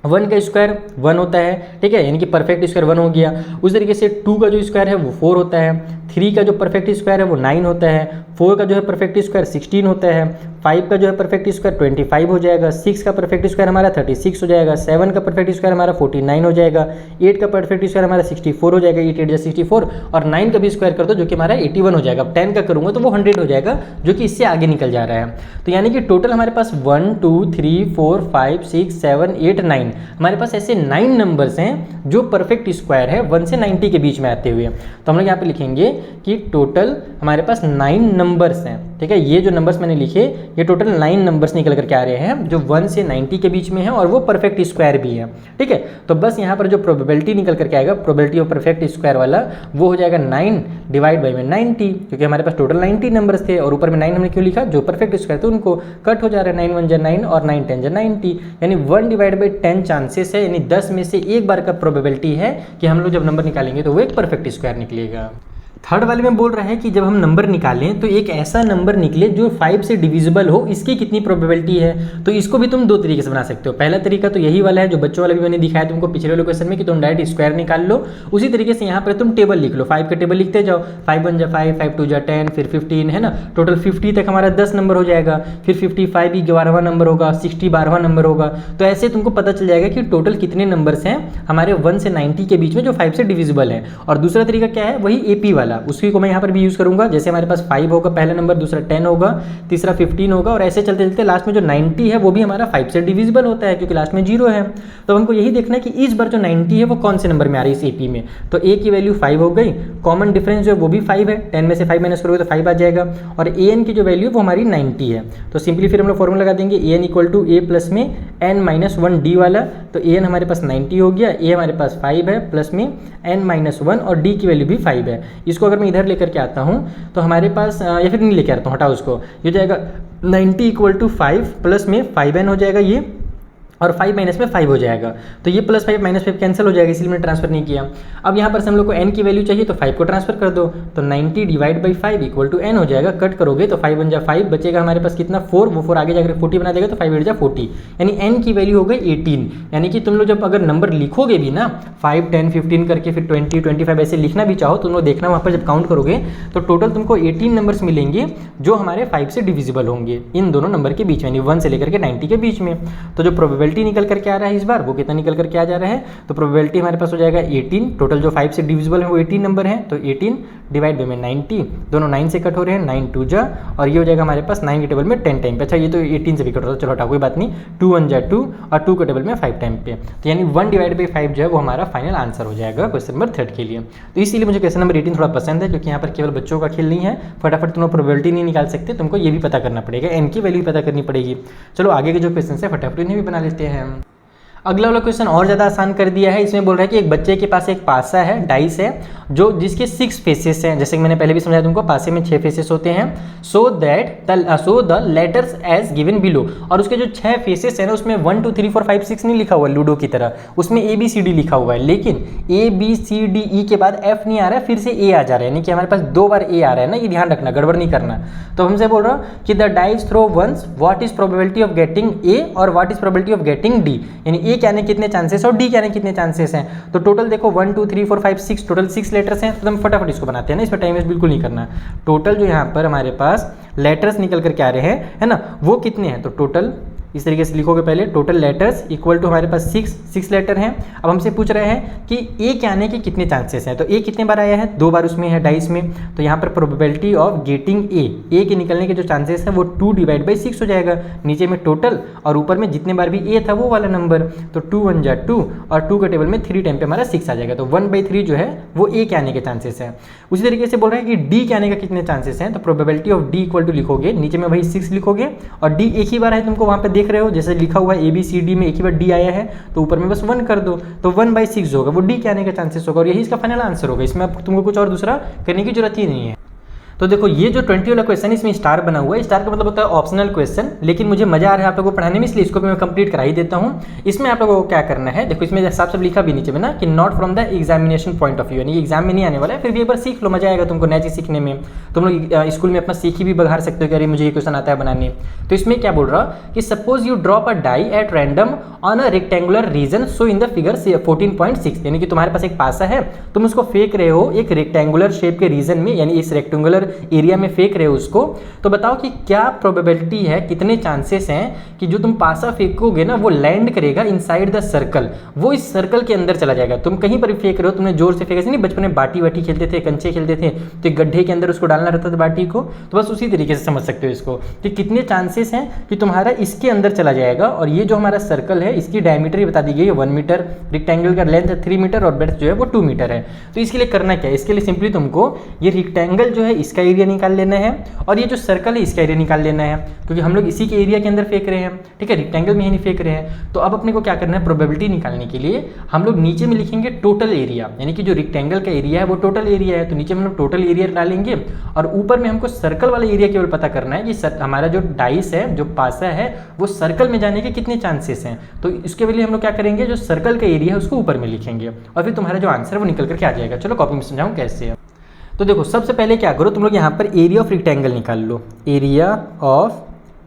1 का स्क्वायर 1 होता है, ठीक है, यानी कि परफेक्ट स्क्वायर 1 हो गया। उस तरीके से 2 का जो स्क्वायर है वो 4 होता है, 3 का जो परफेक्ट स्क्वायर है वो 9 होता है, 4 का जो है परफेक्ट स्क्वायर 16 होता है, 5 का जो है परफेक्ट स्क्वायर 25 हो जाएगा, 6 का परफेक्ट स्क्वायर हमारा 36 हो जाएगा, 7 का परफेक्ट स्क्वायर हमारा 49 हो जाएगा, 8 का परफेक्ट स्क्वायर हमारा 64 हो जाएगा, 8 8 64, और 9 का भी स्क्वायर कर दो जो कि हमारा 81 हो जाएगा। अब 10 का करूँगा तो वो 100 हो जाएगा, जो कि इससे आगे निकल जा रहा है। तो यानी कि टोटल हमारे पास 1 2 3 4 5 6 7 8 9, हमारे पास ऐसे 9 नंबर्स हैं जो परफेक्ट स्क्वायर है 1 से 90 के बीच में आते हुए। तो हम लोग यहाँ पे लिखेंगे कि टोटल हमारे पास 9 नंबर्स हैं, ठीक है। ये जो नंबर्स मैंने लिखे ये टोटल 9 नंबर्स निकल करके आ रहे हैं जो 1 से 90 के बीच में है, और वो परफेक्ट स्क्वायर भी है, ठीक है। तो बस यहाँ पर जो प्रोबेबिलिटी निकल करके आएगा, प्रोबेबिलिटी ऑफ परफेक्ट स्क्वायर वाला, वो हो जाएगा 9 / 90, क्योंकि हमारे पास टोटल 90 नंबर्स थे, और ऊपर में 9 हमने क्यों लिखा, जो परफेक्ट स्क्वायर थे उनको कट हो जा रहा है, 9 1 जा 9 और 9 10 जा 90, यानी 1 / 10 चांसेस है, यानी 10 में से एक बार का प्रोबेबिलिटी है कि हम लोग जब नंबर निकालेंगे तो वो एक परफेक्ट स्क्वायर निकलेगा। थर्ड वाले में बोल रहा है कि जब हम नंबर निकालें तो एक ऐसा नंबर निकले जो 5 से डिविजिबल हो, इसकी कितनी प्रोबेबिलिटी है। तो इसको भी तुम दो तरीके से बना सकते हो। पहला तरीका तो यही वाला है जो बच्चों वाला भी मैंने दिखाया तुमको पिछले वाले क्वेश्चन में कि तुम डायरेक्ट स्क्वायर निकाल लो। उसी तरीके से यहाँ पर तुम टेबल लिख लो, 5 का टेबल लिखते जाओ, 5 1 जा 5, 5 2 जा 10, फिर 15 है ना, टोटल 50 तक हमारा 10 नंबर हो जाएगा, फिर 55 भी 11वां नंबर होगा, 60 12वां नंबर होगा। तो ऐसे तुमको पता चल जाएगा कि टोटल कितने नंबर्स हैं हमारे 1 से 90 के बीच में जो 5 से डिविजिबल है। और दूसरा तरीका क्या है, वही AP वाला, उसी को मैं यहाँ पर भी यूज़ करूँगा। जैसे हमारे पास 5 होगा पहला नंबर, दूसरा 10 होगा, तीसरा 15 होगा, और ऐसे चलते चलते लास्ट में जो 90 है वो भी हमारा 5 से डिविजिबल होता है क्योंकि लास्ट में 0 है। तो हमको यही देखना है कि इस बार जो 90 है वो कौन से नंबर में आ रही है इस AP में। तो A की वैल्यू 5 हो गई, कॉमन डिफरेंस जो है वो भी 5 है, 10 में से 5 माइनस करोगे तो 5 आ जाएगा, और AN की जो वैल्यू वो हमारी 90 है। तो सिंपली फिर हम लोग फॉर्मूला लगा देंगे AN equal to A plus में n-1 D वाला। तो AN हमारे पास 90 हो गया, A हमारे पास 5 है, प्लस में n-1 और D की वैल्यू भी 5 है। इसको अगर मैं इधर लेकर के आता हूँ तो हमारे पास या फिर नहीं लेके आता हूँ, हटाओ उसको, ये हो जाएगा 90 इक्वल टू 5 प्लस में 5n हो जाएगा ये, और 5 माइनस में 5 हो जाएगा। तो ये प्लस 5 माइनस 5 कैंसिल हो जाएगा, इसलिए मैंने ट्रांसफर नहीं किया। अब यहाँ पर से हम लोग को n की वैल्यू चाहिए तो 5 को ट्रांसफर कर दो, तो 90 divide by 5 equal to n हो जाएगा। कट करोगे तो 5 1 जा 5 बचेगा हमारे पास कितना 4, वो 4 आगे जाकर 40 बना देगा, तो 5 8 जा 40, यानी n की वैल्यू हो गई 18। यानी कि तुम लोग जब अगर नंबर लिखोगे भी ना 5 10 15 करके फिर 20 25 ऐसे लिखना भी चाहो तो तुम लोग देखना वहाँ पर जब काउंट करोगे तो टोटल तुमको 18 नंबर्स मिलेंगे जो हमारे 5 से डिविजिबल होंगे इन दोनों नंबर के बीच में, यानी 1 से लेकर के 90 के बीच में। तो जो प्रोबेबिलिटी निकल करके आ रहा है इस बार वो कितना निकल कर क्या जा रहा है, तो प्रोबेबिलिटी हमारे पास हो जाएगा 18। टोटल जो 5 से डिविजिबल है वो 18 नंबर है, तो 18 डिवाइड बाई में 90, दोनों 9 से कट हो रहे हैं, 9 2 जा, और ये हो जाएगा हमारे पास 9 के टेबल में 10 टाइम पे। अच्छा ये तो 18 से भी कट रहा था, चलो हटा कोई बात नहीं, 2 1 जा 2 और 2 के टेबल में 5 टाइम पे। तो यानी 1 डिवाइड बाई 5 जो है वो हमारा फाइनल आंसर हो जाएगा क्वेश्चन नंबर 3 के लिए। तो इसीलिए मुझे क्वेश्चन नंबर 18 थोड़ा पसंद है क्योंकि यहाँ पर केवल बच्चों का खेल नहीं है, फटाफट तुम प्रोबेबिलिटी नहीं निकाल सकते, तुमको ये भी पता करना पड़ेगा, n की वैल्यू पता करनी पड़ेगी। चलो आगे के जो क्वेश्चन है फटाफट इन्हें भी बना लेते हैं। अगला वाला क्वेश्चन और ज़्यादा आसान कर दिया है। इसमें बोल रहा है कि एक बच्चे के पास एक पासा है, डाइस है, जो जिसके 6 फेसेस हैं। जैसे कि मैंने पहले भी समझाया तुमको, पासे में 6 फेसेस होते हैं। So the letters as given below, और उसके जो 6 फेसेस हैं ना उसमें 1 2 3 4 5 6 नहीं लिखा हुआ लूडो की तरह, उसमें ABCD लिखा हुआ है, लेकिन ABCDE के बाद F नहीं आ रहा है, फिर से A आ जा रहा है, यानी कि हमारे पास 2 बार A आ रहा है ना, ये ध्यान रखना, गड़बड़ नहीं करना। तो हमसे बोल रहा हूँ कि the dice throw once, what is probability of getting A और what is probability of getting D, यानी A के आने कितने चांसेस और D के आने कितने चांसेस हैं। तो टोटल देखो 1 2 3 4 5 6, टोटल 6 लेटर्स हैं, तो हम फटाफट इसको बनाते हैं ना, इस पर टाइम वेस्ट बिल्कुल नहीं करना। टोटल जो यहाँ पर हमारे पास लेटर्स निकल करके आ रहे हैं है ना, वो कितने हैं, तो टोटल इस तरीके से लिखोगे पहले, टोटल लेटर्स इक्वल टू हमारे पास 6 लेटर हैं। अब हमसे पूछ रहे हैं कि A के आने के कितने चांसेस हैं, तो A कितने बार आया है, 2 बार उसमें है डाइस में, तो यहाँ पर प्रोबेबिलिटी ऑफ गेटिंग A के निकलने के जो चांसेस हैं वो 2 डिवाइड बाई 6 हो जाएगा, नीचे में टोटल और ऊपर में जितने बार भी A था वो वाला नंबर, तो 2 1 जा 2 और 2 के टेबल में 3 टाइम पे हमारा 6 आ जाएगा, तो 1/3 जो है वो A के आने के चांसेस हैं। उसी तरीके से बोल रहे हैं कि D के आने का कितने चांसेस हैं, तो probability of D equal to लिखोगे, नीचे में वही 6 लिखोगे, और D एक ही बार है, तुमको वहाँ पे देख रहे हो जैसे लिखा हुआ है ABCD में एक ही बार D आया है, तो ऊपर में बस 1 कर दो, तो 1/6 होगा, वो D के आने का चांसेस होगा, और यही इसका फाइनल आंसर होगा। इसमें अब तुमको कुछ और दूसरा करने की जरूरत ही नहीं है। तो देखो ये जो 20 वाला क्वेश्चन है इसमें स्टार बना हुआ है, स्टार का मतलब होता है ऑप्शनल क्वेश्चन, लेकिन मुझे मजा आ रहा है आप लोगों को पढ़ाने में, इसलिए इसको भी मैं कंप्लीट करा ही देता हूँ। इसमें आप लोगों को क्या करना है, देखो इसमें साफ साफ लिखा भी नीचे में ना कि not from the examination point of view, यानी एग्जाम में नहीं आने वाला है, फिर भी एक बार सीख लो, मजा आएगा तुमको नया चीज़ सीखने में। तुम लोग स्कूल में अपना सीख ही भी बढ़ा सकते हो कि अरे मुझे ये क्वेश्चन आता है बनाने। तो इसमें क्या बोल रहा कि suppose you drop a die at random on a rectangular region so in the figure 14.6, यानी कि तुम्हारे पास एक पासा है, तुम उसको फेंक रहे हो एक रेक्टेंगुलर शेप के रीजन में, यानी इस रेक्टेंगुलर एरिया में फेंक रहे हो उसको। तो बताओ कि क्या प्रोबेबिलिटी है, कितने चांसेस हैं कि जो तुम पासा फेंकोगे ना वो लैंड करेगा इनसाइड द सर्कल, वो इस सर्कल के अंदर चला जाएगा। तुम कहीं पर भी फेंक रहे हो, तुमने जोर से फेंका, नहीं बचपन में बाटी वाटी खेलते थे, कंचे खेलते थे, तो एक गड्ढे के अंदर उसको डालना रहता था बाटी को, तो बस उसी तरीके से समझ सकते हो इसको कि कितने चांसेस हैं कि तुम्हारा इसके अंदर चला जाएगा। और ये जो हमारा सर्कल है इसकी डायमीटर ही बता दी गई है 1 मीटर, रेक्टेंगल का लेंथ है 3 मीटर और ब्रेड्थ जो है वो 2 मीटर है। तो इसके लिए करना क्या है, इसके लिए सिंपली तुमको ये रेक्टेंगल जो है इसका एरिया निकाल लेना है और ये जो सर्कल है इसका एरिया निकाल लेना है, क्योंकि हम लोग इसी के एरिया के अंदर फेंक रहे हैं, ठीक है, रेक्टेंगल में ही नहीं फेंक रहे हैं। तो अब अपने को क्या करना है, प्रोबेबिलिटी निकालने के लिए हम लोग नीचे में लिखेंगे टोटल एरिया, यानी कि जो रेक्टेंगल का एरिया है वो टोटल एरिया है, तो नीचे में हम लोग टोटल एरिया डालेंगे और ऊपर में हमको सर्कल वाला एरिया केवल पता करना है कि हमारा जो डाइस है, जो पासा है, वो सर्कल में जाने के कितने चांसेस हैं। तो इसके लिए हम लोग क्या करेंगे, जो सर्कल का एरिया है उसको ऊपर में लिखेंगे और फिर तुम्हारा जो आंसर है वो निकल करके आ जाएगा। चलो कॉपी में समझाऊँ कैसे है। तो देखो सबसे पहले क्या करो, तुम लोग यहाँ पर एरिया ऑफ रेक्टेंगल निकाल लो, एरिया ऑफ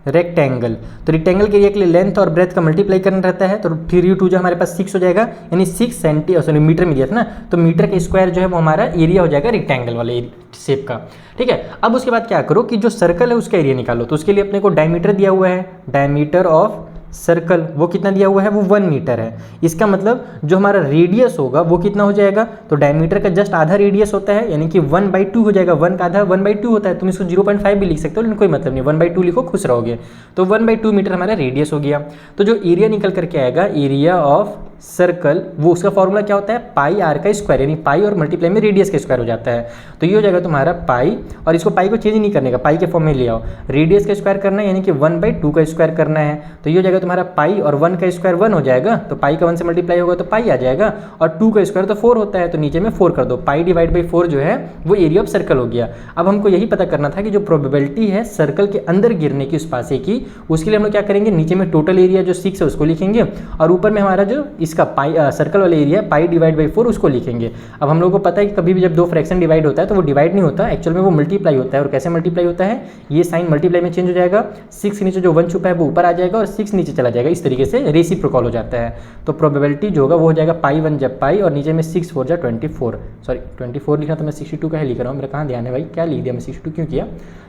रेक्टेंगल। तो रेक्टेंगल के एरिया के लिए लेंथ और ब्रेथ का मल्टीप्लाई करना रहता है, तो 3/2 जो हमारे पास 6 हो जाएगा, यानी 6 मीटर में दिया था ना, तो मीटर का स्क्वायर जो है वो हमारा एरिया हो जाएगा रेक्टेंगल वाले शेप का। ठीक है, अब उसके बाद क्या करो कि जो सर्कल है उसका एरिया निकालो। तो उसके लिए अपने को डायमीटर दिया हुआ है, डायमीटर ऑफ सर्कल वो कितना दिया हुआ है, वो 1 मीटर है। इसका मतलब जो हमारा रेडियस होगा वो कितना हो जाएगा, तो डायमीटर का जस्ट आधा रेडियस होता है, यानी कि 1/2 हो जाएगा। 1 का आधा 1/2 होता है, तुम इसको 0.5 भी लिख सकते हो, लेकिन कोई मतलब नहीं, 1/2 लिखो, खुश रहोगे। तो 1/2 मीटर हमारा रेडियस हो गया। तो जो एरिया निकल करके आएगा, एरिया ऑफ सर्कल, वो उसका फॉर्मूला क्या होता है, पाई आर का स्क्वायर, यानी पाई और मल्टीप्लाई में रेडियस का स्क्वायर हो जाता है। तो ये हो जाएगा तुम्हारा पाई, और इसको पाई को चेंज नहीं करने का, पाई के फॉर्म में ले आओ, रेडियस का स्क्वायर करना है, यानी कि 1/2 का स्क्वायर करना है। तो ये हो जाएगा तुम्हारा पाई, और 1 का स्क्वायर 1 हो जाएगा, तो पाई का 1 से मल्टीप्लाई होगा तो पाई आ जाएगा, और 2 का स्क्वायर तो 4 होता है, तो नीचे में 4 कर दो, पाई डिवाइड बाई 4 जो है वो एरिया ऑफ सर्कल हो गया। अब हमको यही पता करना था कि जो प्रोबेबिलिटी है सर्कल के अंदर गिरने की उस पासे की, उसके लिए हम लोग क्या करेंगे, नीचे में टोटल एरिया जो 6 है उसको लिखेंगे, और ऊपर में हमारा जो इसका पाई सर्कल वाला एरिया पाई डिवाइड बाई 4 उसको लिखेंगे। अब हम लोग को पता है कि कभी भी जब दो फ्रैक्शन डिवाइड होता है तो वो डिवाइड नहीं होता, एक्चुअल में वो मल्टीप्लाई होता है। और कैसे मल्टीप्लाई होता है, ये साइन मल्टीप्लाई में चेंज हो जाएगा, 6 के नीचे जो 1 छुपा है वो ऊपर आ जाएगा और 6 नीचे चला जाएगा, इस तरीके से रेसिप्रोकल हो जाता है। तो प्रोबेबिलिटी जो होगा वो हो जाएगा पाई 1 जब पाई, और नीचे में 6 4 जा 24, सॉरी 24 लिखना, तो मैं 62 का है लिख रहा हूँ, मेरा कहाँ ध्यान है भाई, क्या लिख दिया मैं, 62 क्यों किया,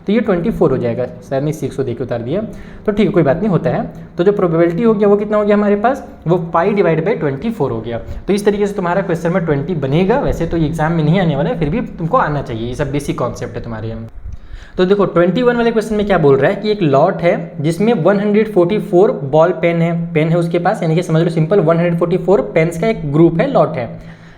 तो ये 24 हो जाएगा, सर ने 6 को देख के उतार दिया, तो ठीक है कोई बात नहीं, होता है। तो जो प्रोबेबिलिटी हो गया वो कितना हो गया हमारे पास, वो पाई डिवाइड बाई 24 हो गया। तो इस तरीके से तुम्हारा क्वेश्चन में 20 बनेगा। वैसे तो ये एग्जाम में नहीं आने वाला है, फिर भी तुमको आना चाहिए, ये सब बेसिक कॉन्सेप्ट है तुम्हारे यहाँ। तो देखो 21 वाले क्वेश्चन में क्या बोल रहा है कि एक लॉट है जिसमें 144 बॉल पेन है उसके पास, यानी कि समझ लो सिंपल 144 पेन्स का एक ग्रुप है, लॉट है,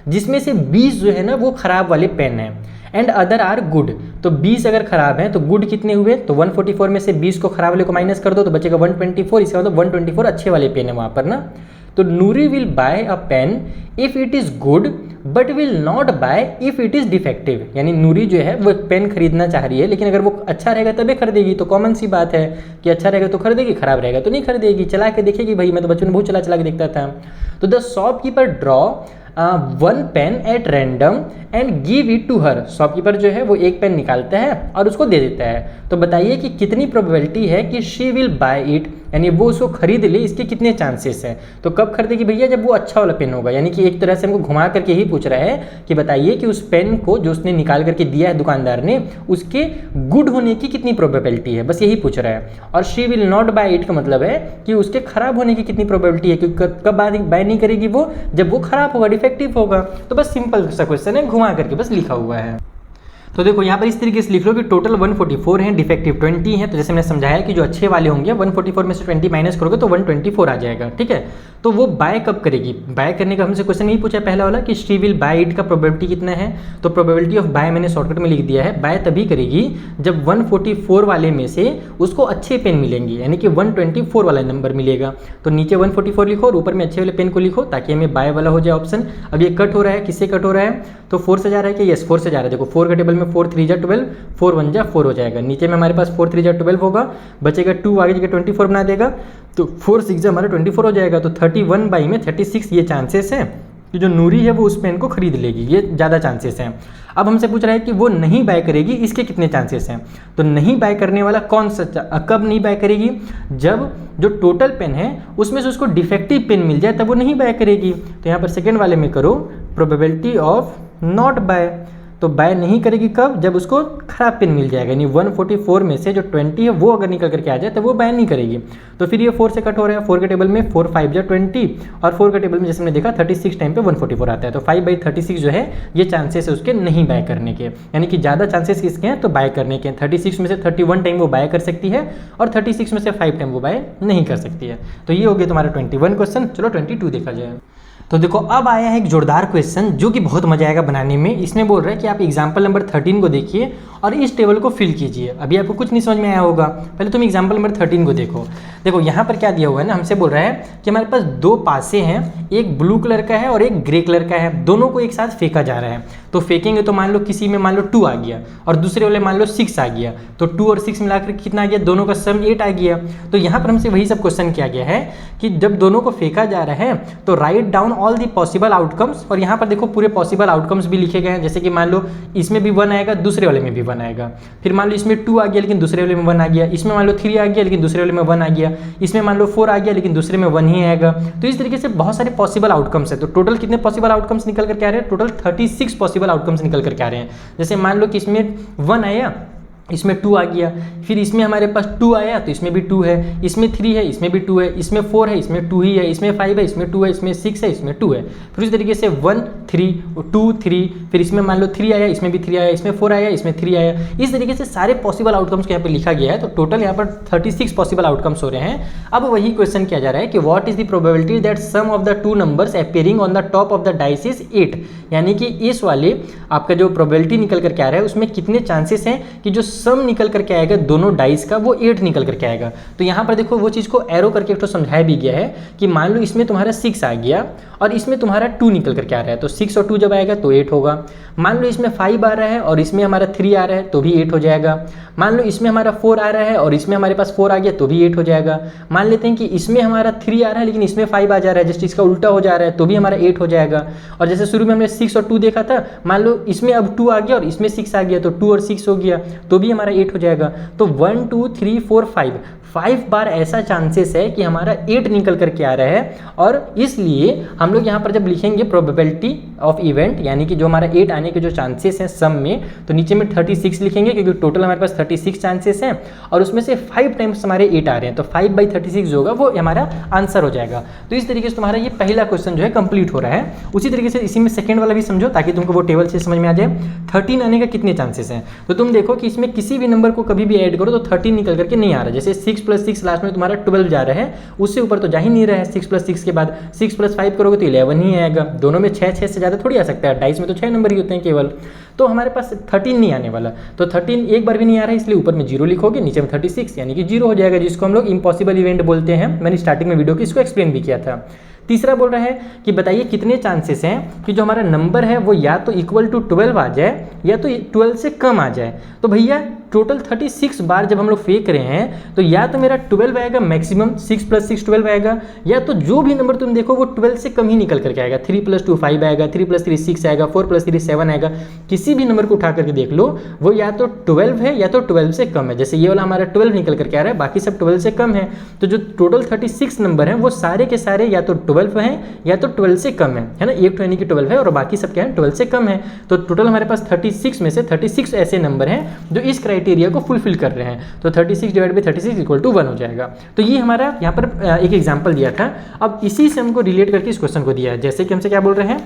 जिसमें से 20 जो है ना वो खराब वाले पेन है, एंड अदर आर गुड। तो 20 अगर खराब है तो गुड कितने हुए, तो 144 में से 20 को खराब वाले को माइनस कर दो तो बचेगा 124, इसका मतलब 124 अच्छे वाले पेन है वहाँ पर ना। तो Noori will buy a pen if it is good but will not buy if it is defective, यानी नूरी जो है वो पेन खरीदना चाह रही है, लेकिन अगर वो अच्छा रहेगा तभी खरीदेगी। तो कॉमन सी बात है कि अच्छा रहेगा तो खरीदेगी, खराब रहेगा तो नहीं खरीदेगी, चला के देखेगी, भाई मैं तो बचपन में बहुत चला के देखता था। तो the shopkeeper draw 1 pen at random and give it to her. Shopkeeper जो है वो एक पेन निकालता है और उसको दे देता है। तो बताइए कि कितनी प्रोबेबिलिटी है कि शी विल बाय इट, यानी वो उसको खरीद ले, इसके कितने चांसेस हैं। तो कब खरीदेगी भैया, जब वो अच्छा वाला पेन होगा, यानी कि एक तरह से हमको घुमा करके ही पूछ रहा है कि बताइए कि उस पेन को जो उसने निकाल करके दिया है दुकानदार ने, उसके गुड होने की कितनी प्रोबेबिलिटी है, बस यही पूछ रहा है। और she will not buy it का मतलब है कि उसके खराब होने की कितनी प्रोबेबिलिटी है, क्योंकि कब बाय नहीं करेगी वो, जब वो खराब होगा, डिफेक्टिव होगा। तो बस सिंपल सा क्वेश्चन है, घुमा करके बस लिखा हुआ है। तो देखो यहाँ पर इस तरीके से लिख लो कि टोटल 144 हैं, डिफेक्टिव 20 हैं। तो जैसे मैंने समझाया कि जो अच्छे वाले होंगे 144 में से 20 माइनस करोगे तो 124 आ जाएगा, ठीक है। तो वो बाय कब करेगी, बाय करने का हमसे क्वेश्चन नहीं पूछा पहला वाला कि शी विल बाय इट का प्रोबेबिलिटी कितना है। तो प्रोबेबिलिटी ऑफ बाय मैंने शॉर्टकट में लिख दिया है, बाय तभी करेगी जब 144 वाले में से उसको अच्छे पेन मिलेंगे, यानी कि 124 वाला नंबर मिलेगा। तो नीचे 144 लिखो और ऊपर में अच्छे वाले पेन को लिखो ताकि हमें बाय वाला हो जाए ऑप्शन। अब ये कट हो रहा है, किससे कट हो रहा है, तो 4 से जा रहा है कि यस 4 से जा रहा है। देखो 4 का टेबल में 4 3 जा 12, 4 1 जा 4 हो जाएगा। नीचे में हमारे पास 4 3 जा 12 होगा, बचेगा 2 आगे जगह 24 बना देगा, तो 4 6 जा हमारा 24 हो जाएगा। तो 31 बाई में 36 ये चांसेस है कि जो नूरी है वो उस पेन को खरीद लेगी, ये ज़्यादा चांसेस हैं। अब हमसे पूछ रहा है कि वो नहीं बाय करेगी, इसके कितने चांसेस हैं। तो नहीं बाय करने वाला कौन सा, कब नहीं बाय करेगी, जब जो टोटल पेन है उसमें से उसको डिफेक्टिव पेन मिल जाए तब वो नहीं बाय करेगी। तो यहाँ पर सेकेंड वाले में करो प्रोबेबिलिटी ऑफ नॉट बाय, तो बाय नहीं करेगी कब, जब उसको खराब पेन मिल जाएगा, यानी 144 में से जो 20 है वो अगर निकल करके आ जाए तो वो बाय नहीं करेगी। तो फिर ये 4 से कट हो रहा है, 4 के टेबल में 4 5 जा 20 और 4 के टेबल में जैसे हमने देखा 36 टाइम पे 144 आता है। तो 5/36 जो है ये चांसेस है उसके नहीं बाय करने के, यानी कि ज़्यादा चांसेस किसके हैं, तो बाय करने के। 36 में से 31 टाइम वो बाय कर सकती है और 36 में से 5 टाइम वो बाय नहीं कर सकती है। तो ये हो गया तुम्हारा 21 क्वेश्चन। चलो 22 देखा जाए। तो देखो अब आया है एक जोरदार क्वेश्चन जो कि बहुत मजा आएगा बनाने में। इसमें बोल रहा है कि आप एग्जाम्पल नंबर 13 को देखिए और इस टेबल को फिल कीजिए। अभी आपको कुछ नहीं समझ में आया होगा, पहले तुम एग्जाम्पल नंबर 13 को देखो। देखो यहाँ पर क्या दिया हुआ है ना, हमसे बोल रहा है कि हमारे पास 2 पासे हैं, एक ब्लू कलर का है और एक ग्रे कलर का है, दोनों को एक साथ फेंका जा रहा है। तो फेंकेंगे तो मान लो किसी में मान लो 2 आ गया और दूसरे वाले मान लो 6 आ गया, तो 2 और 6 मिलाकर कितना आ गया, दोनों का सम 8 आ गया। तो यहाँ पर हमसे वही सब क्वेश्चन किया गया है कि जब दोनों को फेंका जा रहा है तो write down all the possible outcomes, और यहाँ पर देखो पूरे पॉसिबल आउटकम्स भी लिखे गए हैं। जैसे कि मान लो इसमें भी 1 आएगा, दूसरे वाले में भी 1 आएगा, फिर मान लो इसमें 2 आ गया लेकिन दूसरे वाले में 1 आ गया, इसमें मान लो 3 आ गया लेकिन दूसरे वाले में 1 आ गया, इसमें मान लो 4 आ गया लेकिन दूसरे में 1 ही आएगा। तो इस तरीके से बहुत सारे पॉसिबल आउटकम्स है। तो टोटल कितने पॉसिबल आउटकम्स निकल कर के आ रहे हैं, टोटल 36 पॉसिबल आउटकम्स निकल कर के आ रहे हैं। जैसे मान लो कि इसमें 1 आया, इसमें 2 आ गया, फिर इसमें हमारे पास 2 आया तो इसमें भी 2 है, इसमें 3 है, इसमें भी 2 है, इसमें 4 है, इसमें 2 ही है, इसमें 5 है, इसमें 2 है, इसमें 6 है, इसमें 2 है। फिर इस तरीके से 1 3 2 3, फिर इसमें मान लो 3 आया, इसमें भी 3 आया, इसमें 4 आया, इसमें 3 आया। इस तरीके से सारे पॉसिबल आउटकम्स को यहाँ पे लिखा गया है। तो टोटल यहाँ पर 36 पॉसिबल आउटकम्स हो रहे हैं। अब वही क्वेश्चन किया जा रहा है कि what is the probability that sum of the 2 numbers appearing on the top of the dice is 8, यानी कि इस वाले आपका जो प्रोबेबिलिटी निकल करके आ रहा है उसमें कितने चांसेस हैं कि जो सम निकल करके आएगा दोनों डाइस का वो 8 निकल करके आएगा। तो यहाँ पर देखो वो चीज़ को एरो करके तो समझाया भी गया है कि मान लो इसमें तुम्हारा 6 आ गया और इसमें तुम्हारा 2 निकल करके आ रहा है, तो 6 और 2 जब आएगा तो 8 होगा। मान लो इसमें 5 आ रहा है और इसमें हमारा 3 आ रहा है तो भी 8 हो जाएगा। मान लो इसमें हमारा 4 आ रहा है और इसमें हमारे पास 4 आ गया तो भी 8 हो जाएगा। मान लेते हैं कि इसमें हमारा 3 आ रहा है लेकिन इसमें 5 आ जा रहा है, जिस चीज़ का उल्टा हो जा रहा है, तो भी हमारा 8 हो जाएगा। और जैसे शुरू में हमने 6 और 2 देखा था, मान लो इसमें अब 2 आ गया और इसमें 6 आ गया तो 2 और 6 हो गया तो भी हमारा 8 हो जाएगा। तो 1 2 3 4 5 बार ऐसा चांसेस है कि हमारा 8 निकल करके आ रहा है। और इसलिए हम लोग यहाँ पर जब लिखेंगे प्रोबेबिलिटी ऑफ इवेंट, यानी कि जो हमारा 8 आने के जो चांसेस हैं सम में, तो नीचे में 36 लिखेंगे क्योंकि टोटल हमारे पास 36 चांसेस हैं और उसमें से 5 टाइम्स हमारे 8 आ रहे हैं, तो 5/36 जो होगा वो हमारा आंसर हो जाएगा। तो इस तरीके से तुम्हारा ये पहला क्वेश्चन जो है कंप्लीट हो रहा है। उसी तरीके से इसी में सेकेंड वाला भी समझो ताकि तुमको वो टेबल से समझ में आ जाए। 13 आने का कितने चांसेस हैं, तो तुम देखो कि इसमें किसी भी नंबर को कभी भी ऐड करो तो 13 निकल करके नहीं आ रहा। जैसे 6 + 6 लास्ट में तुम्हारा 12 जा रहा है, उससे ऊपर तो जा ही नहीं रहा है। 6 + 6 के बाद 6 + 5 करोगे तो 11 ही आएगा। दोनों में 6 से ज़्यादा थोड़ी आ सकता है, डाइस में तो 6 नंबर ही होते हैं केवल। तो हमारे पास 13 नहीं आने वाला, तो 13 एक बार भी नहीं आ रहा है, इसलिए ऊपर में 0 लिखोगे, नीचे में 36 यानी कि 0 हो जाएगा, जिसको हम लोग इम्पॉसिबल इवेंट बोलते हैं। मैंने स्टार्टिंग में वीडियो की इसको एक्सप्लेन भी किया था। तीसरा बोल रहा है कि बताइए कितने चांसेस हैं कि जो हमारा नंबर है वो या तो इक्वल टू 12 आ जाए या तो 12 से कम आ जाए। तो भैया टोटल 36 बार जब हम लोग फेंक रहे हैं तो या तो मेरा 12 आएगा मैक्सिमम, 6 + 6 12 आएगा, या तो जो भी नंबर तुम देखो वो 12 से कम ही निकल करके आएगा। 3 + 2 5 आएगा, 3 + 3 6 आएगा, 4 + 3 7 आएगा। किसी भी नंबर को उठा करके देख लो वो या तो 12 है या तो 12 से कम है। जैसे ये वाला हमारा 12 निकल करके आ रहा है, बाकी सब 12 से कम है। तो जो टोटल 36 नंबर हैं वो सारे के सारे या तो 12 हैं या तो 12 से कम है ना। एक तो यानी कि 12 है और बाकी सब क्या है 12 से कम है। तो टोटल हमारे पास 36 में से 36 ऐसे नंबर हैं जो इस क्राइटेरिया को फुलफिल कर रहे हैं। तो 36 / 36 = 1 हो जाएगा। तो ये हमारा यहाँ पर एक एग्जाम्पल दिया था। अब इसी से हमको रिलेट करके इस क्वेश्चन को दिया है। जैसे कि हमसे क्या बोल रहे हैं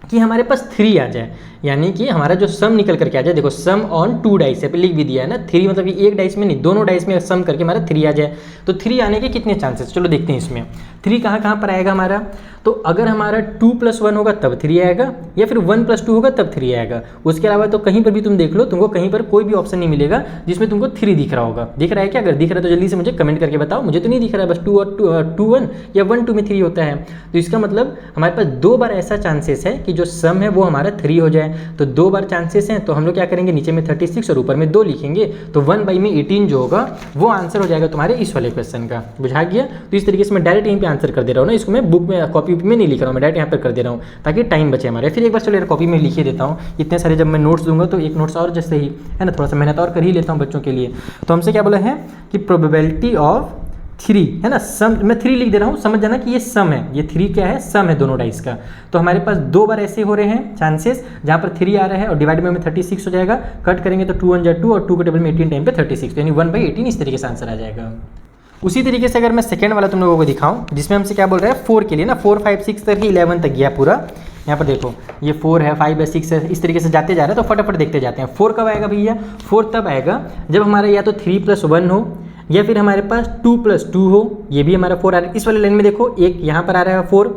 कि हमारे पास 3 आ जाए, यानी कि हमारा जो सम निकल करके आ जाए। देखो सम ऑन 2 डाइस पे लिख भी दिया है ना, 3 मतलब कि एक डाइस में नहीं, दोनों डाइस में सम करके हमारा 3 आ जाए। तो 3 आने के कितने चांसेस, चलो देखते हैं इसमें 3 कहाँ पर आएगा हमारा। तो अगर हमारा 2 + 1 होगा तब 3 आएगा, या फिर 1 + 2 होगा तब 3 आएगा। उसके अलावा तो कहीं पर भी तुम देख लो, तुमको कहीं पर कोई भी ऑप्शन नहीं मिलेगा जिसमें तुमको 3 दिख रहा होगा। दिख रहा है क्या? अगर दिख रहा है तो जल्दी से मुझे कमेंट करके बताओ। मुझे तो नहीं दिख रहा है, बस 2 और 2 1 या 1 2 में 3 होता है। तो इसका मतलब हमारे पास 2 बार ऐसा चांसेस है कि जो सम है वो हमारा 3 हो जाए। तो 2 बार चांसेस हैं, तो हम लोग क्या करेंगे, नीचे में 36 और ऊपर में 2 लिखेंगे। तो 1/18 जो होगा वो आंसर हो जाएगा तुम्हारे इस वाले क्वेश्चन का। बुझा गया? तो इस तरीके से मैं डायरेक्ट यहीं पे आंसर कर दे रहा हूँ ना, इसको मैं बुक में कॉपी में नहीं लिख रहा हूँ, मैं डायरेक्ट यहाँ पर कर दे रहा हूँ ताकि टाइम बचे हमारे। फिर एक बार चलो यार कॉपी में लिखे देता हूँ। इतने सारे जब मैं नोट्स दूंगा तो एक नोट्स और जैसे ही है ना, थोड़ा सा मेहनत और कर ही लेता हूँ बच्चों के लिए। तो हमसे क्या बोला है कि प्रोबेबिलिटी ऑफ 3 है ना, सम मैं 3 लिख दे रहा हूँ, समझ जाना कि ये सम है। ये 3 क्या है? सम है दोनों डाइस का। तो हमारे पास 2 बार ऐसे हो रहे हैं चांसेस जहाँ पर 3 आ रहा है और डिवाइड में 36 हो जाएगा। कट करेंगे तो 2 1 जा 2 और 2 के टेबल में 18 टाइम पे 36, यानी 1/18 इस तरीके से आंसर आ जाएगा। उसी तरीके से अगर मैं सेकंड वाला तुम लोगों को दिखाऊं जिसमें हमसे क्या बोल रहा है 4 के लिए ना, 4 5 6 तक ही 11 तक गया पूरा। यहाँ पर देखो ये 4 है, 5 है, 6 है, इस तरीके से जाते जा रहा है। तो फटाफट देखते जाते हैं। 4 कब आएगा भैया? 4 तब आएगा जब हमारा या तो 3 + 1 हो या फिर हमारे पास 2 + 2 हो। ये भी हमारा 4 आ रहा है। इस वाले लाइन में देखो एक यहाँ पर आ रहा है 4,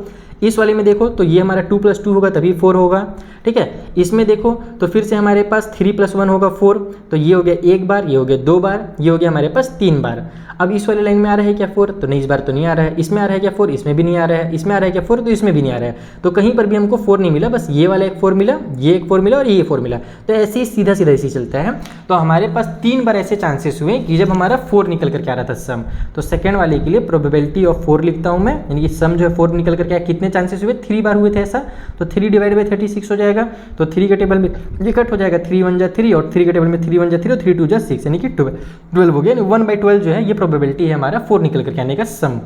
इस वाले में देखो तो ये हमारा 2 + 2 होगा तभी 4 होगा, ठीक है। इसमें देखो तो फिर से हमारे पास 3 + 1 होगा 4, तो ये हो गया 1 बार, ये हो गया 2 बार, ये हो गया हमारे पास 3 बार। अब इस वाले लाइन में आ रहा है क्या 4, तो नहीं इस बार तो नहीं आ रहा है। इसमें आ रहा है क्या 4, इसमें भी नहीं आ रहा है। इसमें आ रहा है क्या 4, तो इसमें भी नहीं आ रहा है। तो कहीं पर भी हमको 4 नहीं मिला, बस ये वाला एक 4 मिला, ये एक 4 मिला और ये 4 मिला। तो ऐसे ही सीधा सीधा ऐसे ही चलता है। तो हमारे पास 3 बार ऐसे चांसेस हुए कि जब हमारा 4 निकल करके आ रहा था सम। तो सेकंड वाले के लिए प्रोबेबिलिटी ऑफ 4 लिखता हूँ मैं, यानी कि सम जो है 4 निकल करके आया। कितने चांसेस हुए, 3 बार हुए थे ऐसा, तो 3 / 36 हो जाएगा। तो 3 के टेबल में ये कट हो जाएगा, 3 × 1 = 3 और 3 के टेबल में 3 × 1 = 3 और 3 × 2 = 6, यानी कि 12 हो गया। 1/12 जो है ये प्रोबेबिलिटी है हमारा 4 निकल करके आने का सम।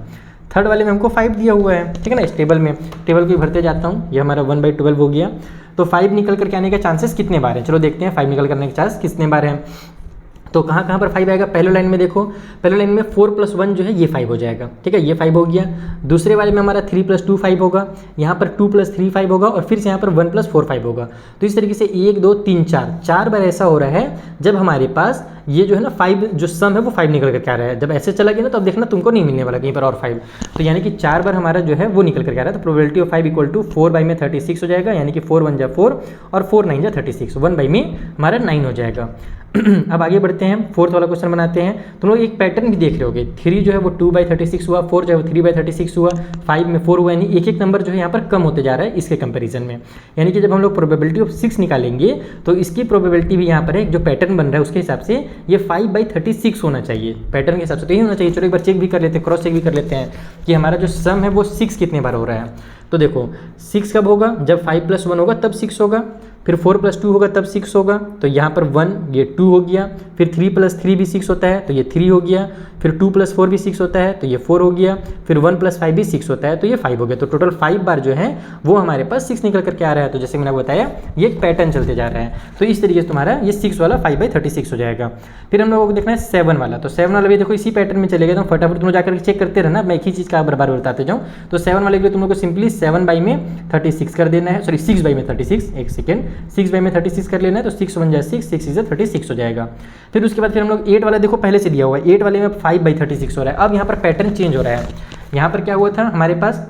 थर्ड वाले में हमको 5 दिया हुआ है, ठीक है ना। इस टेबल में टेबल को भरते जाता हूँ, ये हमारा 1/12 हो गया। तो 5 निकल करके आने का चांसेस कितने बार है, चलो देखते हैं 5 निकल करने के चांस कितने बार हैं। तो कहाँ कहाँ पर 5 आएगा, पहले लाइन में देखो, पहले लाइन में 4 + 1 जो है ये 5 हो जाएगा, ठीक है, ये 5 हो गया। दूसरे वाले में हमारा 3 + 2 5 होगा, यहाँ पर 2 + 3 5 होगा और फिर से यहाँ पर 1 + 4 5 होगा। तो इस तरीके से 1 2 3 4 बार ऐसा हो रहा है जब हमारे पास ये जो है ना 5 जो सम है वो 5 निकल करके आ रहा है। जब ऐसे चला गया ना तो अब देखना तुमको नहीं मिलने वाला कहीं पर और 5, तो यानी कि 4 बार हमारा जो है वो निकल करके आ रहा है। तो प्रोबेबिलिटी ऑफ 5 = 4/36 हो जाएगा, यानी कि 4 × 1 = 4 और 4 × 9 = 36, 1 में हमारा 9 हो जाएगा। अब आगे बढ़ते हैं, फोर्थ वाला क्वेश्चन बनाते हैं। तुम लोग एक पैटर्न भी देख रहे होगे, 3 जो है वो 2/36 हुआ, 4 जो है वो 3/36 हुआ, 5 में 4 हुआ, यानी एक एक नंबर जो है यहाँ पर कम होते जा रहा है इसके कंपैरिजन में। यानी कि जब हम लोग प्रोबेबिलिटी ऑफ 6 निकालेंगे तो इसकी प्रोबेबिलिटी भी यहाँ पर है, जो पैटर्न बन रहा है उसके हिसाब से ये 5/36 होना चाहिए, पैटर्न के हिसाब से तो यही होना चाहिए। चलो एक बार चेक भी कर लेते हैं, क्रॉस चेक भी कर लेते हैं कि हमारा जो सम है वो 6 कितने बार हो रहा है। तो देखो 6 कब होगा, जब 5 + 1 होगा तब 6 होगा, फिर 4 + 2 होगा तब 6 होगा, तो यहाँ पर 1 ये 2 हो गया, फिर 3 + 3 भी 6 होता है तो ये 3 हो गया, फिर 2 + 4 भी 6 होता है तो ये 4 हो गया, फिर 1 + 5 भी 6 होता है तो ये 5 हो गया। तो टोटल 5 बार जो है वो हमारे पास 6 निकल करके आ रहा है। तो जैसे मैंने बताया ये एक पैटर्न चलते जा रहा है, तो इस तरीके से तुम्हारा ये 6 वाला 5/36 हो जाएगा। फिर हम लोगों को देखना है 7 वाला, तो 7 वाला भी देखो इसी पैटर्न में चलेगा, तो फटाफट तुम लोग जाकर चेक करते रहना, मैं एक ही चीज़ का बार बार बताते जाऊँ। तो 7 वाले के लिए तुम लोग को सिंपली 7/36 कर देना है, सॉरी 6/36, एक सेकेंड, 6/36 कर लेना है, तो 6 × 1 = 6, 6 × 36 हो जाएगा। फिर उसके बाद फिर हम लोग 8 वाला देखो पहले से दिया हुआ है, 8 वाले में 5/36 हो रहा है। अब यहाँ पर पैटर्न चेंज हो रहा है, यहाँ पर क्या हुआ था हमारे पास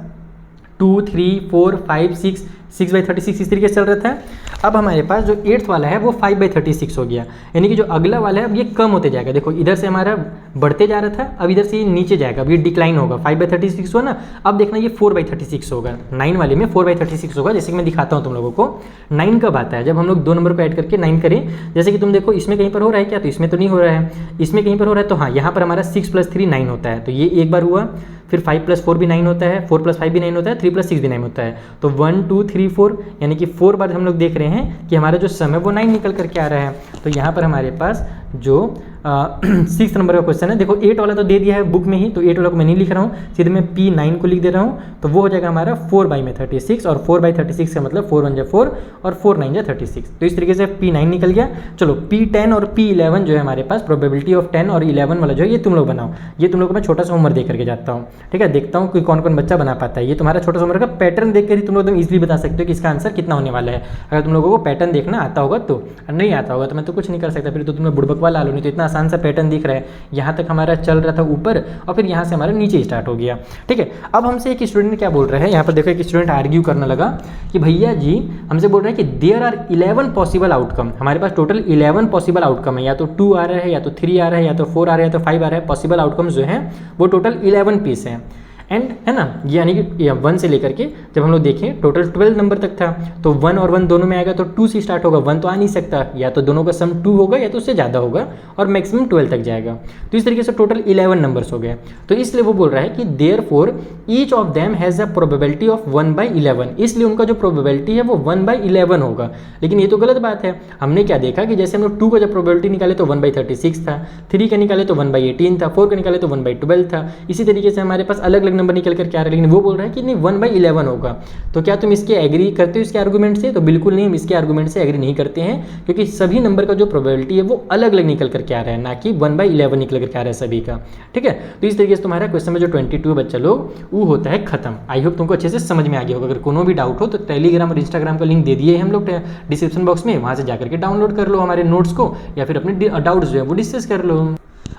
2 3 4 5 6 6/36 इस तरीके से चल रहा था। अब हमारे पास जो 8th वाला है वो 5/36 हो गया, यानी कि जो अगला वाला है अब ये कम होते जाएगा। देखो इधर से हमारा बढ़ते जा रहा था, अब इधर से ये नीचे जाएगा, अब ये डिक्लाइन होगा, 5/36 हुआ ना, अब देखना ये 4/36 होगा। 9 वाले में 4/36 होगा, जैसे कि मैं दिखाता हूँ तुम लोगों को। 9 कब आता है, जब हम लोग 2 नंबर को ऐड करके 9 करें। जैसे कि तुम देखो इसमें कहीं पर हो रहा है क्या, तो इसमें तो नहीं हो रहा है, इसमें कहीं पर हो रहा है, तो हाँ यहाँ पर हमारा 6 + 3 9 होता है, तो ये एक बार हुआ। फिर 5 + 4 भी 9 होता है, 4 + 5 भी 9 होता है, 3 + 6 भी 9 होता है। तो 1 2 3 4 यानी कि 4 बार हम लोग देख रहे हैं कि हमारा जो सम है वो 9 निकल करके आ रहा है। तो यहाँ पर हमारे पास जो 6 नंबर का क्वेश्चन है, देखो 8 वाला तो दे दिया है बुक में ही, तो 8 वाला को मैं नहीं लिख रहा हूँ, सीधे मैं P9 को लिख दे रहा हूँ। तो वो हो जाएगा हमारा 4/36, और 4/36 का मतलब 4 × 1 = 4 और 4 × 9 = 36। तो इस तरीके से P9 निकल गया। चलो P10 और P11 जो है हमारे पास, प्रोबेबिलिटी ऑफ 10 और 11 वाला जो है ये तुम लोग बनाओ। ये तुम लोग को मैं छोटा सा होमवर्क दे करके जाता हूँ, ठीक है, देखता हूँ कि कौन कौन बच्चा बना पाता है। ये तुम्हारा छोटा सा होमवर्क का पैटर्न देख कर ही तुम लोग एकदम ईजिली बता सकते हो कि इसका आंसर कितना होने वाला है। अगर तुम लोगों को पैटर्न देखना आता होगा तो, नहीं आता होगा तो मैं तो कुछ नहीं कर सकता, फिर तो तुम्हें बुड़बक वाला लो। नहीं तो इतना आसान सा पैटर्न दिख रहा है, यहाँ तक हमारा चल रहा था ऊपर और फिर यहाँ से हमारा नीचे स्टार्ट हो गया, ठीक है। अब हमसे एक स्टूडेंट क्या बोल रहे हैं, यहाँ पर देखो एक स्टूडेंट आर्ग्यू करने लगा कि भैया जी हमसे बोल रहे हैं कि देयर आर 11 पॉसिबल आउटकम। हमारे पास टोटल 11 पॉसिबल आउटकम है, या तो 2 आ रहा है, या तो 3 आ रहा है, या तो 4 आ रहा है, या तो 5 आ रहा है। पॉसिबल आउटकम्स जो हैं वो टोटल 11 पीस हैं, एंड है ना, यानी कि 1 से लेकर के जब हम लोग देखें टोटल 12 नंबर तक था, तो 1 और 1 दोनों में आएगा तो 2 से स्टार्ट होगा, 1 तो आ नहीं सकता, या तो दोनों का सम 2 होगा या तो उससे ज़्यादा होगा, और मैक्सिमम 12 तक जाएगा। तो इस तरीके से टोटल 11 नंबर्स हो गए। तो इसलिए वो बोल रहा है कि therefore each of them has a probability of 1/11, इसलिए उनका जो प्रोबेबिलिटी है वो 1/11 होगा। लेकिन ये तो गलत बात है, हमने क्या देखा कि जैसे हम लोग 2 का जब प्रोबेबिलिटी निकाले तो 1/36 था, 3 का निकाले तो 1/18 था, 4 का निकाले तो 1/12 था। इसी तरीके से हमारे पास अलग अलग नंबर निकल कर क्या आ रहा है, लेकिन वो बोल रहा है कि नहीं 1/11 होगा। तो क्या तुम इसके एग्री करते हो इसके आर्गूमेंट से? तो बिल्कुल नहीं, हम इसके आर्गूमेंट से एग्री नहीं करते हैं, क्योंकि सभी नंबर का जो प्रोबेबिलिटी है वो अलग अलग निकल करके आ रहा है, ना कि 1/11 निकल करके आ रहा है सभी का, ठीक है। तो इस तरीके से तुम्हारा क्वेश्चन में जो 22 बच्चा लोग वो होता है खत्म। आई होप तुमको अच्छे से समझ में आ गया होगा। अगर कोनो भी डाउट हो तो टेलीग्राम और इंस्टाग्राम का लिंक दे दिए हम लोग डिस्क्रिप्शन बॉक्स में, वहाँ से जाकर के डाउनलोड कर लो हमारे नोट्स को, या फिर अपने डाउट्स जो है वो डिस्कस कर लो।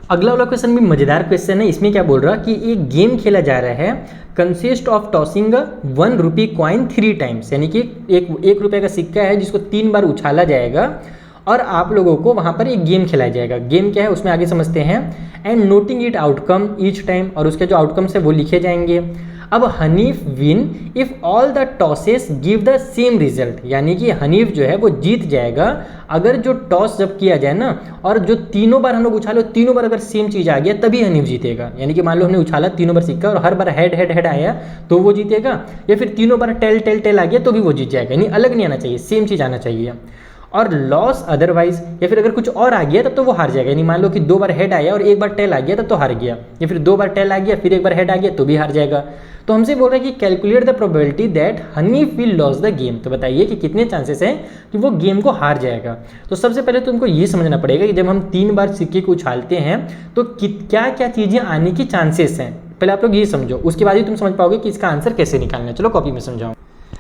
अगला वाला क्वेश्चन भी मजेदार क्वेश्चन है। इसमें क्या बोल रहा कि एक गेम खेला जा रहा है, consist of tossing 1 rupee coin 3 times, यानी कि एक रुपये का सिक्का है जिसको 3 बार उछाला जाएगा और आप लोगों को वहाँ पर एक गेम खिलाया जाएगा। गेम क्या है उसमें आगे समझते हैं। And noting it outcome each time, और उसके जो आउटकम्स है वो लिखे जाएंगे। अब Hanif win if all the tosses give the same result, यानी कि हनीफ जो है वो जीत जाएगा अगर जो टॉस जब किया जाए ना, और जो तीनों बार हम लोग उछालो, तीनों बार अगर सेम चीज़ आ गया तभी हनीफ जीतेगा। यानी कि मान लो हमने उछाला तीनों बार सिक्का और हर बार हेड हेड हेड आया तो वो जीतेगा, या फिर तीनों बार टेल टेल टेल आ गया तो भी वो जीत जाएगा। यानी अलग नहीं आना चाहिए, सेम चीज़ आना चाहिए। और लॉस अदरवाइज, या फिर अगर कुछ और आ गया तब तो वो हार जाएगा। यानी मान लो कि 2 बार हेड आया और 1 बार टेल आ गया तब तो हार गया, या फिर 2 बार टेल आ गया फिर 1 बार हेड आ गया तो भी हार जाएगा। तो हमसे बोल रहा है कि calculate the probability that Hanif will loss the game. तो बताइए कि कितने चांसेस हैं कि वो गेम को हार जाएगा। तो सबसे पहले तुमको ये समझना पड़ेगा कि जब हम 3 बार सिक्के को उछालते हैं तो क्या क्या चीज़ें आने की चांसेस हैं, पहले आप लोग ये समझो, उसके बाद ही तुम समझ पाओगे कि इसका आंसर कैसे निकालना है। चलो कॉपी में समझाओ।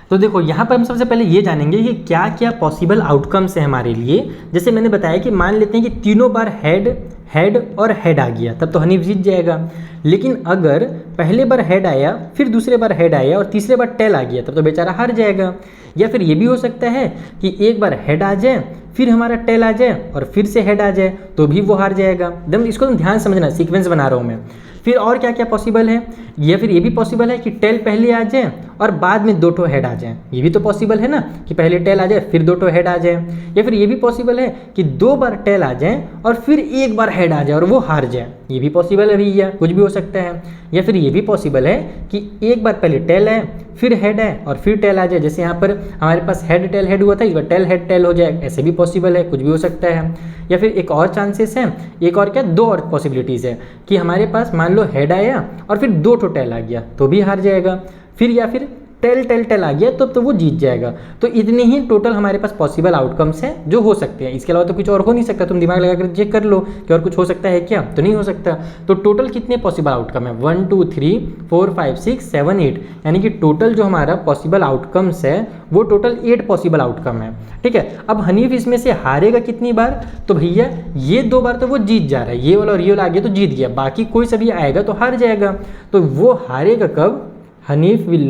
तो देखो यहाँ पर हम सबसे पहले ये जानेंगे कि क्या क्या पॉसिबल आउटकम्स हैं हमारे लिए। जैसे मैंने बताया कि मान लेते हैं कि तीनों बार हेड हेड और हेड आ गया तब तो हनीफ जीत जाएगा, लेकिन अगर पहले बार हेड आया फिर दूसरे बार हेड आया और तीसरे बार टेल आ गया तब तो बेचारा हार जाएगा। या फिर ये भी हो सकता है कि एक बार हेड आ जाए फिर हमारा टेल आ जाए और फिर से हेड आ जाए तो भी वो हार जाएगा। एकदम इसको तुम ध्यान समझना, सीक्वेंस बना रहा हूँ मैं। फिर और क्या क्या पॉसिबल है, या फिर ये भी पॉसिबल है कि टेल पहले आ जाए और बाद में 2 हेड आ जाए, ये भी तो पॉसिबल है ना कि पहले टेल आ जाए फिर 2 हेड आ जाए। या फिर ये भी पॉसिबल है कि 2 बार टेल आ जाए और फिर 1 बार हेड आ जाए और वो हार जाए, ये भी पॉसिबल है भैया, कुछ भी हो सकता है। या फिर ये भी पॉसिबल है कि 1 बार पहले टेल है फिर हेड है और फिर टेल आ जाए, जैसे यहाँ पर हमारे पास हेड टेल हेड हुआ था, इस बार टेल हेड टेल हो जाए, ऐसे भी पॉसिबल है, कुछ भी हो सकता है। या फिर एक और चांसेस है, एक और क्या 2 और पॉसिबिलिटीज़ है कि हमारे पास मान लो हेड आया और फिर 2 टेल आ गया तो भी हार जाएगा, फिर या फिर टेल टेल टेल आ गया तो वो जीत जाएगा। तो इतने ही टोटल हमारे पास पॉसिबल आउटकम्स हैं जो हो सकते हैं, इसके अलावा तो कुछ और हो नहीं सकता। तुम दिमाग लगा कर चेक कर लो कि और कुछ हो सकता है क्या, तो नहीं हो सकता। तो टोटल कितने पॉसिबल आउटकम है, 1 2 3 4 5 6 7 8, यानी कि टोटल जो हमारा पॉसिबल आउटकम्स है वो टोटल 8 पॉसिबल आउटकम है। ठीक है, अब हनीफ इसमें से हारेगा कितनी बार, तो भैया ये 2 बार तो वो जीत जा रहा है, ये वाला और ये वाला आ गया तो जीत गया, बाकी कोई सा भी आएगा तो हार जाएगा। तो वो हारेगा कब, Hanif will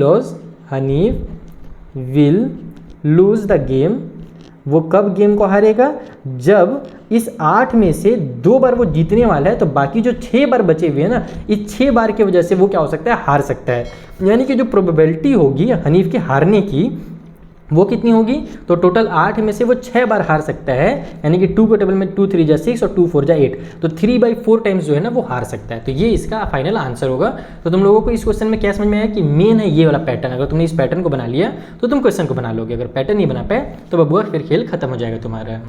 lose the game, वो कब गेम को हारेगा, जब इस 8 में से 2 बार वो जीतने वाला है तो बाकी जो 6 बार बचे हुए हैं ना, इस 6 बार की वजह से वो क्या हो सकता है, हार सकता है। यानी कि जो प्रोबेबिलिटी होगी हनीफ के हारने की वो कितनी होगी, तो टोटल 8 में से वो 6 बार हार सकता है, यानी कि 2 को टेबल में 2 3 जा 6 और 2 4 जा 8, तो 3/4 टाइम्स जो है ना वो हार सकता है। तो ये इसका फाइनल आंसर होगा। तो तुम लोगों को इस क्वेश्चन में क्या समझ में आया कि मेन है ये वाला पैटर्न, अगर तुमने इस पैटर्न को बना लिया तो तुम क्वेश्चन को बना लोगे, अगर पैटर्न नहीं बना पाए तो बबुआ फिर खेल खत्म हो जाएगा तुम्हारा।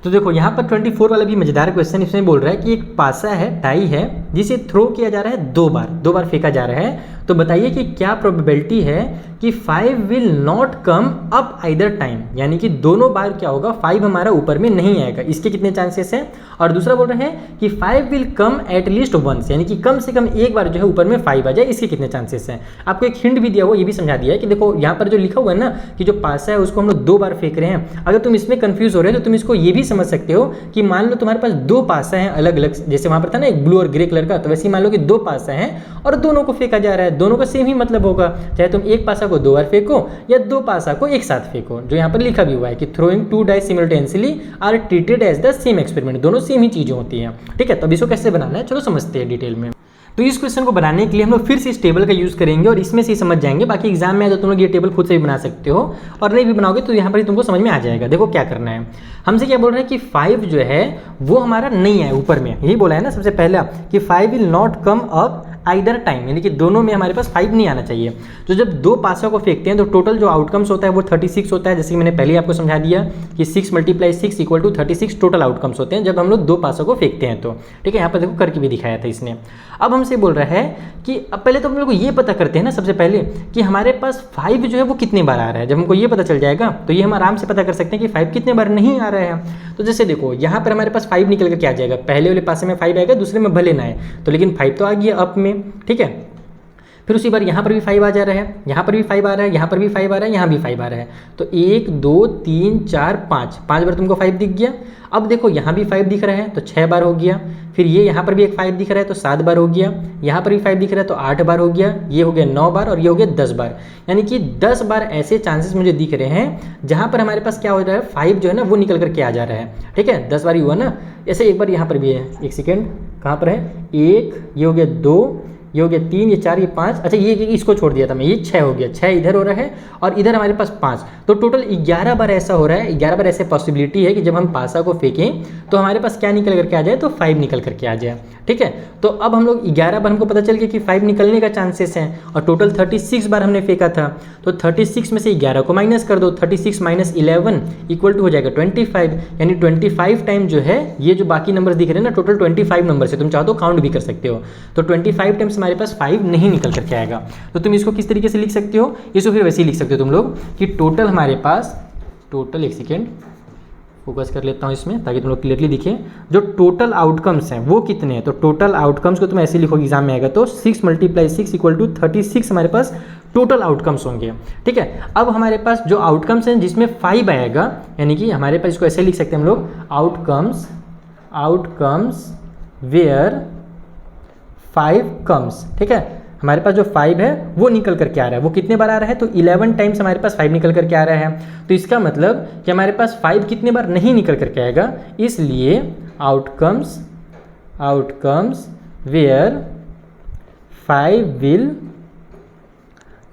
तो देखो यहाँ पर 24 वाला भी मजेदार क्वेश्चन, इसमें बोल रहा है कि एक पासा है, टाई है, जिसे थ्रो किया जा रहा है 2 बार फेंका जा रहा है। तो बताइए कि क्या प्रोबेबिलिटी है कि 5 will not come up either time, यानी कि दोनों बार क्या होगा 5 हमारा ऊपर में नहीं आएगा, इसके कितने चांसेस हैं। और दूसरा बोल रहे हैं कि 5 will come at least once, यानी कि कम से कम एक बार जो है ऊपर में 5 आ जाए, इसके कितने चांसेस हैं। आपको एक हिंट भी दिया हुआ, ये भी समझा दिया है कि देखो यहाँ पर जो लिखा हुआ है ना कि जो पासा है उसको हम लोग 2 बार फेंक रहे हैं। अगर तुम इसमें कंफ्यूज हो रहे हो तो तुम इसको ये भी समझ सकते हो कि मान लो तुम्हारे पास 2 पासा हैं अलग अलग, जैसे वहाँ पर था ना एक ब्लू और ग्रे कलर का, तो वैसे ही मान लो कि 2 पासा हैं और दोनों को फेंका जा रहा है, दोनों का सेम ही मतलब होगा, चाहे तुम एक पासा को 2 बार फेंको या 2 पासा को एक साथ फेंको। जो यहाँ पर लिखा भी हुआ है कि throwing 2 dice simultaneously are treated as the same experiment, दोनों सेम ही चीज़ें होती हैं। ठीक है, तो अब इसको कैसे बनाना है चलो समझते हैं डिटेल में। तो इस क्वेश्चन को बनाने के लिए हम लोग फिर से इस टेबल का यूज़ करेंगे और इसमें से समझ जाएंगे, बाकी एग्जाम में आए तो तुम लोग ये टेबल खुद से भी बना सकते हो और नहीं भी बनाओगे तो यहाँ पर ही तुमको समझ में आ जाएगा। देखो क्या करना है, हमसे क्या बोल रहे हैं कि 5 जो है वो हमारा नहीं है ऊपर में, यही बोला है ना सबसे पहला कि 5 will not come up either time, यानी कि दोनों में हमारे पास 5 नहीं आना चाहिए। तो जब 2 पासा को फेंकते हैं तो टोटल जो आउटकम्स होता है वो 36 होता है, जैसे कि मैंने पहले आपको समझा दिया कि 6 × 6 = 36 टोटल आउटकम्स होते हैं जब हम लोग 2 पासा को फेंकते हैं तो। ठीक है, यहाँ पर देखो करके भी दिखाया था इसने। अब हमसे बोल रहा है कि अब पहले तो हम लोग को ये पता करते हैं ना सबसे पहले कि हमारे पास 5 जो है वो कितने बार आ रहा है। जब हमको ये पता चल जाएगा तो ये हम आराम से पता कर सकते हैं कि 5 कितने बार नहीं आ रहा है। तो जैसे देखो यहाँ पर हमारे पास 5 निकल कर क्या आ जाएगा, पहले वाले पासे में 5 आएगा, दूसरे में भले ना आए, तो लेकिन 5 तो आ गया अप में। ठीक है, फिर उसी बार यहाँ पर भी 5 आ जा रहा है, यहाँ पर भी 5 आ रहा है, यहाँ पर भी 5 आ रहा है, यहाँ भी 5 आ रहा है। तो 1 2 3 4 5 बार तुमको 5 दिख गया। अब देखो यहाँ भी 5 दिख रहा है तो 6 बार हो गया। फिर ये यहाँ पर भी एक 5 दिख रहा है तो 7 बार हो गया। यहाँ पर भी 5 दिख रहा है तो 8 बार हो गया। ये हो गया 9 बार और ये हो गया 10 बार। यानी कि 10 बार ऐसे चांसेस मुझे दिख रहे हैं जहाँ पर हमारे पास क्या हो रहा है, 5 जो है ना वो निकल करके आ जा रहा है। ठीक है, 10 बार ही हुआ ना। ऐसे एक बार यहाँ पर भी है, एक सेकेंड, कहाँ पर है, 1, ये हो गया 2, ये हो गया 3, ये 4, ये 5, अच्छा ये इसको छोड़ दिया था मैं, ये 6 हो गया, 6 इधर हो रहा है और इधर हमारे पास 5, तो टोटल 11 बार ऐसा हो रहा है। 11 बार ऐसे पॉसिबिलिटी है कि जब हम पासा को फेंकें तो हमारे पास क्या निकल करके आ जाए, तो 5 निकल करके आ जाए। ठीक है, तो अब हम लोग 11 बार हमको पता चल गया कि 5 निकलने का चांसेस हैं और टोटल 36 बार हमने फेंका था। तो 36 में से 11 को माइनस कर दो, 36 माइनस 11 इक्वल टू हो जाएगा 25, यानी 25 टाइम जो है ये जो बाकी नंबर दिख रहे हैं ना, टोटल 25 नंबर से तुम चाहो तो काउंट भी कर सकते हो। तो 25 टाइम्स हमारे पास 5 नहीं निकल करके आएगा। तो तुम इसको किस तरीके से लिख सकते हो, इसको फिर वैसे ही लिख सकते हो तुम लोग कि टोटल हमारे पास, टोटल, एक सेकेंड फोकस कर लेता हूँ इसमें ताकि तुम लोग क्लियरली दिखे, जो टोटल आउटकम्स हैं वो कितने हैं। तो टोटल आउटकम्स को तुम ऐसे लिखोगे एग्जाम में आएगा तो 6 × 6 इक्वल टू 36 हमारे पास टोटल आउटकम्स होंगे। ठीक है, अब हमारे पास जो आउटकम्स हैं जिसमें 5 आएगा, यानी कि हमारे पास इसको ऐसे लिख सकते हैं हम लोग, आउटकम्स वेयर 5 कम्स। ठीक है, हमारे पास जो 5 है वो निकल करके आ रहा है। वो कितने बार आ रहा है, तो 11 टाइम्स हमारे पास 5 निकल करके आ रहा है। तो इसका मतलब कि हमारे पास 5 कितने बार नहीं निकल करके आएगा, इसलिए outcomes where 5 will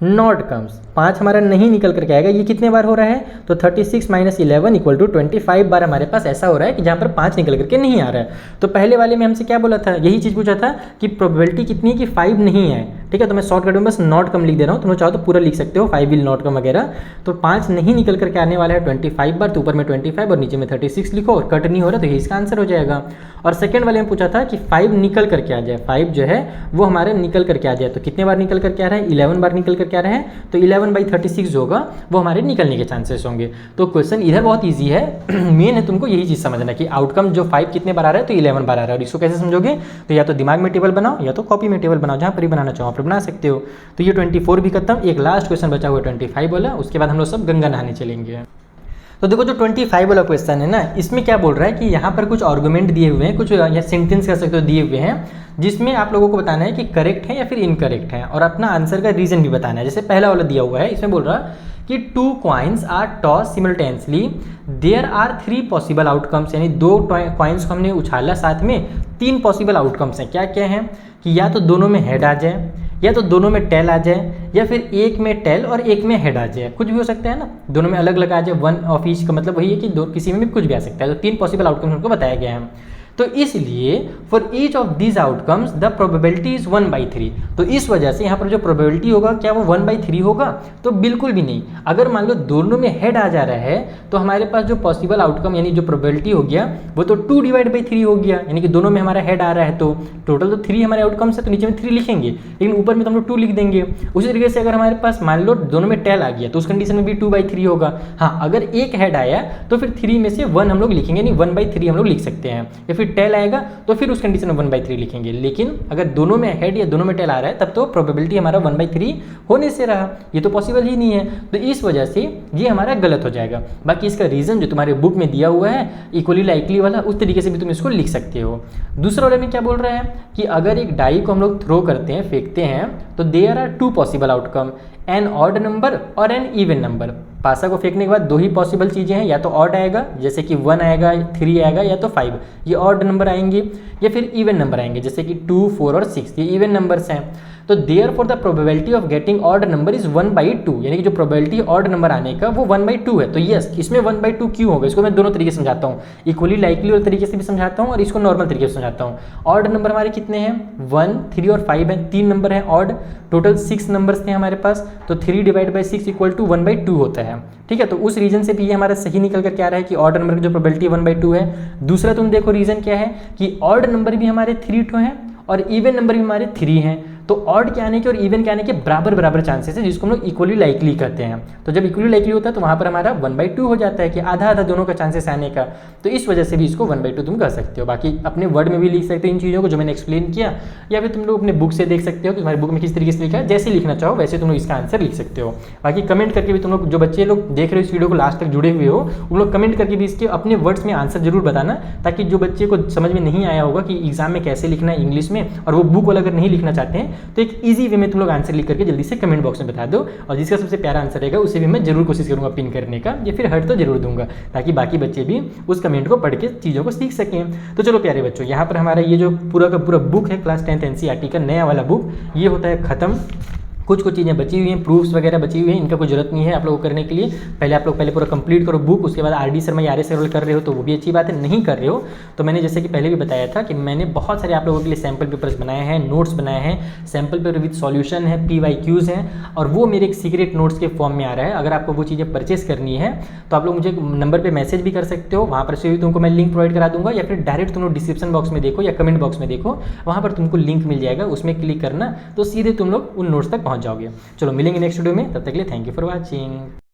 not comes, 5 हमारा नहीं निकल करके आएगा। ये कितने बार हो रहा है, तो 36 माइनस 11 इक्वल टू 25 बार हमारे पास ऐसा हो रहा है कि जहाँ पर 5 निकल करके नहीं आ रहा है। तो पहले वाले में हमसे क्या बोला था, यही चीज़ पूछा था कि प्रोबेबिलिटी कितनी है कि 5 नहीं है। ठीक है, तो मैं शॉर्टकट में बस नॉट कम लिख दे रहा हूँ, तुम चाहो तो पूरा लिख सकते हो 5 विल नॉट कम वगैरह। तो 5 नहीं निकल करके आने वाला है 25 बार, तो ऊपर में 25 और नीचे में 36 लिखो और कट नहीं हो रहा तो ये इसका आंसर हो जाएगा। और सेकंड वाले में पूछा था कि 5 निकल करके आ जाए, 5 जो है वो हमारे निकल करके आ जाए। तो कितने बार निकल करके आ रहा है, 11 बार निकल करके आ रहा है। तो 11/36 जो होगा वो हमारे निकलने के चांसेस होंगे। तो क्वेश्चन इधर बहुत ईजी है, मेन है तुमको यही चीज़ समझना कि आउटकम जो 5 कितने बार आ रहा है, तो 11 बार आ रहा है। और इसको कैसे समझोगे, तो या तो दिमाग में टेबल बनाओ या तो कॉपी में टेबल बनाओ, जहाँ पर ही बनाना चाहो आप बना सकते हो। तो ये 24 भी खत्म, एक लास्ट क्वेश्चन बचा हुआ 25 वाला, उसके बाद हम लोग सब गंगा नहाने चलेंगे। तो देखो जो 25 वाला क्वेश्चन है ना, इसमें क्या बोल रहा है कि यहाँ पर कुछ आर्गुमेंट दिए हुए हैं, कुछ या सेंटेंस कह सकते हो दिए हुए हैं, जिसमें आप लोगों को बताना है कि करेक्ट है या फिर इनकरेक्ट है और अपना आंसर का रीजन भी बताना है। जैसे पहला वाला दिया हुआ है, इसमें बोल रहा है कि 2 coins are toss simultaneously, there are 3 possible outcomes, यानी 2 कॉइन्स को हमने उछाला, साथ में 3 पॉसिबल आउटकम्स हैं। क्या क्या हैं कि या तो दोनों में हेड आ जाए, या तो दोनों में टेल आ जाए, या फिर एक में टेल और एक में हेड आ जाए, कुछ भी हो सकता है ना, दोनों में अलग अलग आ जाए। 1 ऑफ ईच का मतलब वही है कि किसी में भी कुछ भी आ सकता है। तो 3 पॉसिबल आउटकम्स हमको बताया गया है। तो इसलिए for each of these outcomes the probability is 1/3। तो इस वजह से यहाँ पर जो प्रोबेबिलिटी होगा क्या वो 1/3 होगा, तो बिल्कुल भी नहीं। अगर मान लो दोनों में हेड आ जा रहा है तो हमारे पास जो पॉसिबल आउटकम यानी जो प्रोबेबिलिटी हो गया वो तो 2/3 हो गया, यानी कि दोनों में हमारा हेड आ रहा है तो टोटल तो 3 हमारे आउटकम्स है, तो नीचे में 3 लिखेंगे, लेकिन ऊपर में तो हम लोग 2 लिख देंगे। उसी तरीके से अगर हमारे पास मान लो दोनों में टेल आ गया तो उस कंडीशन में भी 2/3 होगा। हाँ, अगर एक हेड आया तो फिर 3 में से 1 हम लोग लिखेंगे, नहीं 1/3 हम लोग लिख सकते हैं। या फिर टेल आएगा तो फिर उस कंडीशन में 1/3 लिखेंगे। लेकिन अगर दोनों में हेड या दोनों में टेल आ रहा है तब तो प्रोबेबिलिटी हमारा 1/3 होने से रहा, ये तो पॉसिबल ही नहीं है। तो इस वजह से ये हमारा गलत हो जाएगा। बाकी इसका रीजन जो तुम्हारे बुक में दिया हुआ है इक्वली लाइकली वाला, उस तरीके से भी तुम इसको लिख सकते हो। दूसरा वाले में क्या बोल रहा है कि अगर एक डाई को हम लोग थ्रो करते हैं, फेंकते हैं, तो there are 2 possible outcome, an odd number और एन इवन नंबर। पासा को फेंकने के बाद 2 ही पॉसिबल चीज़ें हैं, या तो ऑड आएगा जैसे कि 1 आएगा, 3 आएगा, या तो 5, ये ऑड नंबर आएंगे, या फिर इवन नंबर आएंगे जैसे कि 2, 4 और 6, ये इवन नंबर्स हैं। तो therefore the probability of getting odd number is 1/2, यानी कि जो प्रोबेबिलिटी ऑड नंबर आने का वो 1/2 है। तो यस, इसमें 1/2 क्यों होगा, इसको मैं दोनों तरीके से समझाता हूँ, इक्वली लाइकली वाले तरीके से भी समझाता हूँ और इसको नॉर्मल तरीके से समझाता हूँ। ऑड नंबर हमारे कितने हैं, 1, 3 और 5 हैं, 3 नंबर हैं ऑड, टोटल 6 नंबर्स थे हमारे पास, तो 3/6 इक्वल टू 1/2 होता है। ठीक है, तो उस रीजन से भी ये हमारा सही निकल कर क्या रहा है कि ऑड नंबर की जो प्रोबेबिलिटी 1/2 है। दूसरा तुम देखो रीजन क्या है कि ऑड नंबर भी हमारे 3 ठो हैं और इवन नंबर भी हमारे 3 हैं। तो ऑड के आने के और इवन के आने के बराबर बराबर चांसेस है, जिसको हम लोग इक्वली लाइकली कहते हैं। तो जब इक्वली लाइकली होता है तो वहाँ पर हमारा 1/2 हो जाता है कि आधा आधा दोनों का चांसेस आने का। तो इस वजह से भी इसको 1/2 तुम कह सकते हो। बाकी अपने वर्ड में भी लिख सकते हो इन चीज़ों को जो मैंने एक्सप्लेन किया, या फिर तुम लोग अपने बुक से देख सकते हो कि तुम्हारी बुक में किस तरीके से लिखा है। जैसे लिखना चाहो वैसे तुम लोग इसका आंसर लिख सकते हो। बाकी कमेंट करके भी तुम लोग, जो बच्चे लोग देख रहे हो इस वीडियो को लास्ट तक जुड़े हुए हो, उन लोग कमेंट करके भी इसके अपने वर्ड्स में आंसर जरूर बताना, ताकि जो बच्चे को समझ में नहीं आया होगा कि एग्जाम में कैसे लिखना है इंग्लिश में, और वो बुक वाला अगर नहीं लिखना चाहते हैं तो एक ईजी वे में तुम लोग आंसर लिख करके जल्दी से कमेंट बॉक्स में बता दो। और जिसका सबसे प्यारा आंसर रहेगा उसे भी मैं जरूर कोशिश करूंगा पिन करने का, या फिर हर्ट तो जरूर दूंगा, ताकि बाकी बच्चे भी उस कमेंट को पढ़ के चीज़ों को सीख सकें। तो चलो प्यारे बच्चों, यहाँ पर हमारा ये जो पूरा का पूरा बुक है क्लास 10th NCERT का नया वाला बुक, ये होता है खत्म। कुछ चीज़ें बची हुई हैं, प्रूफ्स वगैरह बची हुई हैं, इनका कोई जरूरत नहीं है आप लोगों को करने के लिए। पहले आप लोग पूरा कंप्लीट करो बुक, उसके बाद RD शर्मा या RS कर रहे हो तो वो भी अच्छी बात है, नहीं कर रहे हो तो मैंने जैसे कि पहले भी बताया था कि मैंने बहुत सारे आप लोगों के लिए सैम्पल पेपर्स बनाए हैं, नोट्स बनाए हैं, सैम्पल पेपर विद सॉल्यूशन है, PYQs हैं, और वो मेरे एक सीक्रेट नोट्स के फॉर्म में आ रहा है। अगर आपको वो चीज़ें परचेस करनी है तो आप लोग मुझे नंबर पर मैसेज भी कर सकते हो, वहाँ पर से भी तुमको मैं लिंक प्रोवाइड करा दूंगा, या फिर डायरेक्ट तुम लोग डिस्क्रिप्शन बॉक्स में देखो या कमेंट बॉक्स में देखो, वहाँ पर तुमको लिंक मिल जाएगा, उसमें क्लिक करना तो सीधे तुम लोग उन नोट्स तक पहुँच जाओगे। चलो मिलेंगे नेक्स्ट वीडियो में, तब तक के लिए थैंक यू फॉर वॉचिंग।